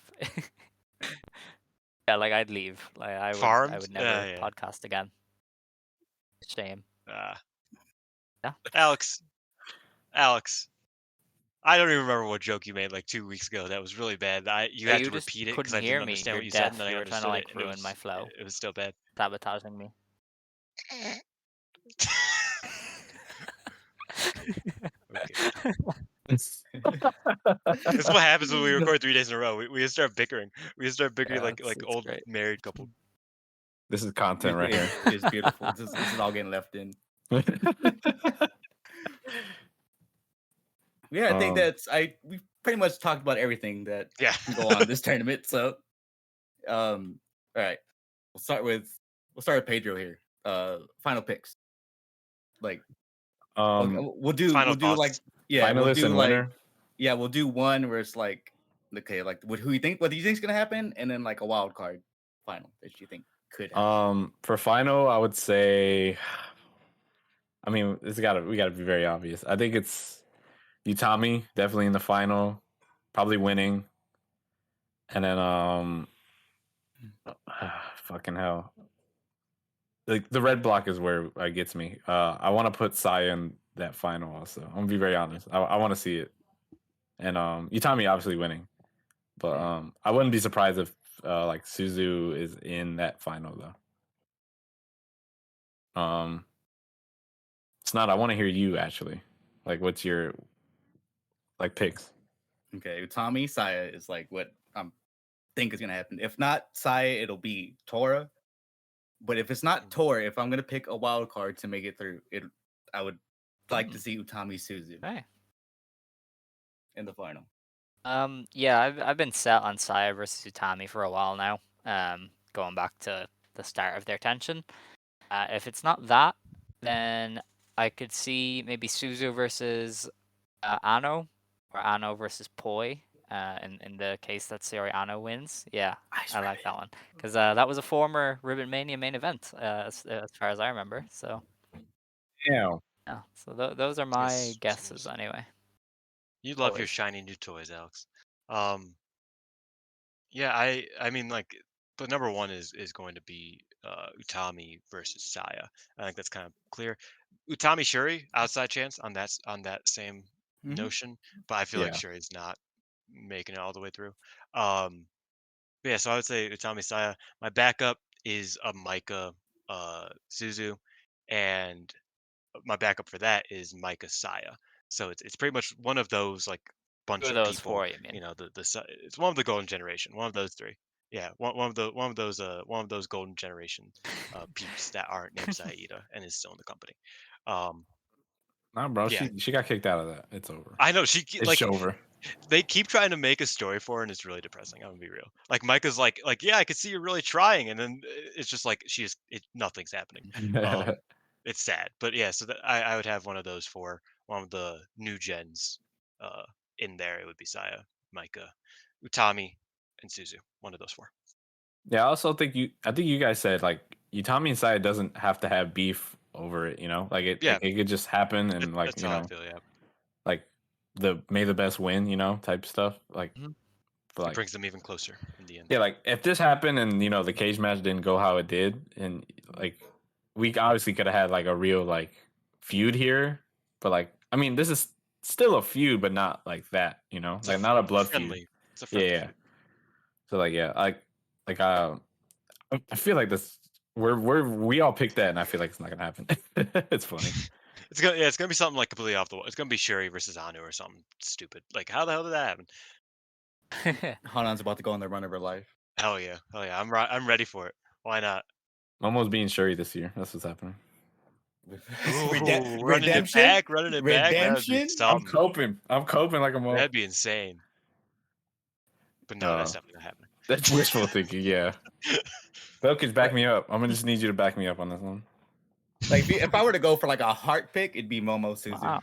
Yeah, like I'd leave. Like I Farmed? would never Yeah. podcast again. Shame. Yeah. Alex, I don't even remember what joke you made like 2 weeks ago. That was really bad. You had to just repeat it because couldn't I hear didn't me. understand You're what you said, deaf. and then I You were trying to, understood like, it, and ruin my flow. It was still bad. Sabotaging me. Okay. This is what happens when we record 3 days in a row. We just start bickering. We just start bickering Yeah, like it's old great. married couple. This is content right here. It's beautiful. This is all getting left in. Yeah, I think we pretty much talked about everything that can go on this tournament. So, all right, we'll start with Pedro here. Final picks. Like, we'll do thoughts. like finalist and winner. Yeah, we'll do one where it's like, okay, like what do you think's gonna happen, and then like a wild card final that you think could happen. For final, I would say, I mean, we gotta be very obvious. I think it's Utami definitely in the final, probably winning, and then fucking hell, like the red block is where it gets me. I want to put Saya in that final also. I'm gonna be very honest. I want to see it, and Utami obviously winning, but I wouldn't be surprised if like Suzu is in that final though. It's not. I want to hear you actually. Like, what's your picks? Okay, Utami, Saya is like what I'm think is gonna happen. If not Saya, it'll be Tora. But if it's not Tora, if I'm gonna pick a wild card to make it through, I would like to see Utami Suzu in the final. Yeah, I've been set on Saya versus Utami for a while now. Going back to the start of their tension. If it's not that, then I could see maybe Suzu versus Ano, or Ano versus Poi. In the case that Sayori Ano wins, yeah, I like that one because that was a former Ribbon Mania main event, as far as I remember. So yeah. So those are my guesses anyway. You love your shiny new toys, Alex. Yeah, I mean like, but number one is going to be Utami versus Saya. I think that's kind of clear. Utami Shuri outside chance on that same notion, but I feel like Shuri's not making it all the way through. But yeah, so I would say Utami Saya. My backup is a Micah Suzu, and my backup for that is Micah Saya. So it's pretty much one of those like bunch Two of of those people. four, you mean? You know, it's one of the golden generation, one of those three. Yeah, one of those golden generation peeps that aren't named Saida and is still in the company. Nah, bro, yeah. she got kicked out of that. It's over. I know It's over. They keep trying to make a story for her, and it's really depressing. I'm gonna be real. Like Micah's like yeah, I could see you're really trying, and then it's just like nothing's happening. It's sad, but yeah. So I would have one of those for one of the new gens in there, it would be Saya, Micah, Utami, and Suzu. One of those 4. Yeah, I also think you guys said like Utami and Saya doesn't have to have beef over it, like it could just happen and like That's how I feel, yeah. like may the best win, type stuff. Like, It brings them even closer in the end. Yeah, like if this happened and the cage match didn't go how it did, and like we obviously could have had like a real like feud here, but like I mean this is still a feud, but not like that, like not a blood friendly. feud. It's a friendly Yeah. feud. So like I feel like this we all picked that, and I feel like it's not gonna happen. It's funny. It's gonna be something like completely off the wall. It's gonna be Sherry versus Anu or something stupid. Like how the hell did that happen? Hanan's about to go on the run of her life. Hell yeah. I'm ready for it. Why not? Almost being Shuri this year. That's what's happening. Running it back. Redemption. I'm coping like a That'd be insane. But no, that's definitely not happening. That's wishful thinking. Yeah. Belkins, back me up. I'm gonna just need you to back me up on this one. Like if I were to go for like a heart pick, it'd be Momo Suzu. Wow.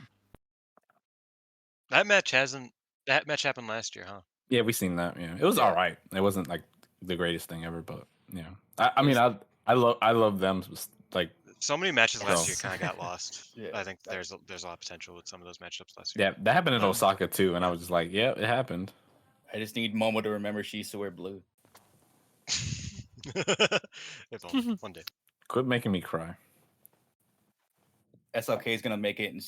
That match happened last year, huh? Yeah, we seen that. Yeah, it was all right. It wasn't like the greatest thing ever, but yeah. I mean, I love them. Like so many matches last year kind of got lost. Yeah. I think there's a lot of potential with some of those matchups last year. Yeah, that happened in Osaka too, and I was just like, yeah, it happened. I just need Momo to remember she used to wear blue. If only, one day. Quit making me cry. SLK is gonna make it, and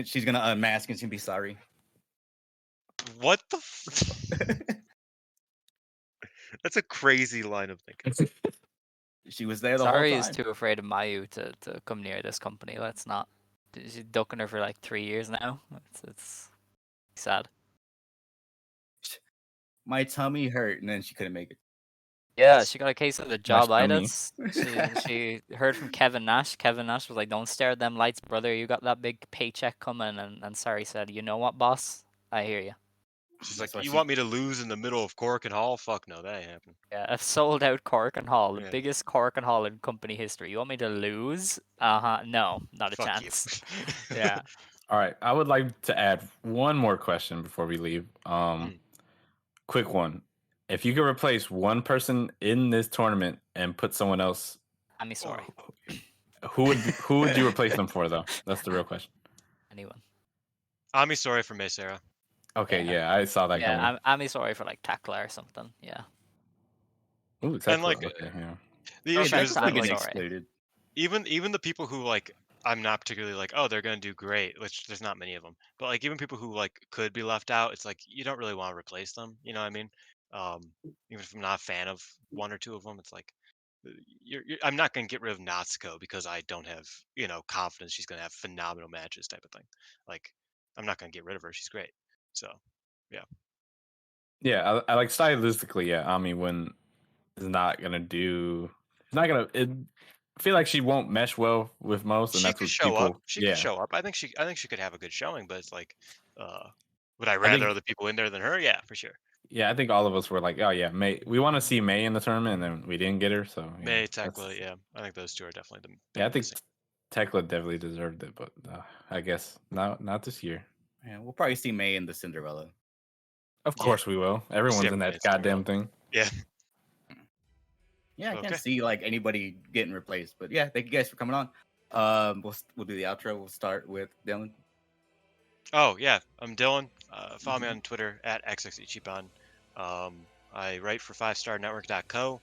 she's gonna unmask and she'll be sorry. What the? That's a crazy line of thinking. She was there the Sorry whole time. is too afraid of Mayu to come near this company. Let's not. She's ducking her for like 3 years now. It's sad. My tummy hurt, and then she couldn't make it. Yeah, she got a case of the tummy. jobitis. She heard from Kevin Nash. Kevin Nash was like, "Don't stare at them lights, brother. You got that big paycheck coming." And Sari said, "You know what, boss? I hear you." She's like, "You want me to lose in the middle of Cork and Hall? Fuck no, that ain't happening." Yeah, a sold out Cork and Hall, the Yeah. biggest Cork and Hall in company history. You want me to lose? No, not a Fuck chance. you. Yeah. All right, I would like to add one more question before we leave. Quick one. If you could replace one person in this tournament and put someone else, I'm sorry. who would you replace them for though? That's the real question. Anyone. Ami sorry for Sarah. Okay, yeah, I saw that coming. Yeah, I'm sorry for like Tackler or something. Yeah. Ooh, And like, okay, yeah. the issue is that Tackler's like, alright. even the people who like I'm not particularly like, oh, they're gonna do great, which there's not many of them. But like even people who like could be left out, it's like you don't really want to replace them. You know what I mean? Even if I'm not a fan of one or two of them, it's like I'm not gonna get rid of Natsuko because I don't have confidence she's gonna have phenomenal matches type of thing. Like I'm not gonna get rid of her. She's great. So Yeah, I like stylistically. Yeah, Ami Win is not gonna do. It's not gonna. I feel like she won't mesh well with most, and she that's could what show people. up. She could show up. I think she could have a good showing, but it's like, would I rather other people in there than her? Yeah, for sure. Yeah, I think all of us were like, oh yeah, May. We want to see May in the tournament, and then we didn't get her. So yeah, May, Tekla, yeah, I think those two are definitely the. Yeah, I think Tekla definitely deserved it, but I guess not this year. Yeah, we'll probably see May in the Cinderella. Of course we will. Everyone's in that goddamn thing. Yeah. Yeah, I can't see like anybody getting replaced, but yeah, thank you guys for coming on. We'll do the outro. We'll start with Dylan. Oh yeah, I'm Dylan. Follow me on Twitter at xxichiban. I write for 5starnetwork.co.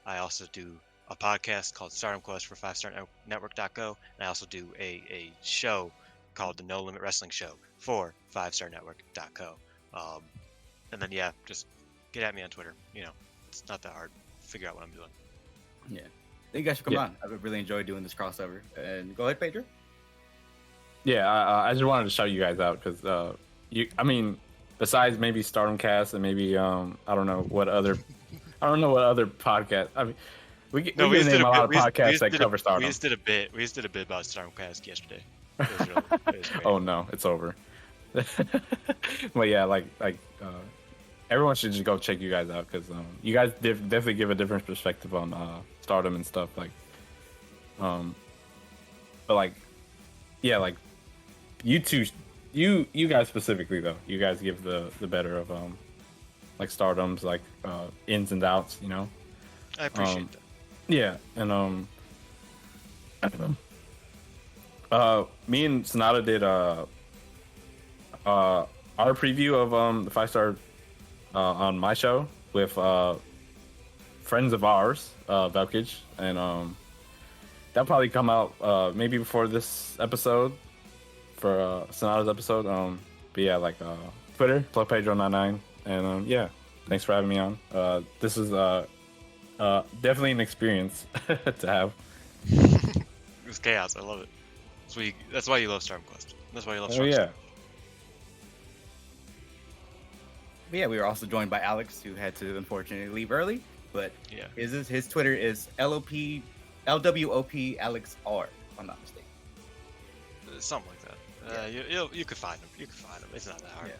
I also do a podcast called Stardom Quest for 5starnetwork.co, and I also do a show called the No Limit Wrestling Show for 5starnetwork.co. And then yeah, just get at me on Twitter. It's not that hard. Figure out what I'm doing. Yeah. Thank you guys for coming on. I really enjoyed doing this crossover. And go ahead, Pedro. Yeah, I just wanted to shout you guys out because besides maybe Stardom Cast and maybe I don't know what other podcast. I mean, we can name a lot of podcasts that cover Stardom. We just did a bit about Stardom Quest yesterday. It was great. Oh no, it's over. But yeah, like everyone should just go check you guys out because you guys definitely give a different perspective on Stardom and stuff. Like, but like, yeah, like you two you guys specifically though. You guys give the better of like Stardom's like ins and outs. You know. I appreciate that. Yeah, and I don't know. Me and Sonoda did our preview of the 5-star on my show with friends of ours, Velkage, and that'll probably come out maybe before this episode for Sonoda's episode. But yeah, like Twitter, PlugPedro99, and yeah, thanks for having me on. This is definitely an experience to have. It was chaos. I love it. That's why you love Stardom Quest. That's why you love Stardom. Yeah. But yeah, we were also joined by Alex, who had to unfortunately leave early. But Yeah. his Twitter is LWOP Alex R, if I'm not mistaken. Something like that. You could find him. You could find him. It's not that hard. Yeah.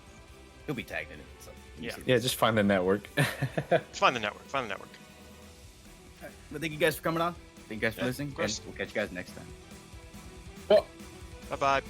He'll be tagged in it. So Yeah, just find the network. Just find the network. Find the network. All right. Well, thank you guys for coming on. Thank you guys for Yeah, listening. of course. And we'll catch you guys next time. Well, Bye bye.